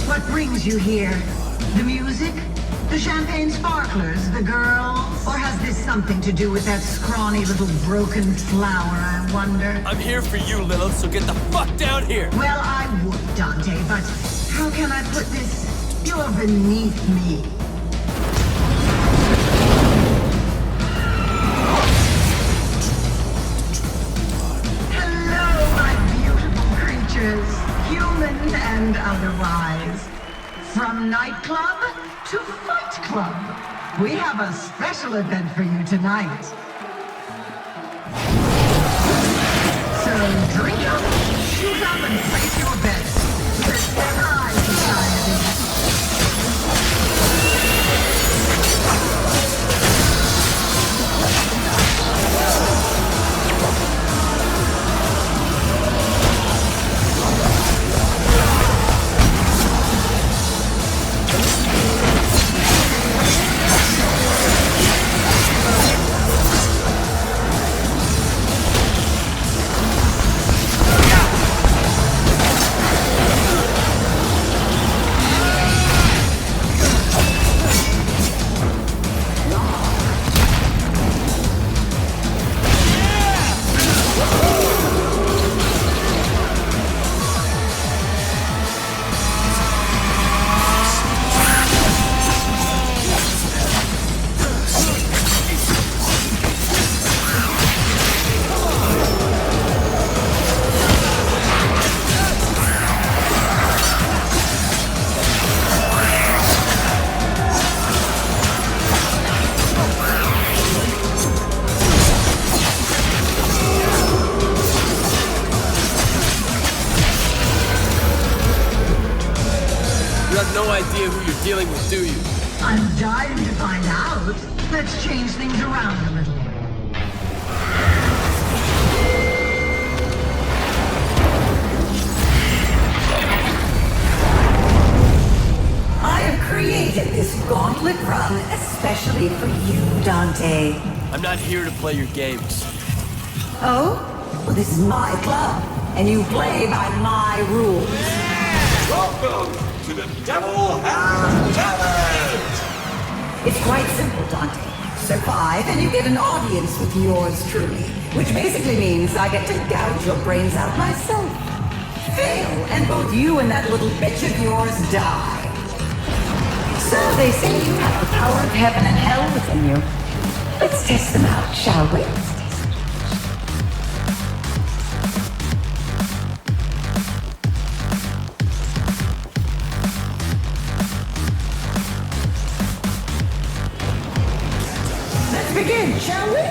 What brings you here? The music? The champagne sparklers? The girl? Or has this something to do with that scrawny little broken flower, I wonder? I'm here for you, Lilith, so get the fuck down here! Well, I would, Dante, but how can I put this? You're beneath me. Hello, my beautiful creatures. Human and otherwise. From nightclub to fight club, we have a special event for you tonight. So drink up, shoot up, and place your bets. Let's get high, society. Dealing with, do you? I'm dying to find out. Let's change things around a little. I have created this gauntlet run especially for you, Dante. I'm not here to play your games. Oh? Well, this is my club, and you play by my rules. Welcome to the Devil Has Talent! It's quite simple, Dante. Survive, and you get an audience with yours truly. Which basically means I get to gouge your brains out myself. Fail, and both you and that little bitch of yours die. So they say you have the power of heaven and hell within you. Let's test them out, shall we? Begin, shall we?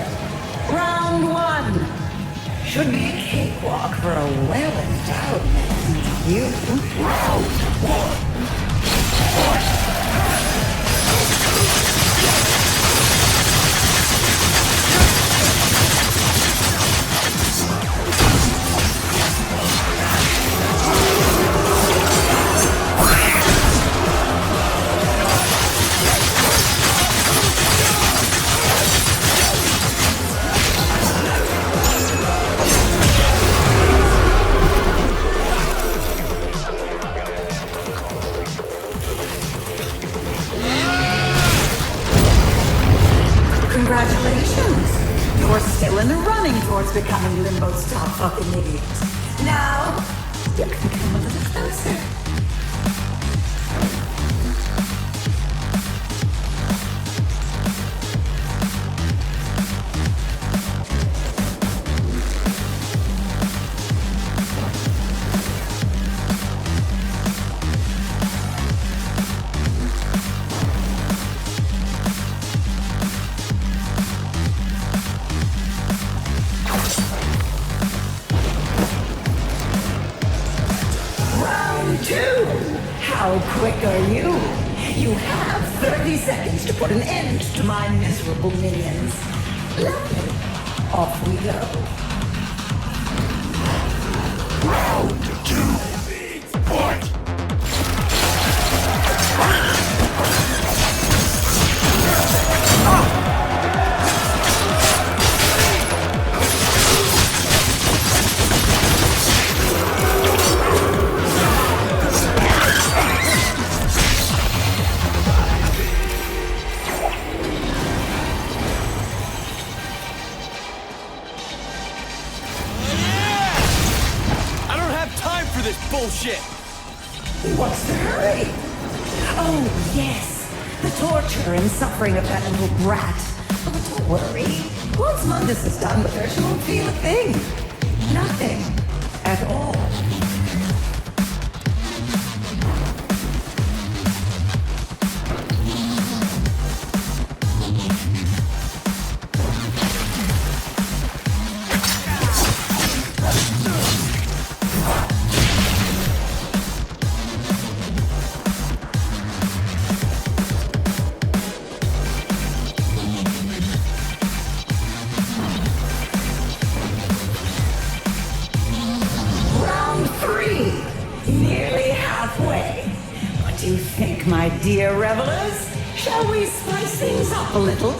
Round one. Should be a cakewalk for a well-endowed man. You. Round one. Congratulations! You're still in the running towards becoming Limbo's top fucking idiot. Now, you can come a little closer. How quick are you? You have 30 seconds to put an end to my miserable minions. Lovely. Off we go. Round 2. Fight! Bullshit! What's the hurry? Oh, yes. The torture and suffering of that little brat. Oh, don't worry. Once Mundus is done with her, she won't feel a thing. Nothing. At all. awake, my dear revelers? Shall we spice things up a little?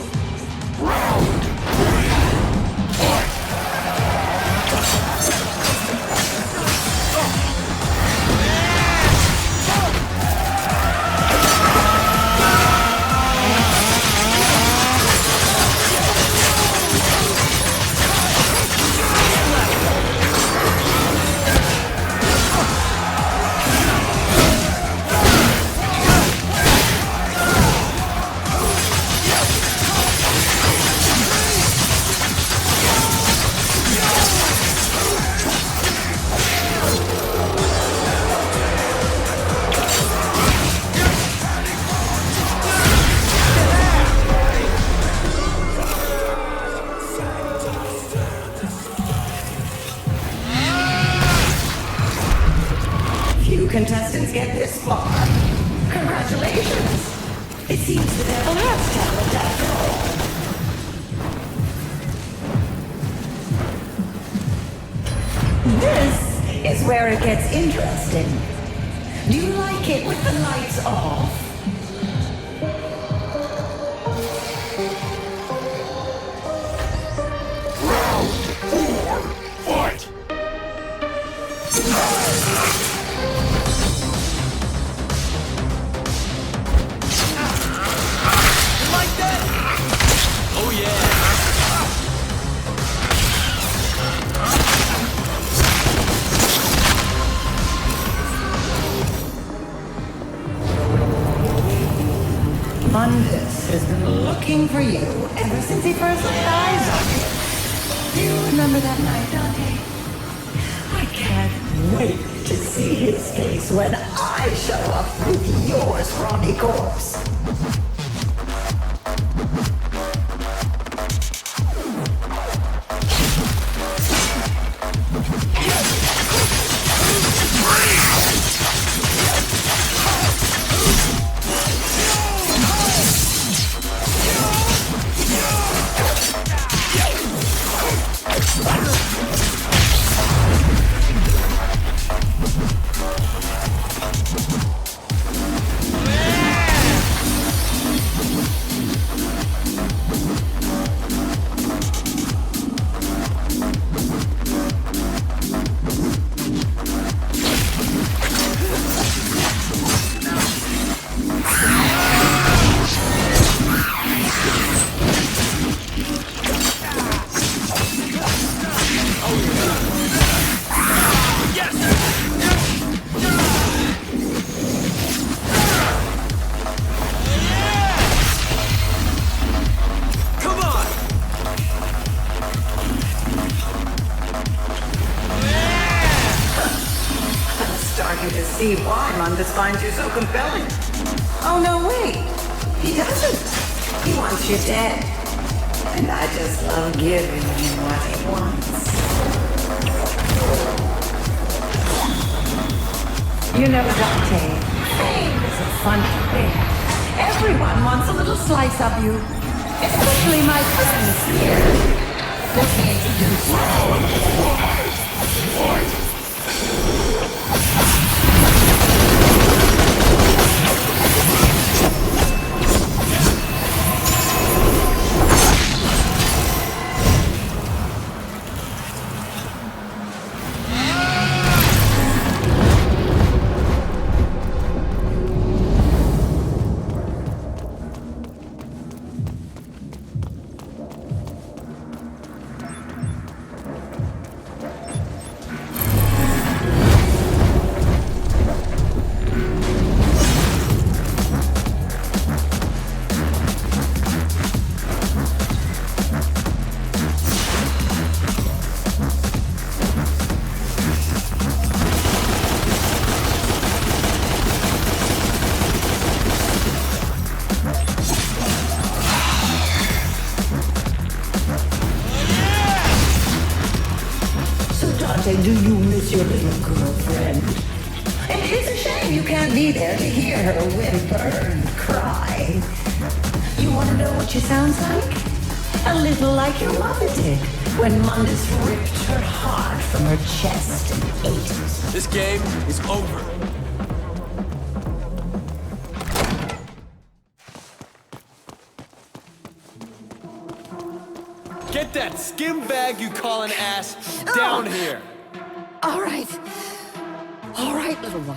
Contestants get this far. Congratulations! It seems the devil has talent after all. This is where it gets interesting. Do you like it with the lights off? Fight! Mundus has been looking for you ever since he first laid eyes on you. Do you remember that night, Dante? I can't wait to see his face when I show up with your scrawny corpse. See why Mundus finds you so compelling. Oh, no, wait. He doesn't. He wants you dead. And I just love giving him what he wants. You know, Dante, fame is a funny thing. Everyone wants a little slice of you. Especially my friends here. Let me introduce you. Do you miss your little girlfriend? It is a shame you can't be there to hear her whimper and cry. You want to know what she sounds like? A little like your mother did when Mundus ripped her heart from her chest and ate it. This game is over. that skim bag you call an ass down here. All right. All right, little one.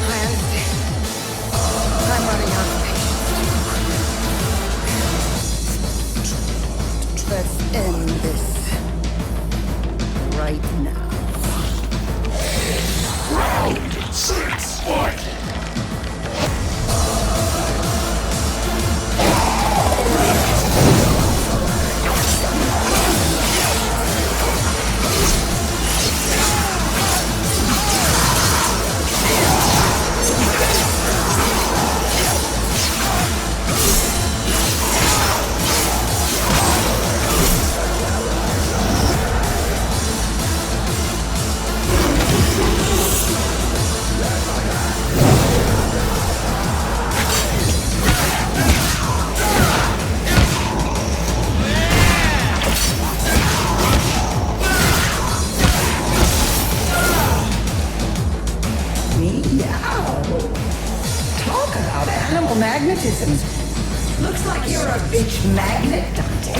I understand. I'm running out of patience. Let's end this right now. Round 6, fight! Magnetism. Looks like you're a bitch magnet, Dante.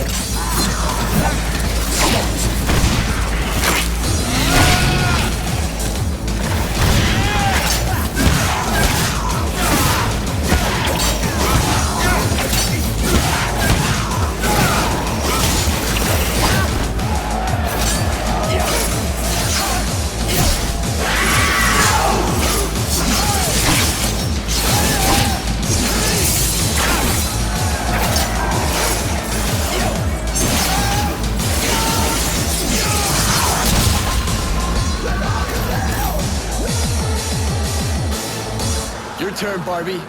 Turn, Barbie.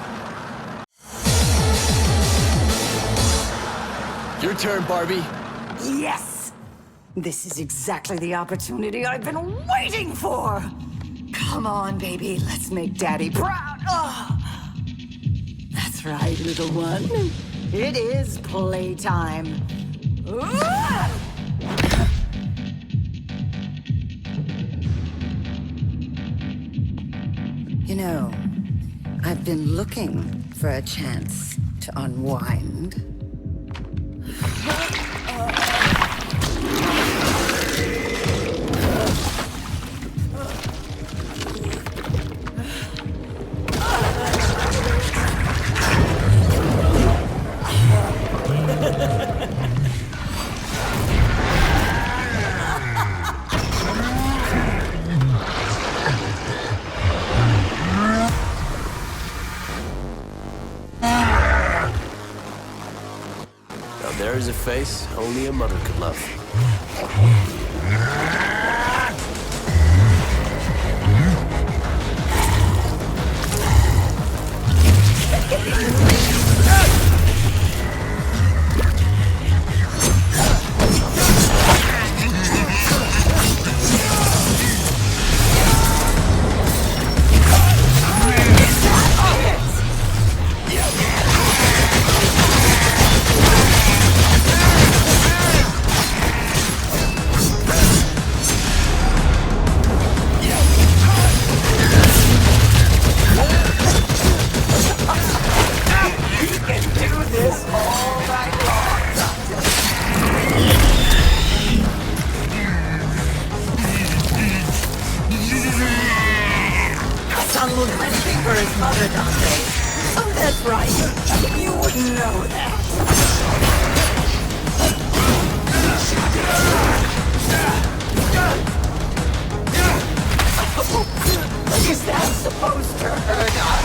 Your turn, Barbie. Yes! This is exactly the opportunity I've been waiting for! Come on, baby, let's make Daddy proud! Oh. That's right, little one. It is playtime. You know, I've been looking for a chance to unwind. There is a face only a mother could love. Son was listening for his mother, Dante. Oh, that's right. You wouldn't know that. Is that supposed to hurt us?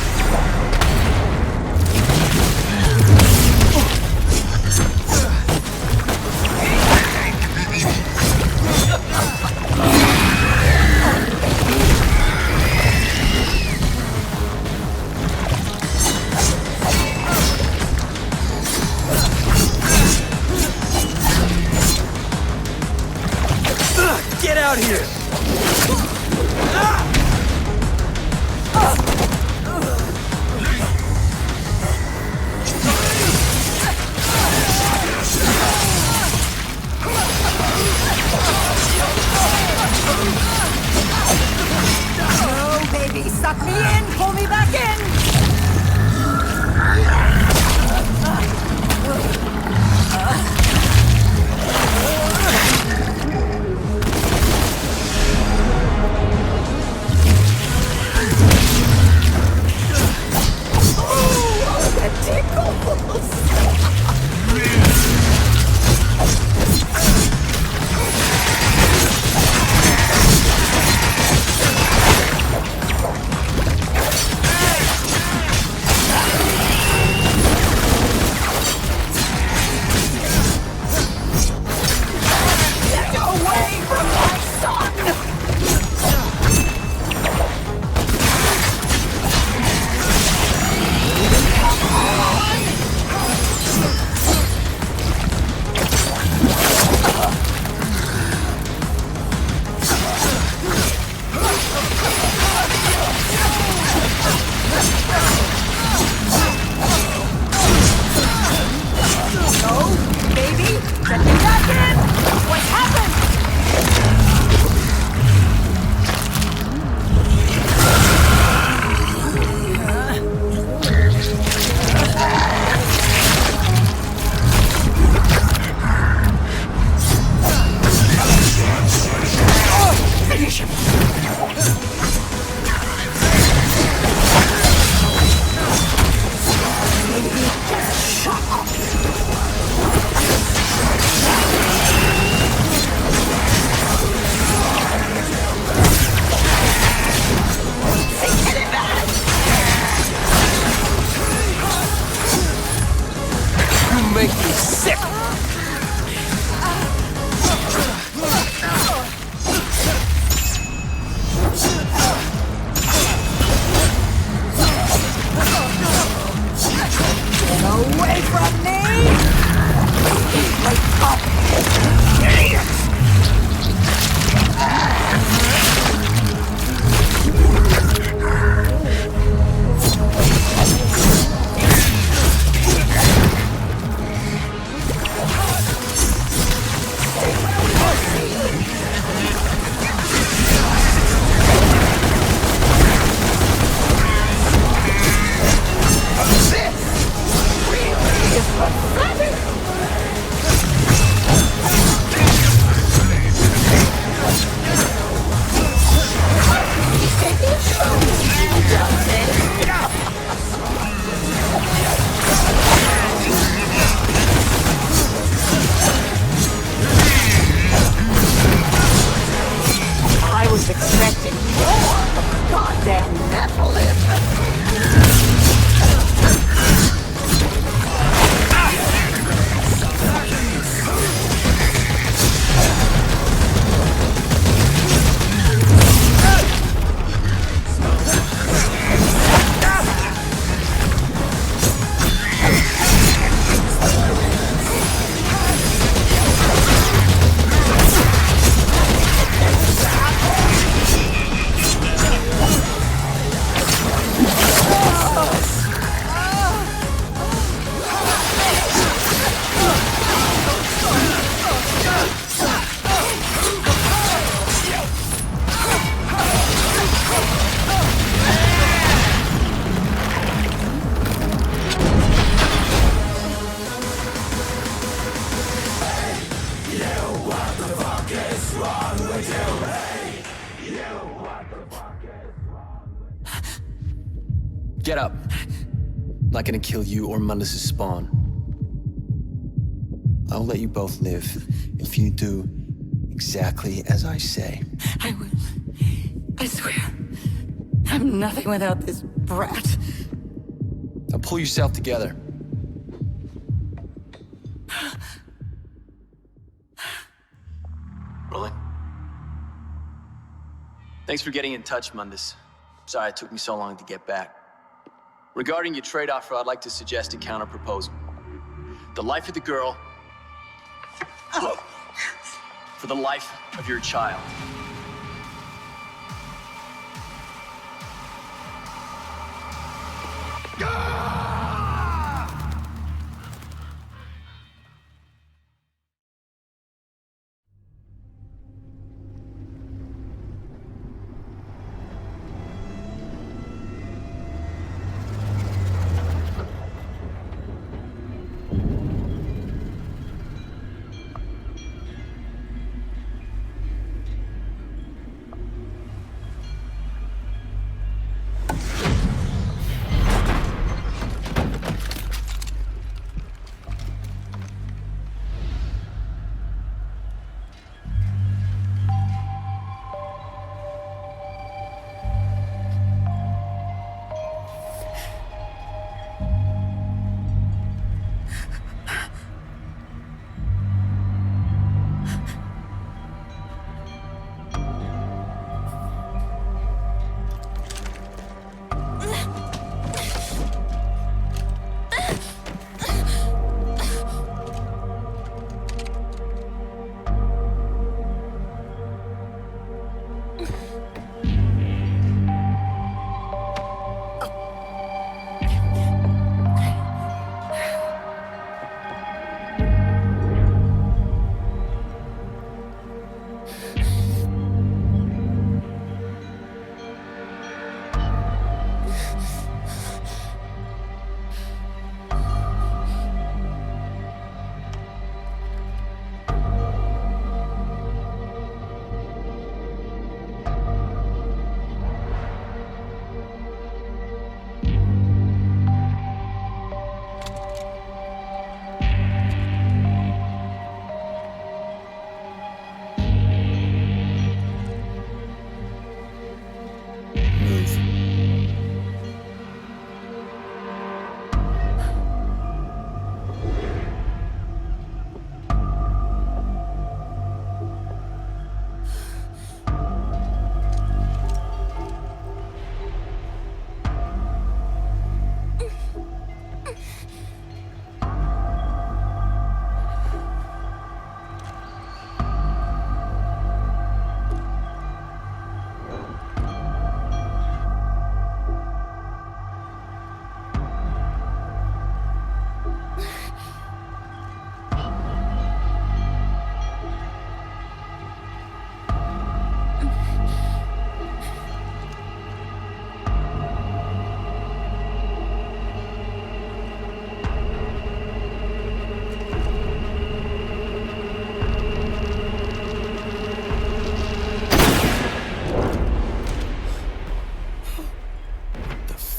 Get out here! Oh, baby, suck me in, pull me back in! Get up. I'm not gonna kill you or Mundus' spawn. I'll let you both live if you do exactly as I say. I will. I swear. I'm nothing without this brat. Now pull yourself together. Rolling. Thanks for getting in touch, Mundus. Sorry it took me so long to get back. Regarding your trade offer, I'd like to suggest a counter-proposal. The life of the girl for the life of your child.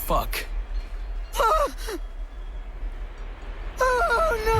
Fuck. Oh, no!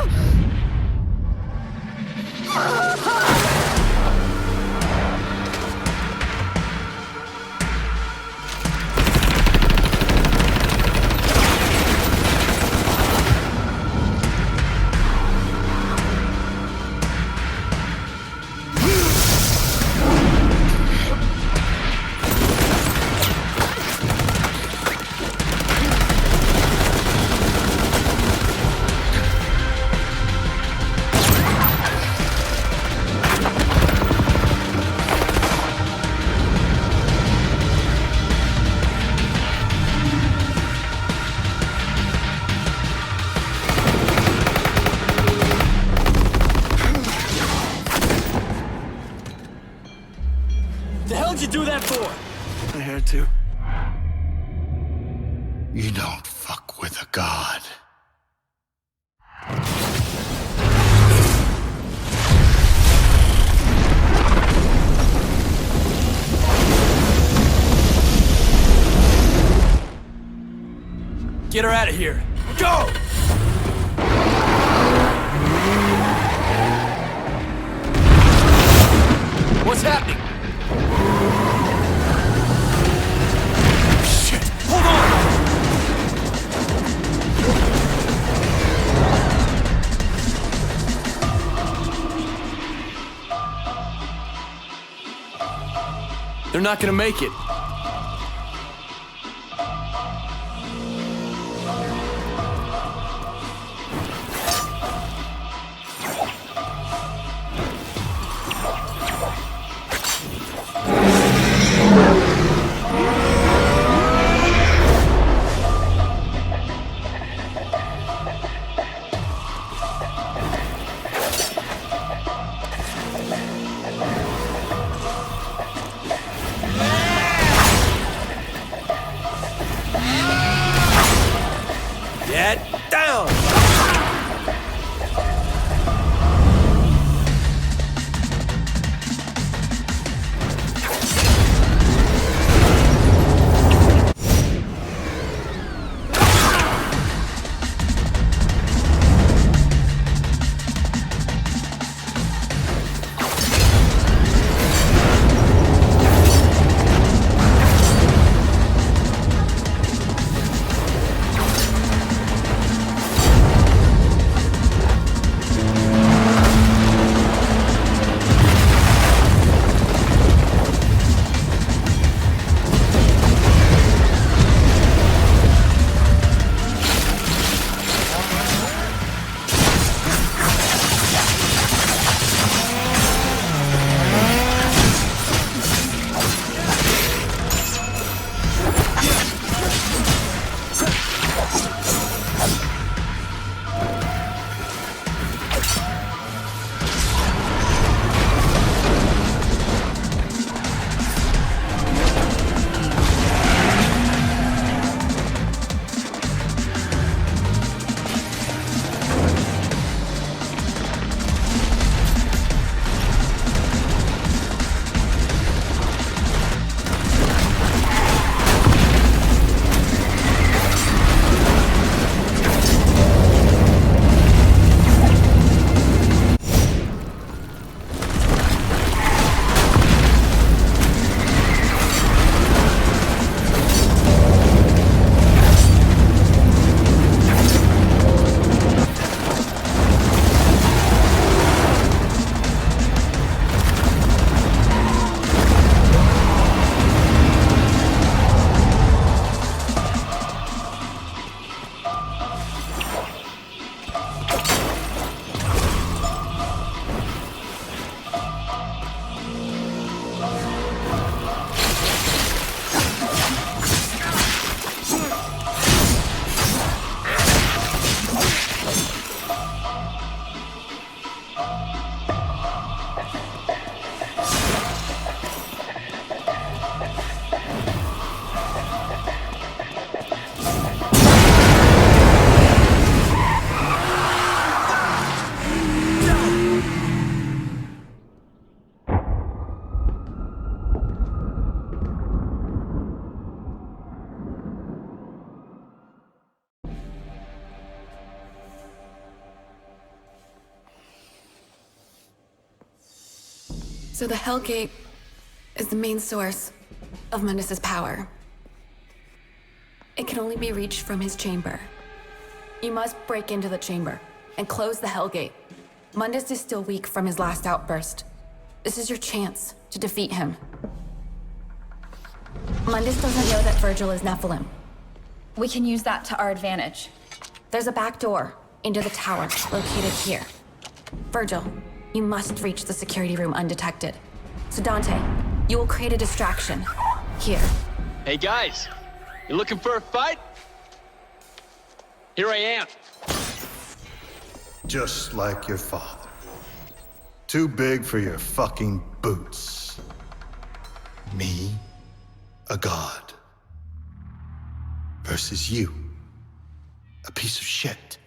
The hell did you do that for? I had to. You don't fuck with a god. Get her out of here. Go! What's happening? Shit! Hold on! They're not gonna make it. Get down! So the Hellgate is the main source of Mundus's power. It can only be reached from his chamber. You must break into the chamber and close the Hellgate. Mundus is still weak from his last outburst. This is your chance to defeat him. Mundus doesn't know that Virgil is Nephilim. We can use that to our advantage. There's a back door into the tower located here. Virgil, you must reach the security room undetected. So Dante, you will create a distraction here. Hey guys, you looking for a fight? Here I am. Just like your father. Too big for your fucking boots. Me, a god. Versus you, a piece of shit.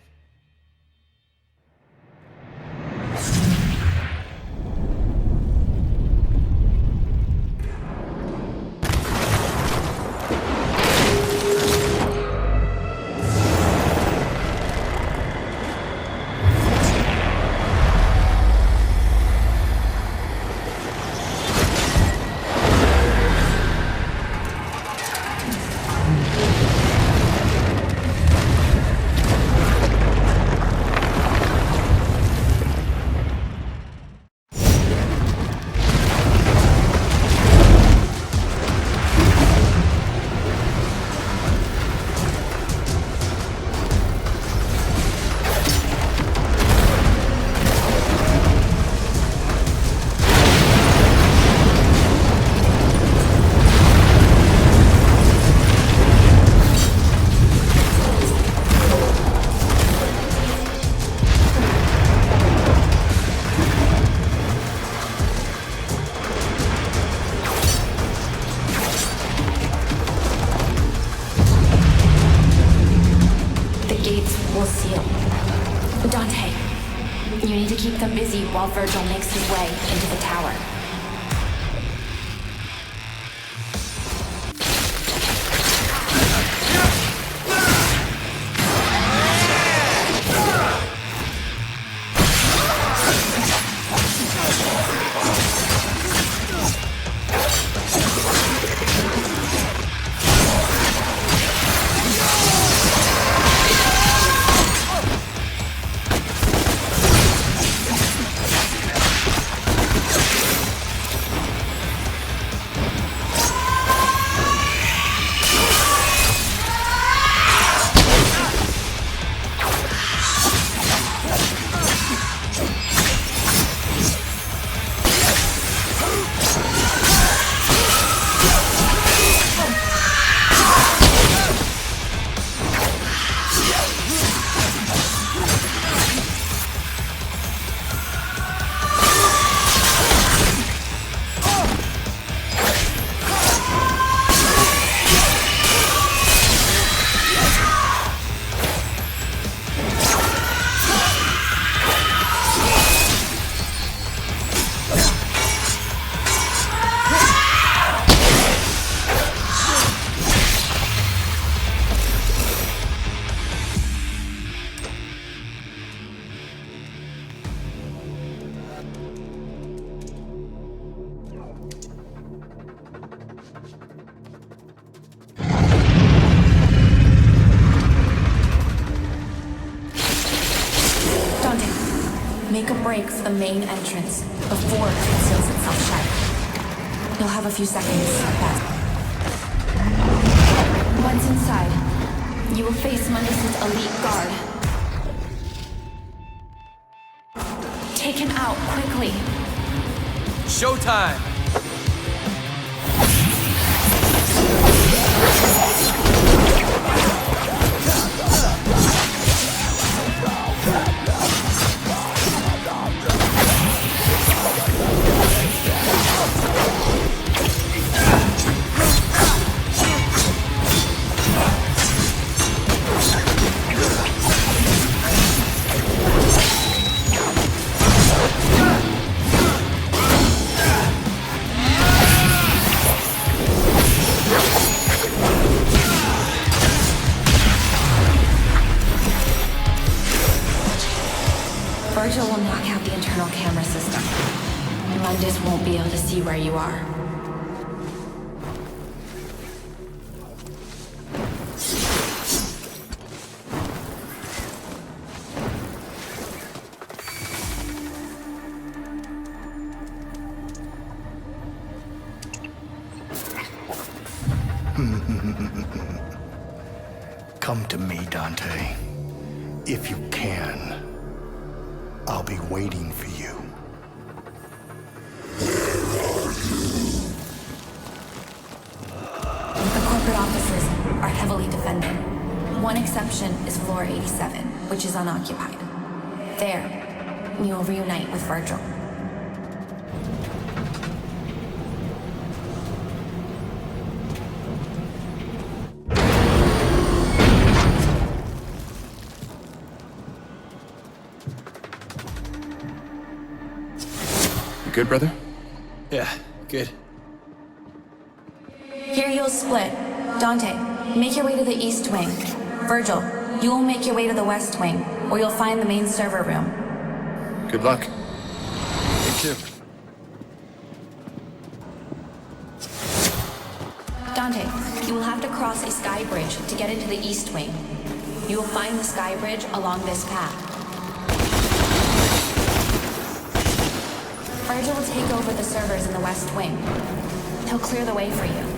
Dante, you need to keep them busy while Virgil makes his way into the tower. Make a break for the main entrance before it seals itself shut. You'll have a few seconds to pass. Once inside, you will face Mundus' elite guard. Take him out quickly. Showtime! Virgil will not have the internal camera system. Mundus won't be able to see where you are. Come to me, Dante. If you can. I'll be waiting for you. The corporate offices are heavily defended. One exception is floor 87, which is unoccupied. There, you will reunite with Virgil. Good, brother? Yeah, good. Here you'll split. Dante, make your way to the east wing. Virgil, you will make your way to the west wing, where you'll find the main server room. Good luck. You too. Dante, you will have to cross a sky bridge to get into the east wing. You will find the sky bridge along this path. Virgil will take over the servers in the west wing. He'll clear the way for you.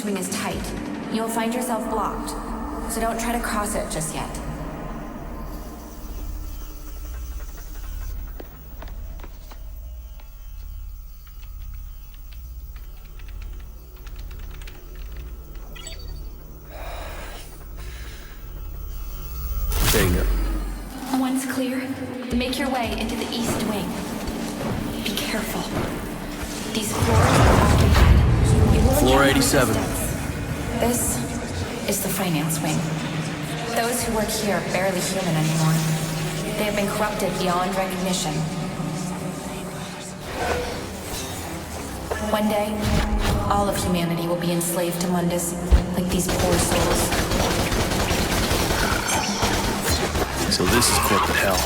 east wing is tight. You'll find yourself blocked, so don't try to cross it just yet. There you go. Once clear, make your way into the east wing. Be careful. These floors are occupied. You will Floor encounter 87. resistance. This is the finance wing. Those who work here are barely human anymore. They have been corrupted beyond recognition. One day, all of humanity will be enslaved to Mundus, like these poor souls. So this is corporate hell.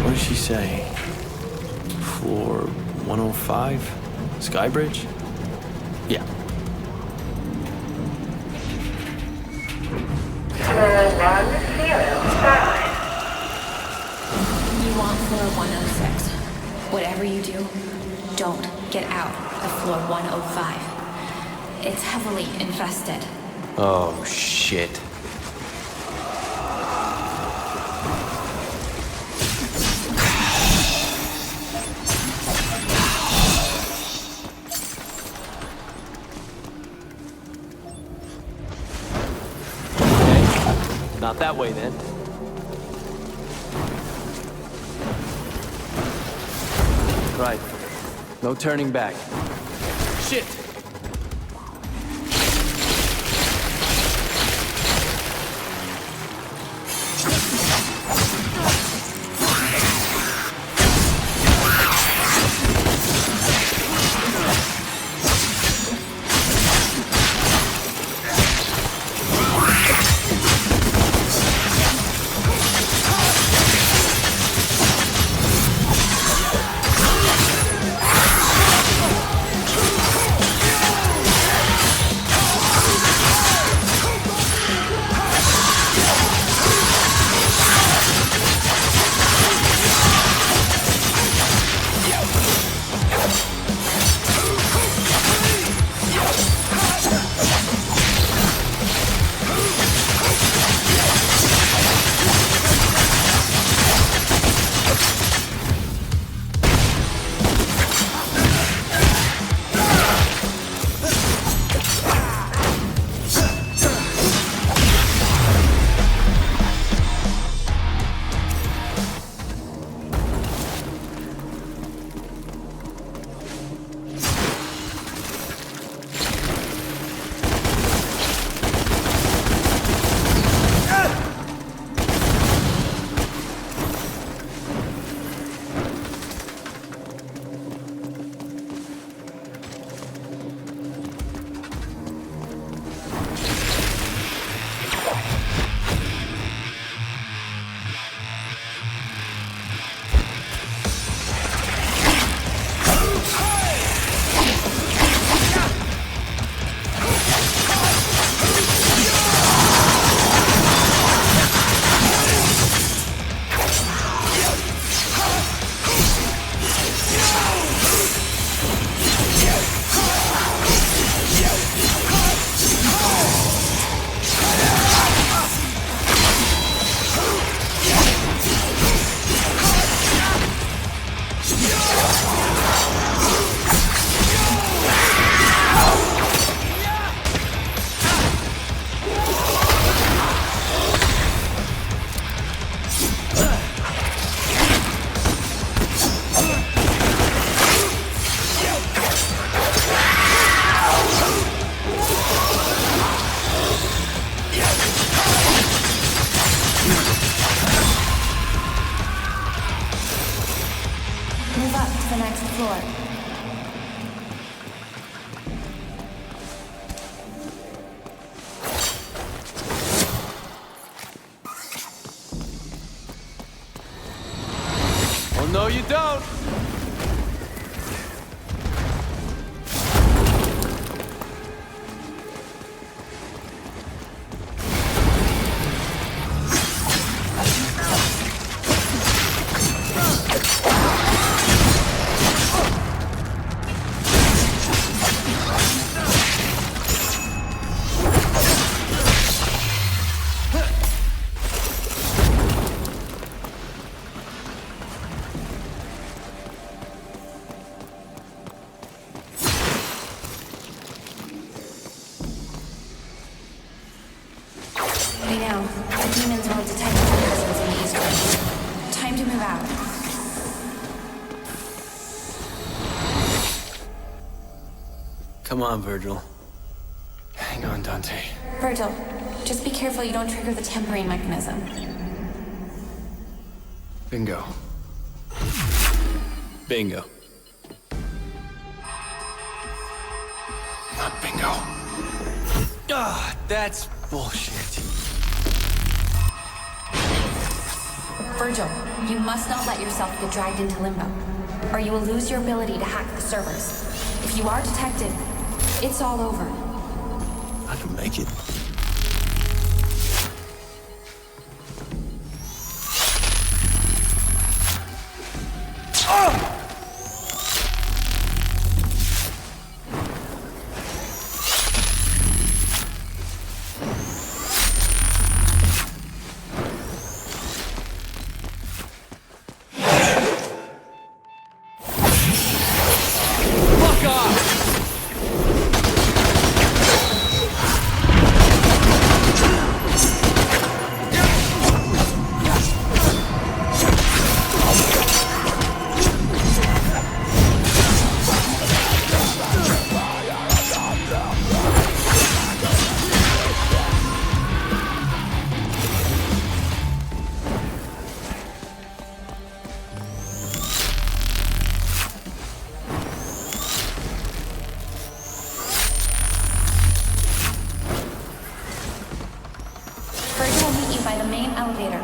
What did she say? Floor 105? Skybridge? Yeah. Floor 105. You want floor 106. Whatever you do, don't get out of floor 105. It's heavily infested. Oh, shit. Not that way, then. Right. No turning back. Shit! move up to the next floor. Oh, no, you don't! By now, the demons will detect your presence in the East Wing. Time to move out. Come on, Virgil. Hang on, Dante. Virgil, just be careful you don't trigger the tempering mechanism. Bingo. Bingo. Not bingo. Ah, that's bullshit. Virgil, you must not let yourself get dragged into limbo, or you will lose your ability to hack the servers. If you are detected, it's all over. I can make it. Virgil will meet you by the main elevator.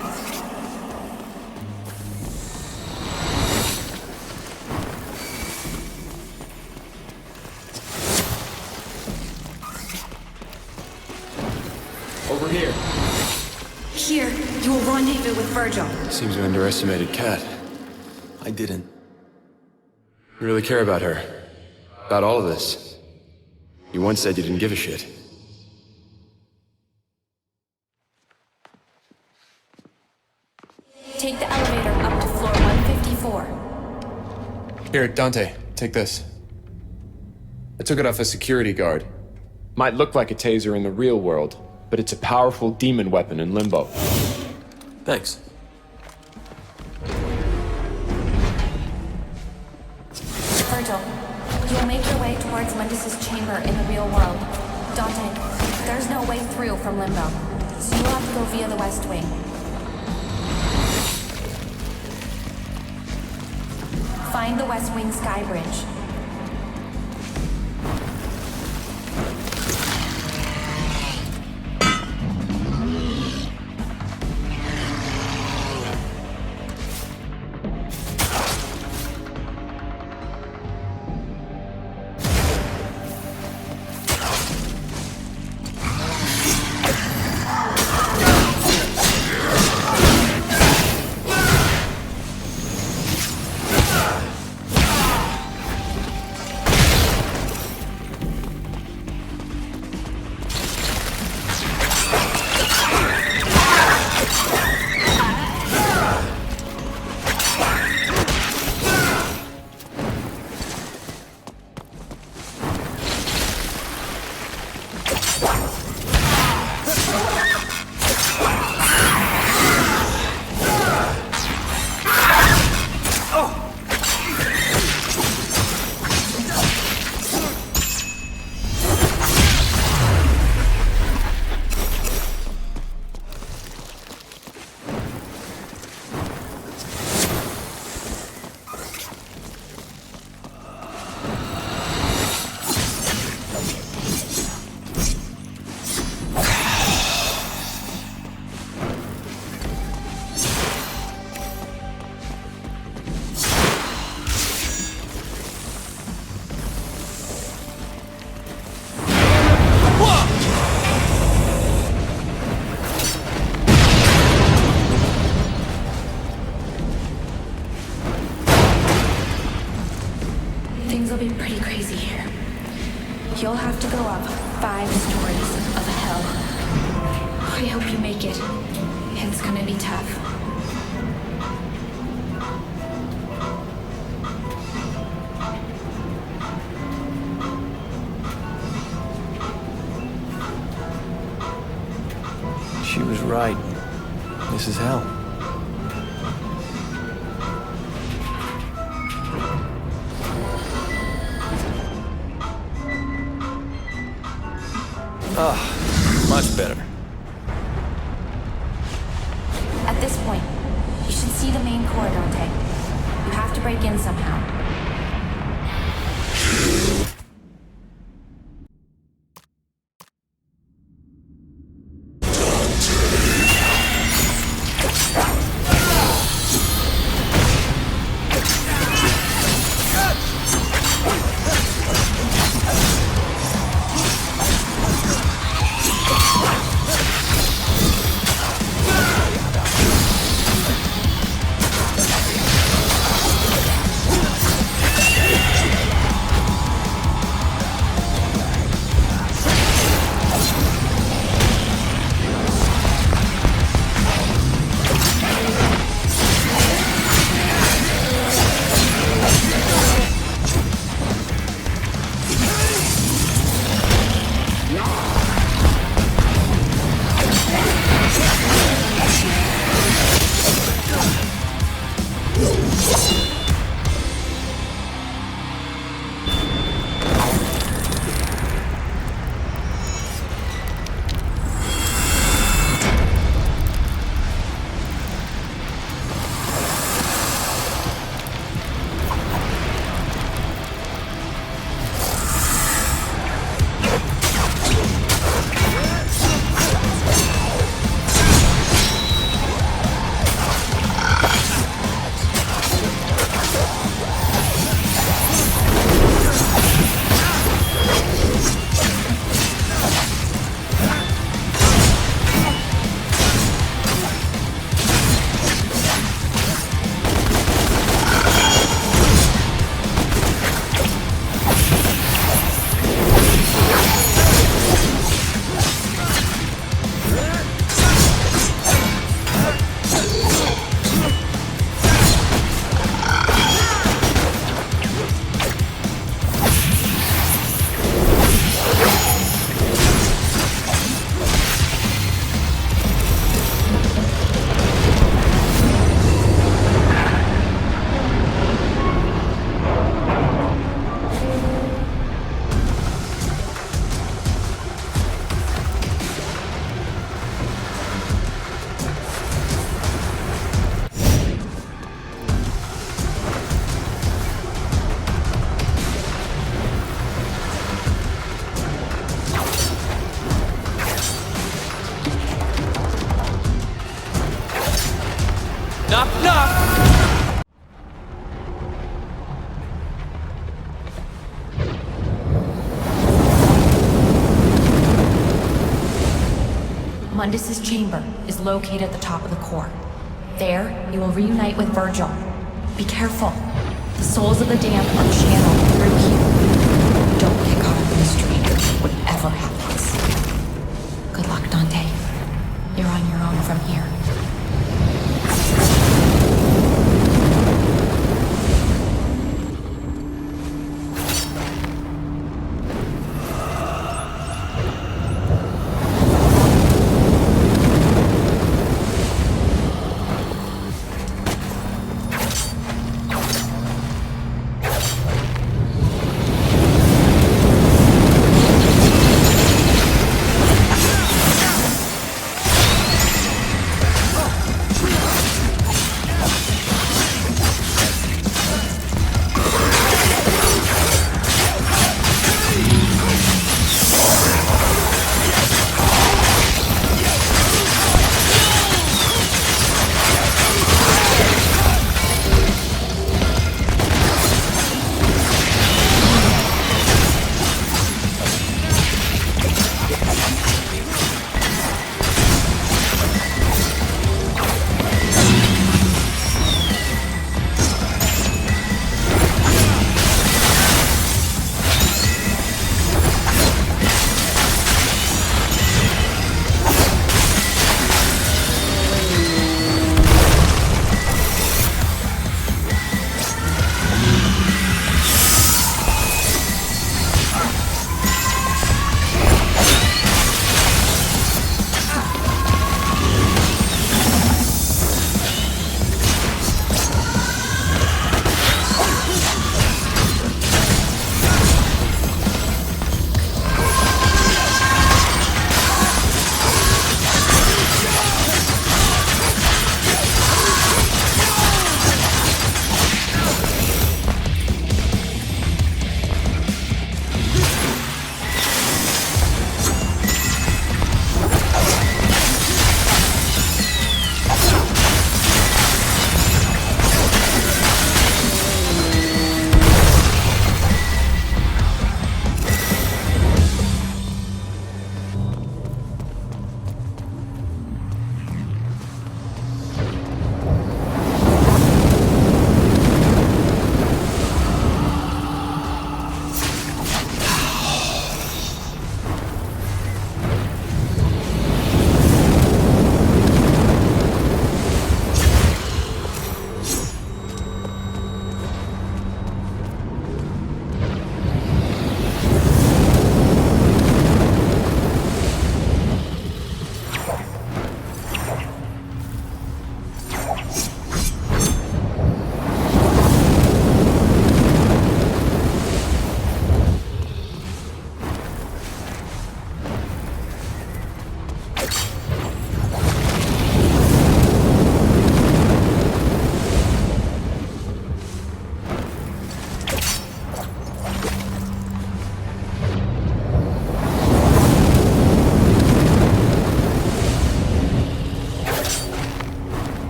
Over here. Here, you will rendezvous with Virgil. Seems you underestimated Kat. I didn't. You really care about her. About all of this. You once said you didn't give a shit. Take the elevator up to floor 154. Here, Dante, take this. I took it off a security guard. Might look like a taser in the real world, but it's a powerful demon weapon in Limbo. Thanks. Virgil, you will make your way towards Mundus's chamber in the real world. Dante, there's no way through from Limbo, so you will have to go via the West Wing. Find the West Wing sky bridge. will be pretty crazy here. You'll have to go up 5 stories of hell. I hope you make it. It's gonna be tough. She was right. This is hell. Much better. At this point, you should see the main core, Dante. You have to break in somehow. Knock, knock! Mundus's chamber is located at the top of the core. There, you will reunite with Virgil. Be careful. The souls of the damned are channeled through here. Don't get caught up in the stream, whatever happens. Good luck, Dante. You're on your own from here.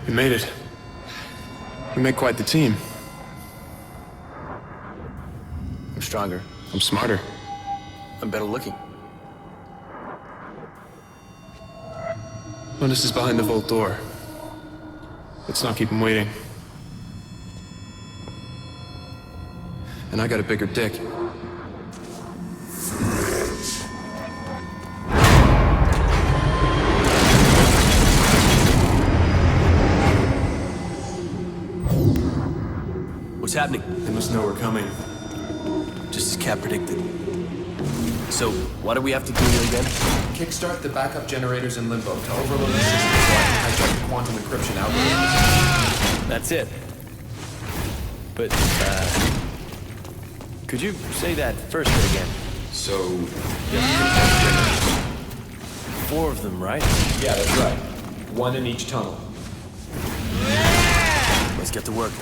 We made it. We make quite the team. I'm stronger. I'm smarter. I'm better looking. Mundus is behind the vault door. Let's not keep him waiting. And I got a bigger dick. What's happening? They must know we're coming. Just as Cap predicted. So, why do we have to do it again? Kickstart the backup generators in Limbo to overload the system so I can hijack the quantum encryption algorithm. That's it. But, could you say that first bit again? So, you have to kickstart 4 of them, right? Yeah, that's right. 1 in each tunnel. Let's get to work.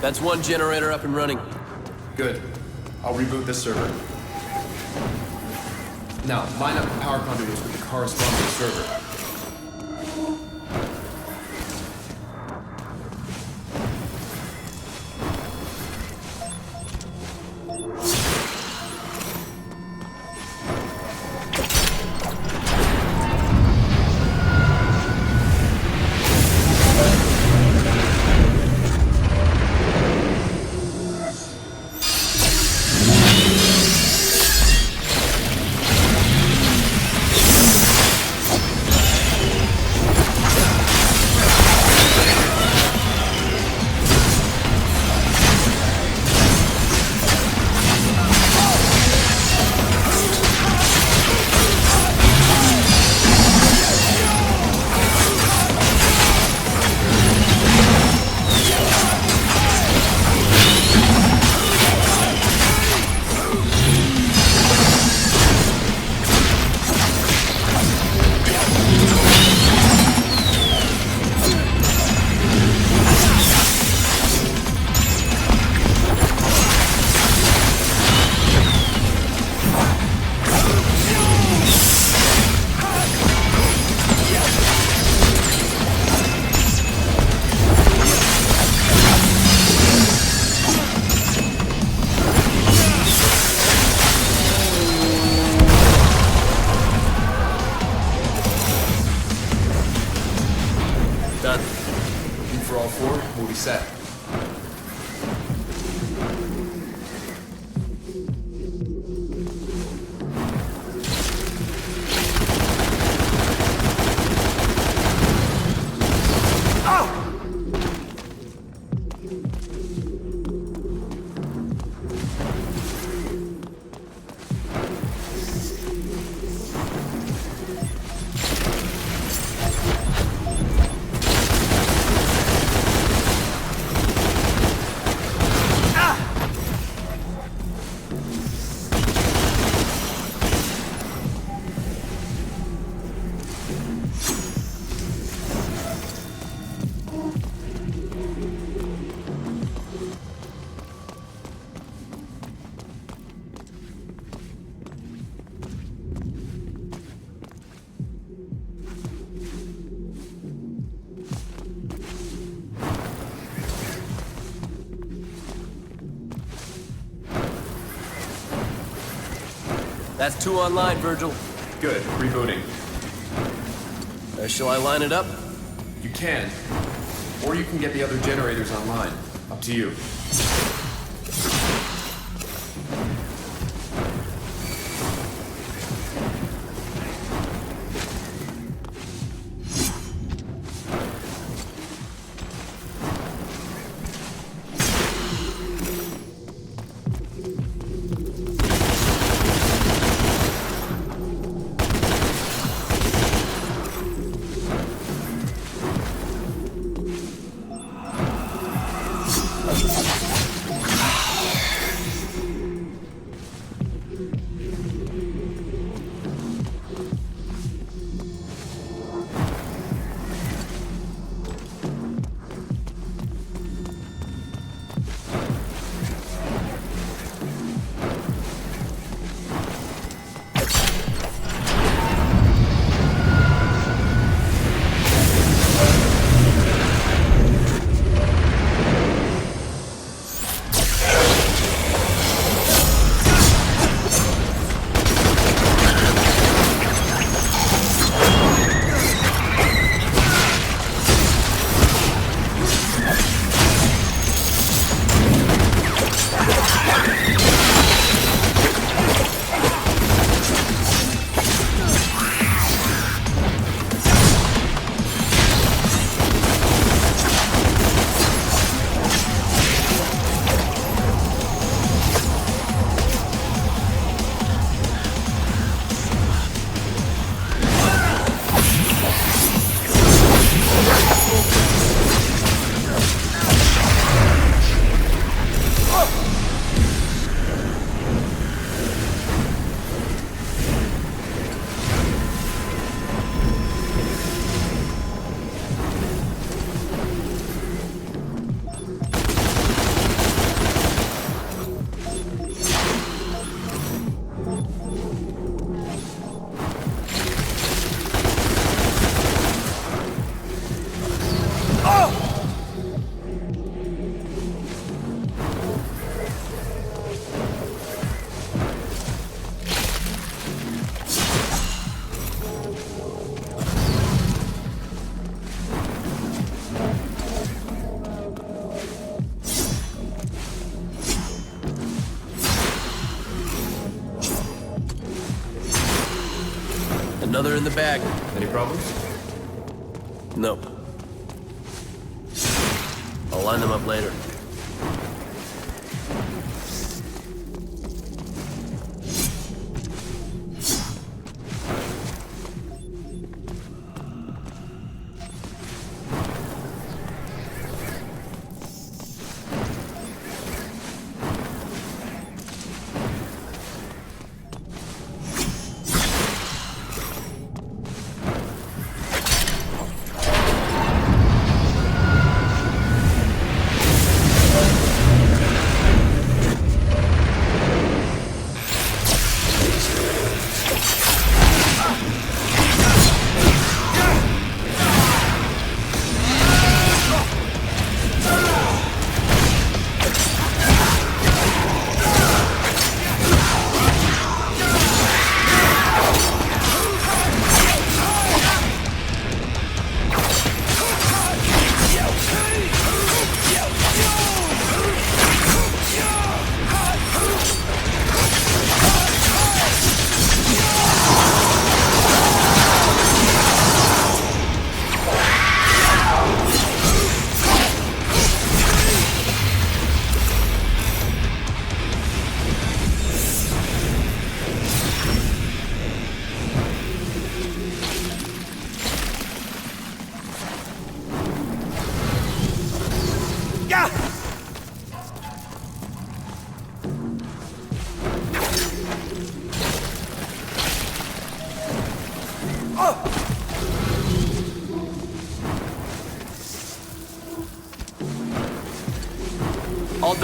That's 1 generator up and running. Good. I'll reboot this server. Now, line up the power conduits with the corresponding server. set. That's 2 online, Virgil. Good, rebooting. Shall I line it up? You can. Or you can get the other generators online. Up to you. Another in the bag. Any problems? No. I'll line them up later.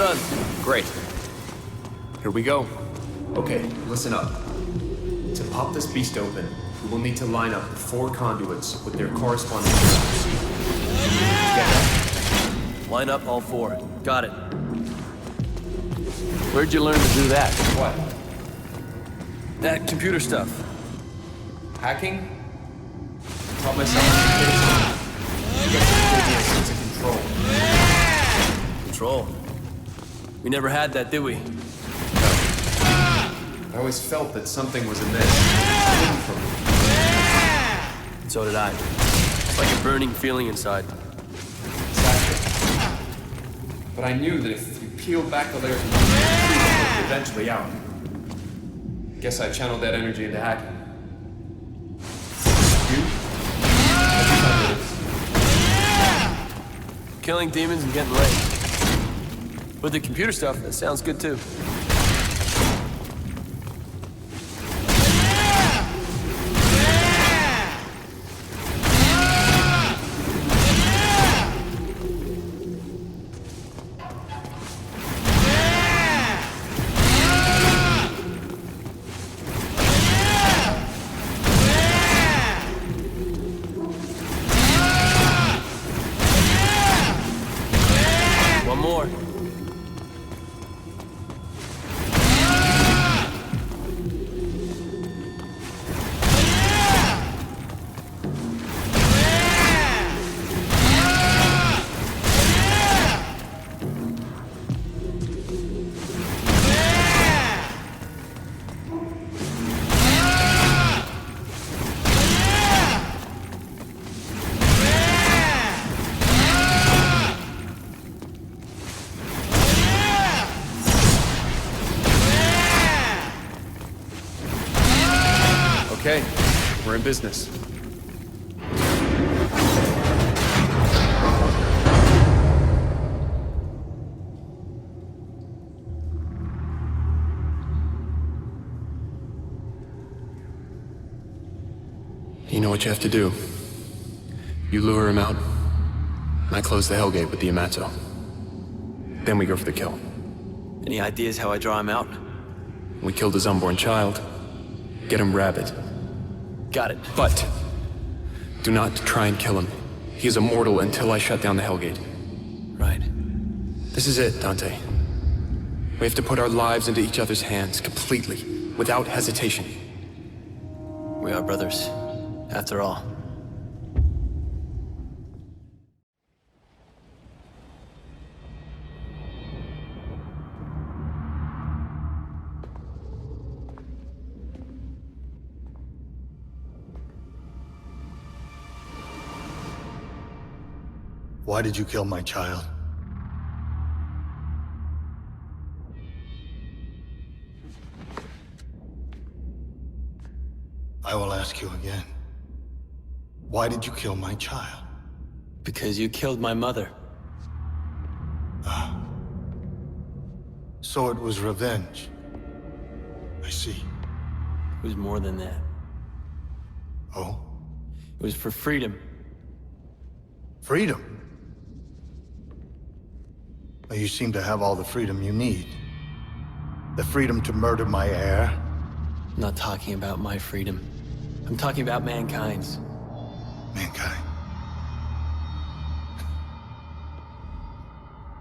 done. Great. Here we go. Okay, listen up. To pop this beast open, we will need to line up 4 conduits with their corresponding numbers. Get that? Line up all 4. Got it. Where'd you learn to do that? What? That computer stuff. Hacking? I taught myself to get a sense of control. Control? We never had that, did we? I always felt that something was amiss. Hidden from me. And so did I. It's like a burning feeling inside. Exactly. But I knew that if you peeled back the layers of the truth, would eventually out. Guess I channeled that energy into hacking. You? Killing demons and getting laid. With the computer stuff, that sounds good too. One more. Okay, we're in business. You know what you have to do. You lure him out, and I close the Hellgate with the Yamato. Then we go for the kill. Any ideas how I draw him out? We killed his unborn child. Get him rabid. Got it. But do not try and kill him. He is immortal until I shut down the Hellgate. Right. This is it, Dante. We have to put our lives into each other's hands completely, without hesitation. We are brothers, after all. Why did you kill my child? I will ask you again. Why did you kill my child? Because you killed my mother. Ah. So it was revenge. I see. It was more than that. Oh? It was for freedom. Freedom? Well, you seem to have all the freedom you need. The freedom to murder my heir. I'm not talking about my freedom. I'm talking about mankind's. Mankind.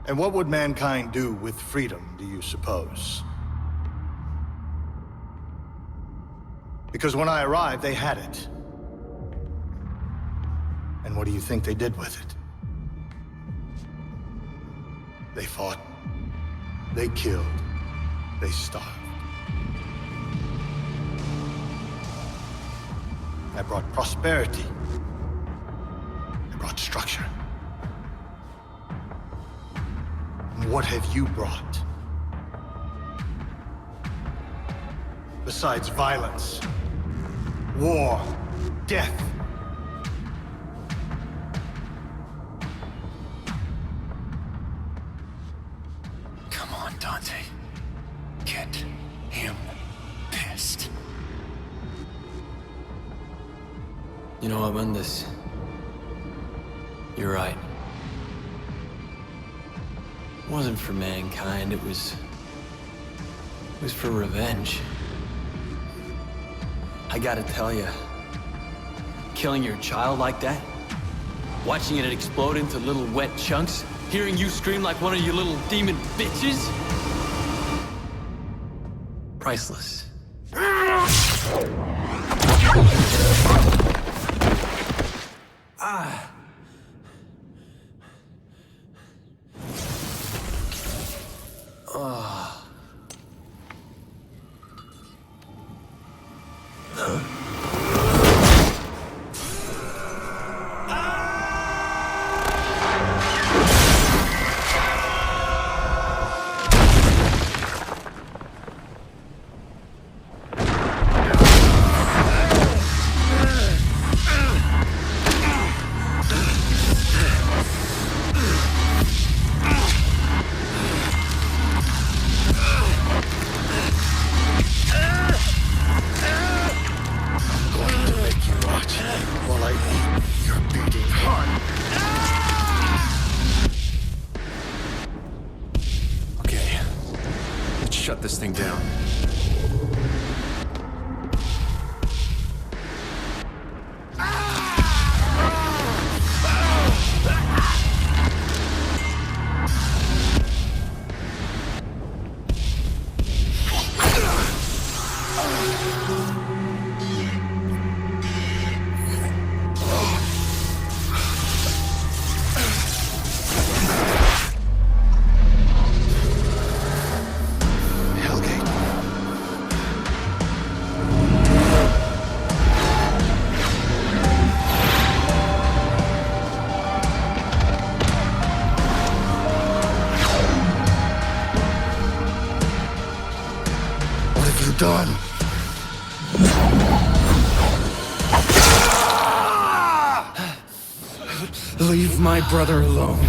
And what would mankind do with freedom, do you suppose? Because when I arrived, they had it. And what do you think they did with it? They fought, they killed, they starved. I brought prosperity. I brought structure. And what have you brought? Besides violence, war, death. Come on, Dante. Get him pissed. You know what, Mundus? You're right. It wasn't for mankind, it was for revenge. I gotta tell you, killing your child like that, watching it explode into little wet chunks, hearing you scream like one of your little demon bitches, priceless. Ah. Oh. Shut this thing down. Done. Leave my brother alone.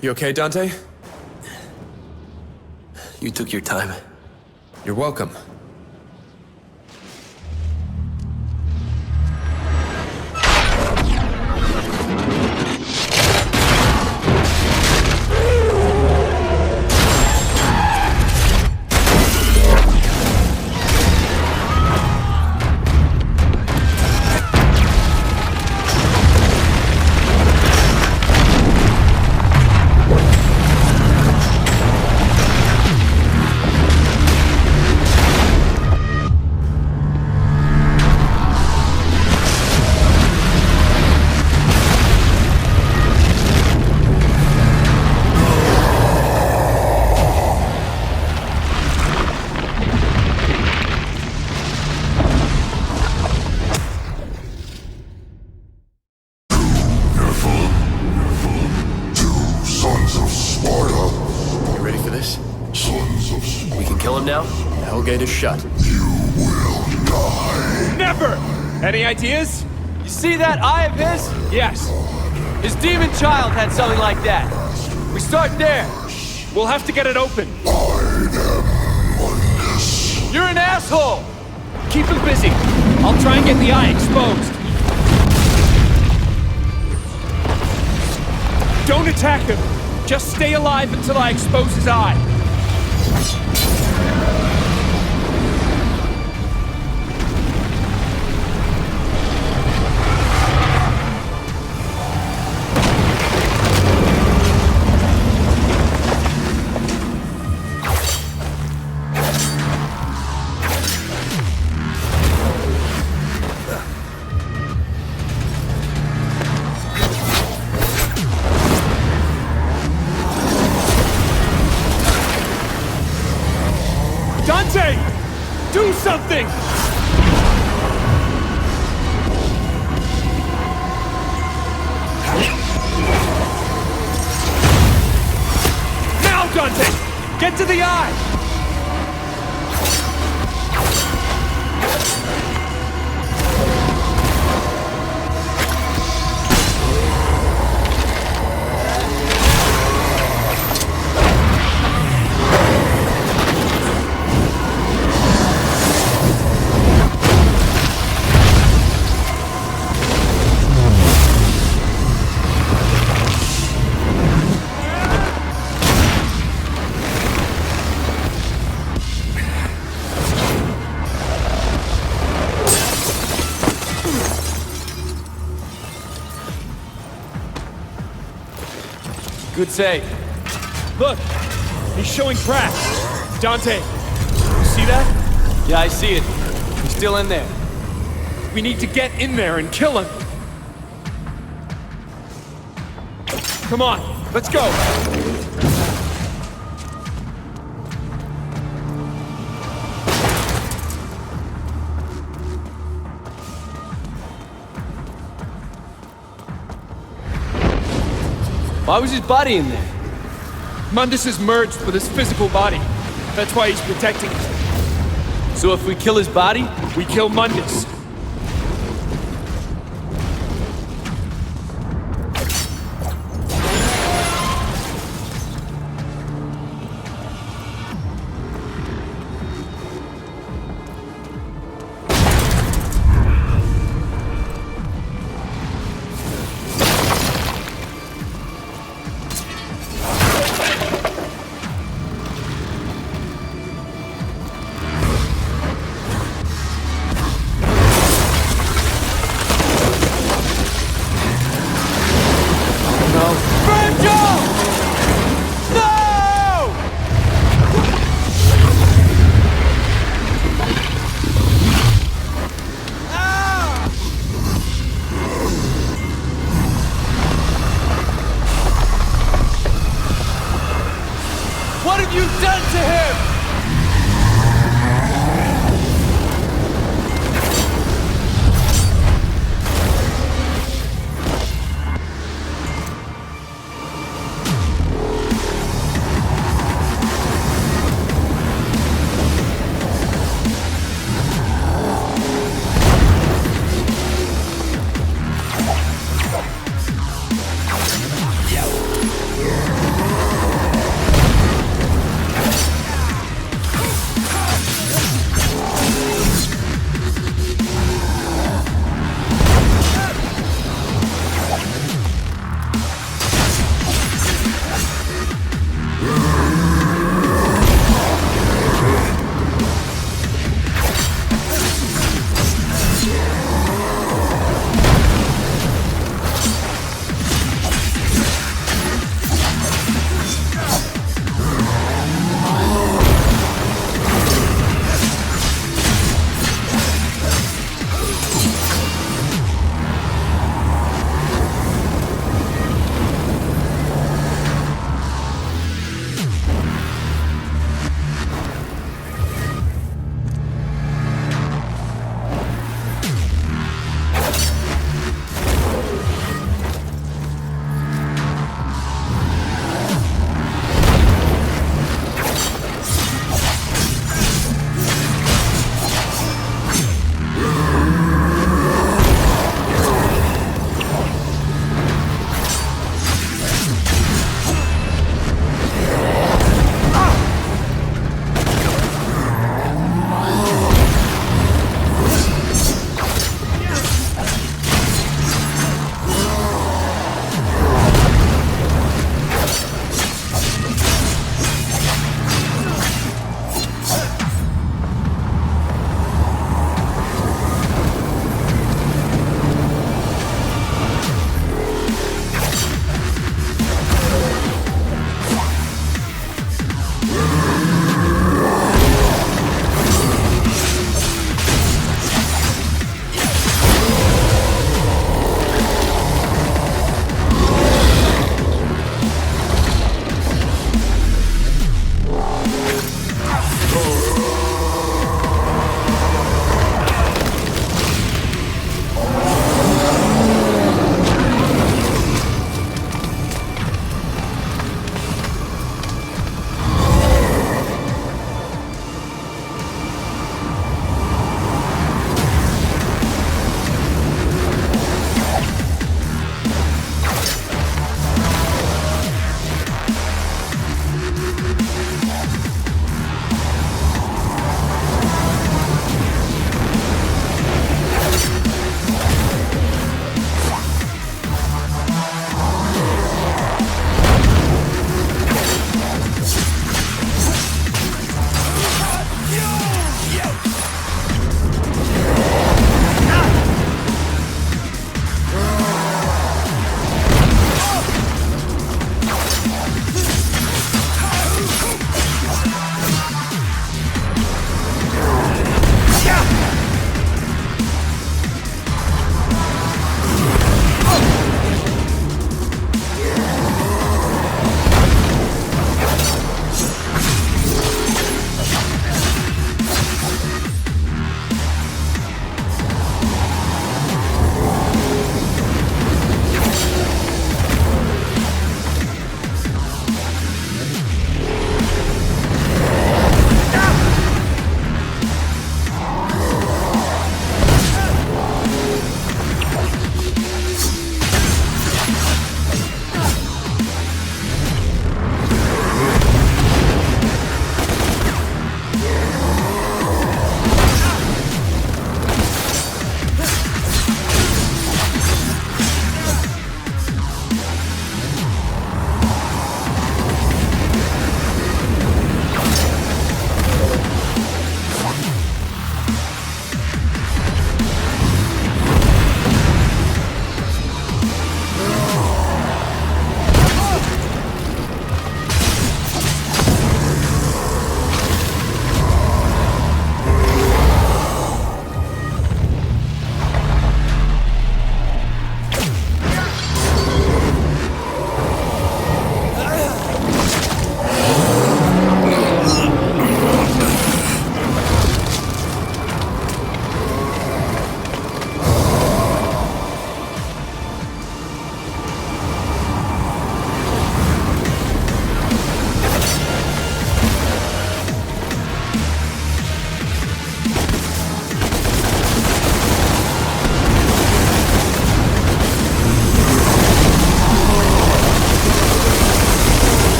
You okay, Dante? You took your time. You're welcome. Gate is shut. You will die. Never! Any ideas? You see that eye of his? Yes. His demon child had something like that. We start there. We'll have to get it open. I am oneness. You're an asshole! Keep him busy. I'll try and get the eye exposed. Don't attack him. Just stay alive until I expose his eye. Dante! Do something! Now, Dante! Get to the eye! Good save. Look! He's showing cracks! Dante! You see that? Yeah, I see it. He's still in there. We need to get in there and kill him! Come on, let's go! Why was his body in there? Mundus is merged with his physical body. That's why he's protecting it. So if we kill his body, we kill Mundus.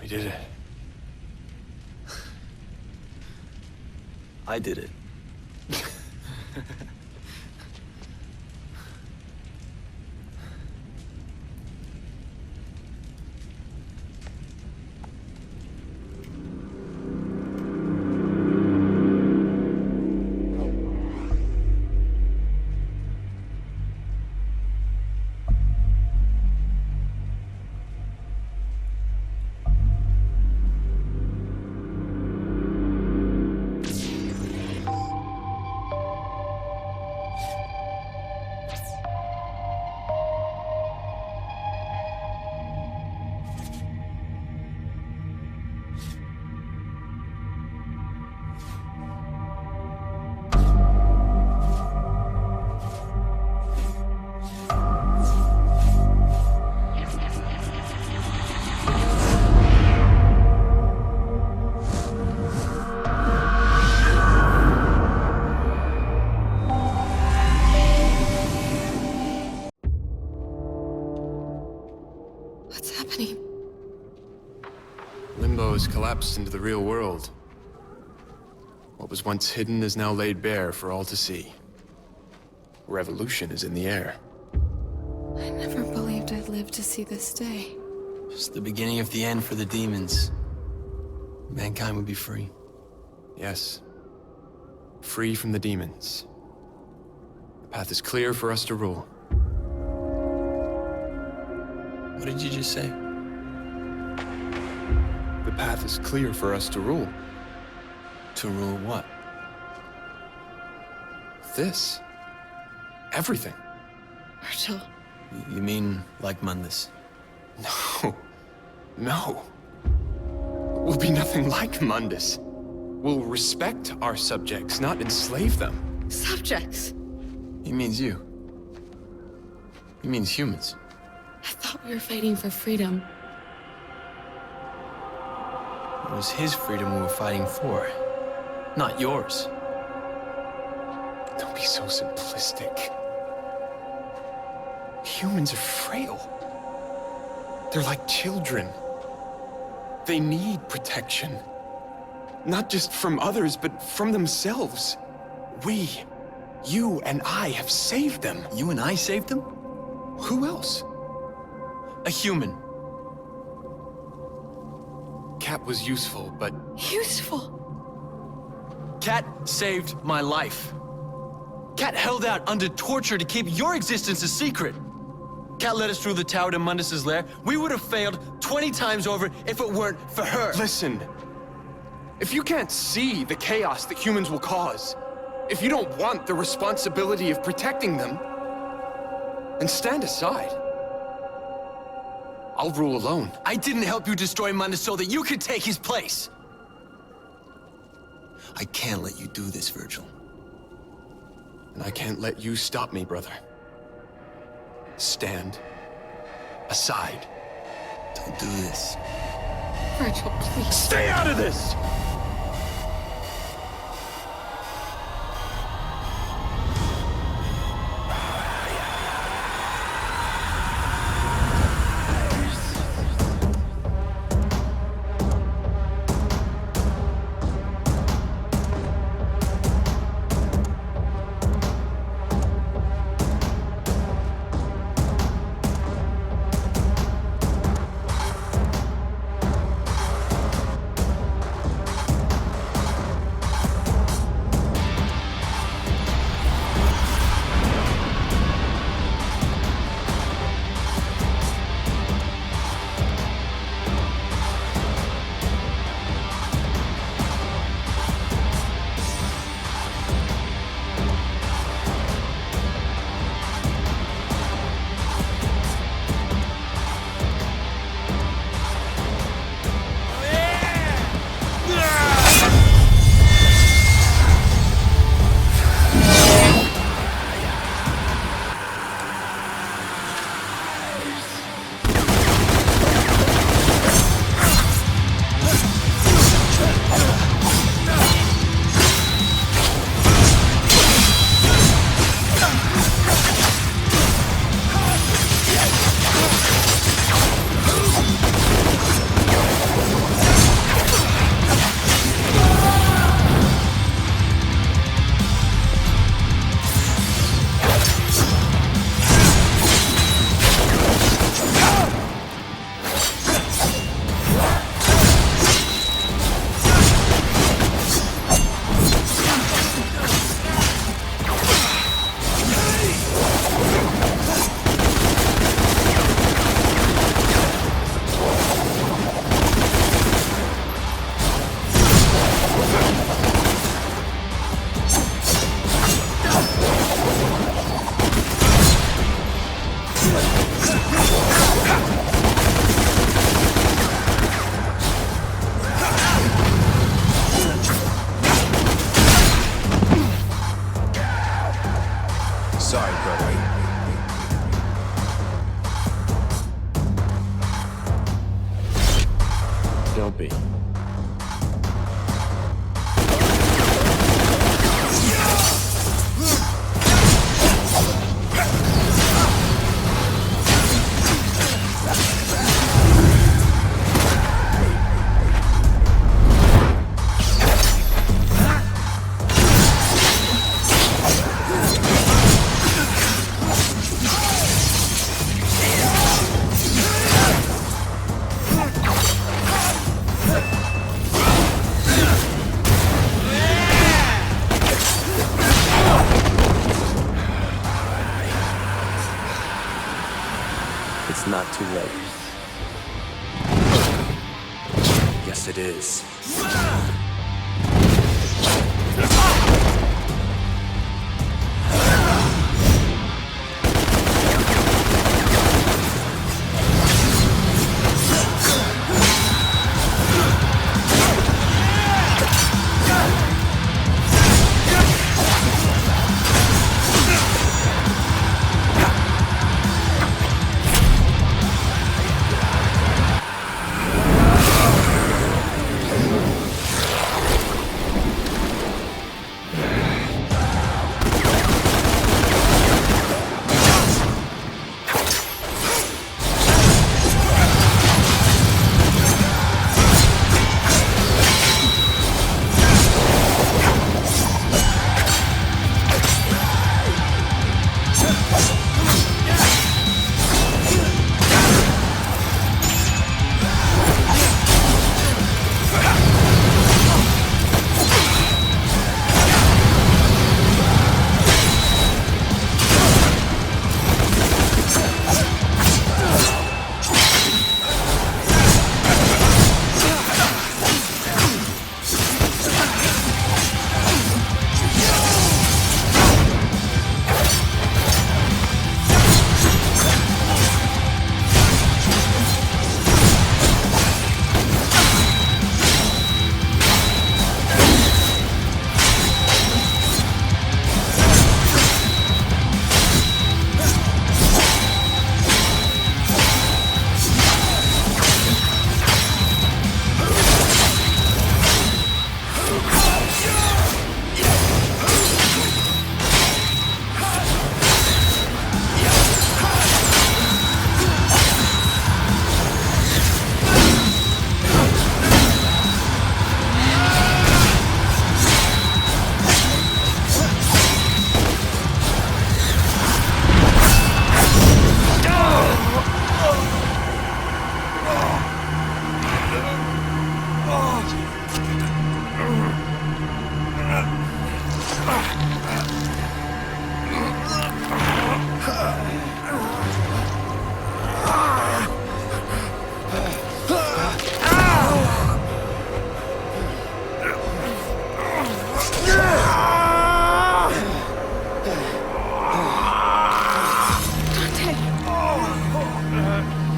We did it. I did it. Limbo has collapsed into the real world. What was once hidden is now laid bare for all to see. Revolution is in the air. I never believed I'd live to see this day. It's the beginning of the end for the demons. Mankind would be free. Yes. Free from the demons. The path is clear for us to rule. What did you just say? The path is clear for us to rule. To rule what? This. Everything. Virgil. You mean like Mundus? No. No. We'll be nothing like Mundus. We'll respect our subjects, not enslave them. Subjects? He means you. He means humans. I thought we were fighting for freedom. It was his freedom we were fighting for, not yours. Don't be so simplistic. Humans are frail. They're like children. They need protection. Not just from others, but from themselves. We, you and I, have saved them. You and I saved them? Who else? A human. Cat was useful, but... Useful? Cat saved my life. Cat held out under torture to keep your existence a secret. Cat led us through the tower to Mundus's lair. We would have failed 20 times over if it weren't for her. Listen. If you can't see the chaos that humans will cause, if you don't want the responsibility of protecting them, then stand aside. I'll rule alone. I didn't help you destroy Mundus so that you could take his place. I can't let you do this, Virgil. And I can't let you stop me, brother. Stand aside. Don't do this. Virgil, please. Stay out of this! Sorry, brother. Don't be. It's not too late. Yes, it is.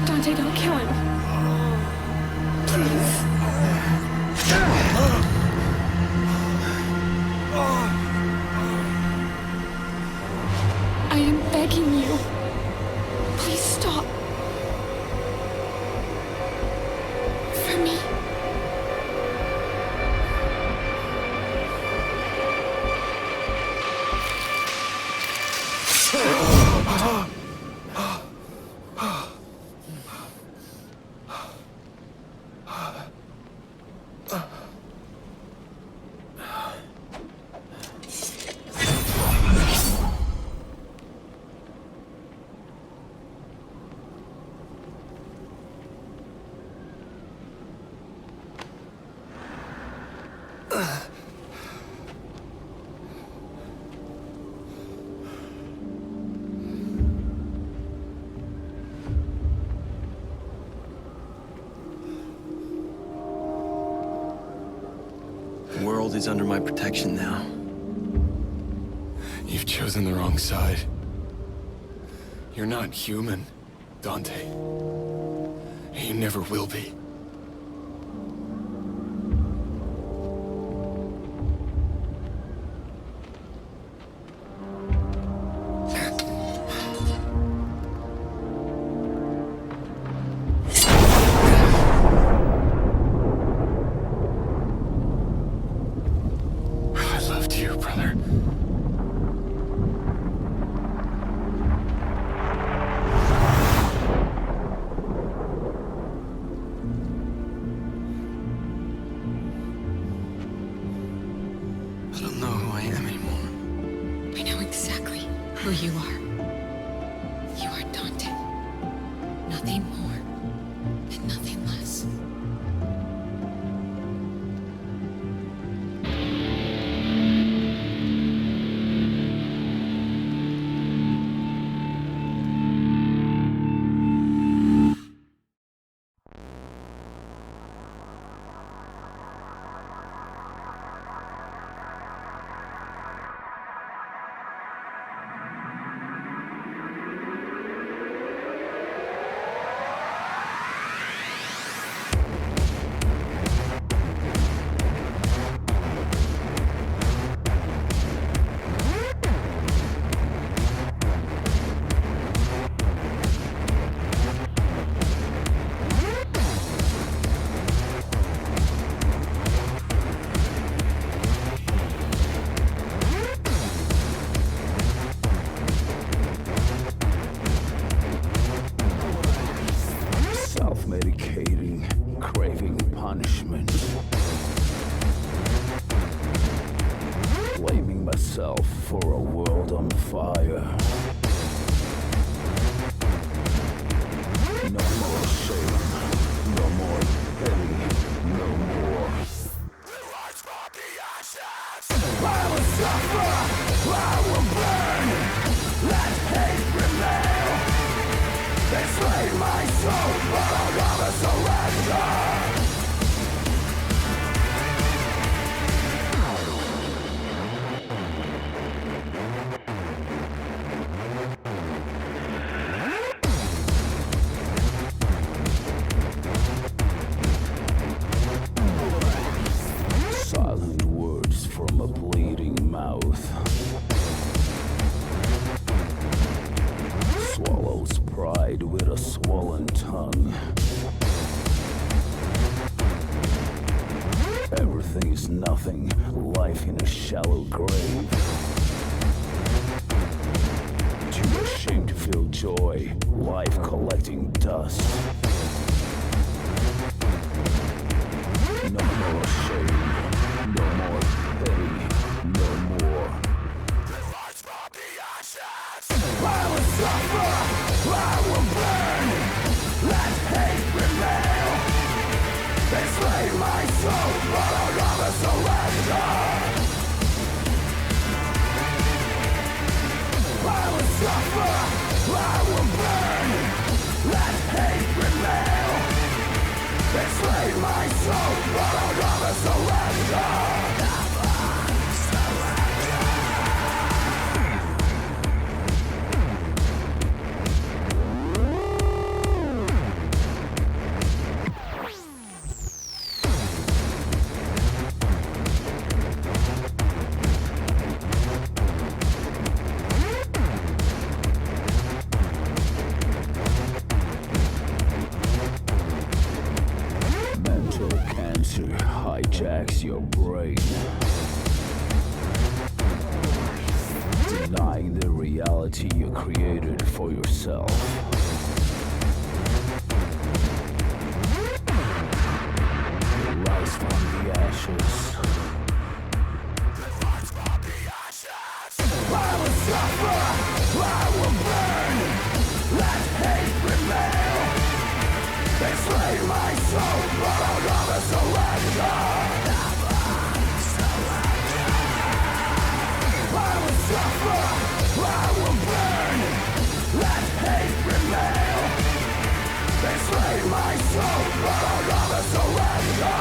Dante, don't kill him. Please. I am begging you. Please stop. For me. The world is under my protection now. You've chosen the wrong side. You're not human, Dante. You never will be. You are Dante. Nothing more and nothing less. Self-medicating, craving punishment. Blaming myself for a world on fire. No more shame, no more pity, no more. I will suffer, I will burn, let hate prevail. They slay my soul, but I'll never surrender. Silent words from a bleeding mouth. Swallows pride with a swollen tongue. Everything is nothing, life in a shallow grave. Too ashamed to feel joy, life collecting dust. No more shame, no more pity, no more. I will suffer, I will burn, let hate prevail. They slay my soul, but I'll never surrender. I will suffer, I will burn, let hate prevail. They slay my soul, but I'll never surrender. Mental cancer hijacks your brain, denying the reality you created for yourself. Rise from the ashes. I will suffer, I will burn, let hate prevail. They slay my soul, but I'll never surrender. I will suffer, I will burn, let hate prevail. They slay my soul, but I'll never surrender.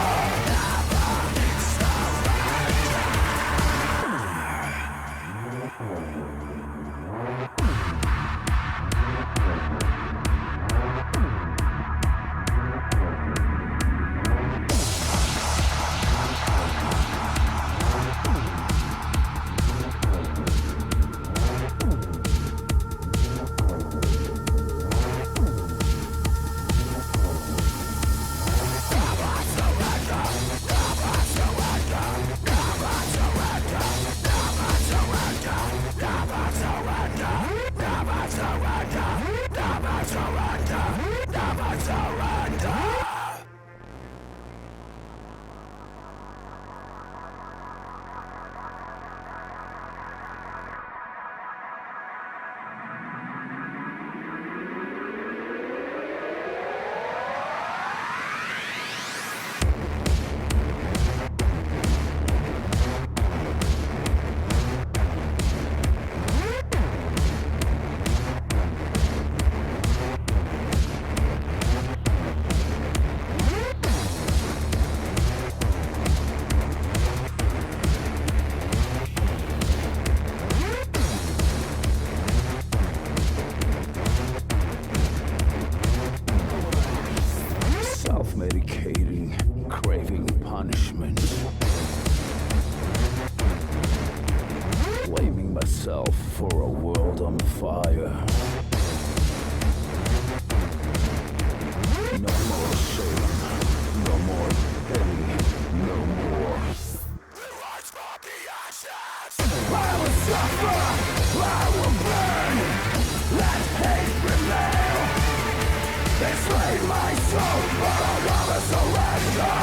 soul, but I'll never surrender.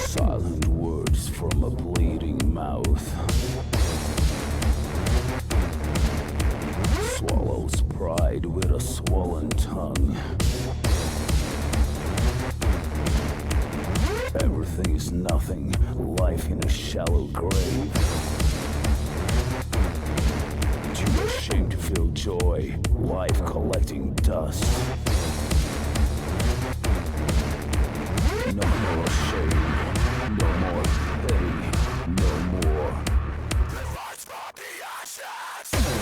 Silent words from a bleeding mouth. Swallows pride with a swollen tongue. Everything is nothing, life in a shallow grave. Too ashamed to feel joy, life collecting dust. No more shame, no more pity, no more.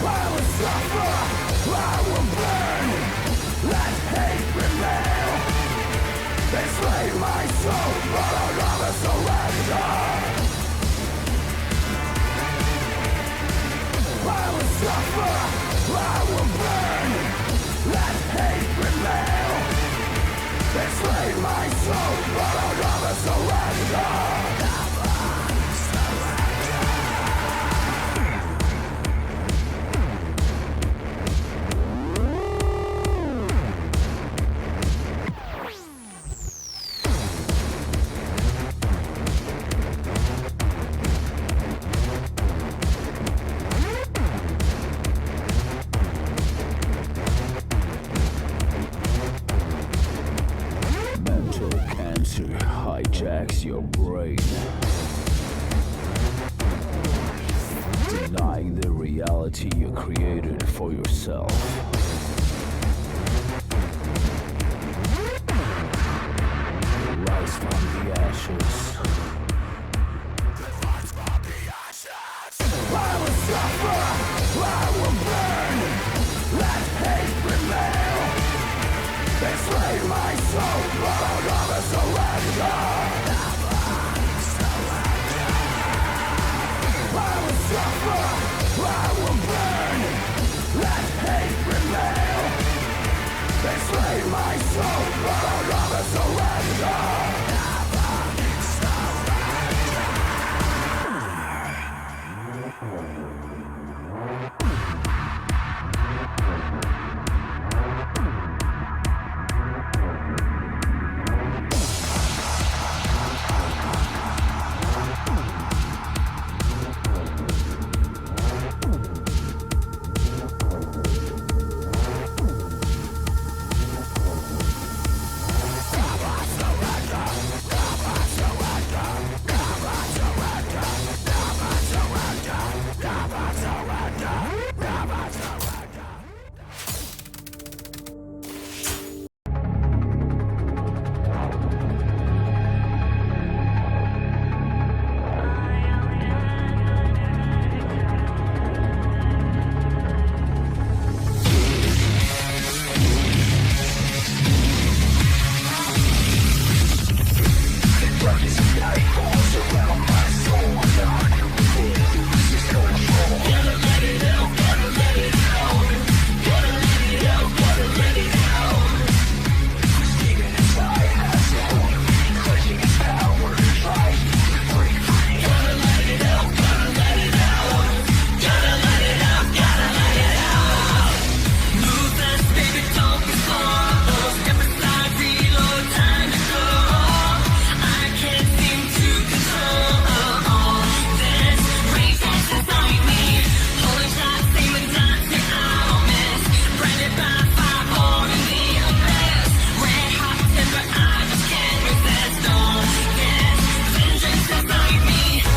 I will suffer, I will burn, let hate prevail. They slay my soul, but I'll never surrender. I will suffer, I will burn, let hate prevail. They slay my soul, but I'll never surrender. Mental cancer hijacks your brain, denying the reality you created for yourself. Rise from the ashes. I will suffer, I will burn, let hate prevail. They slay my soul, but I'll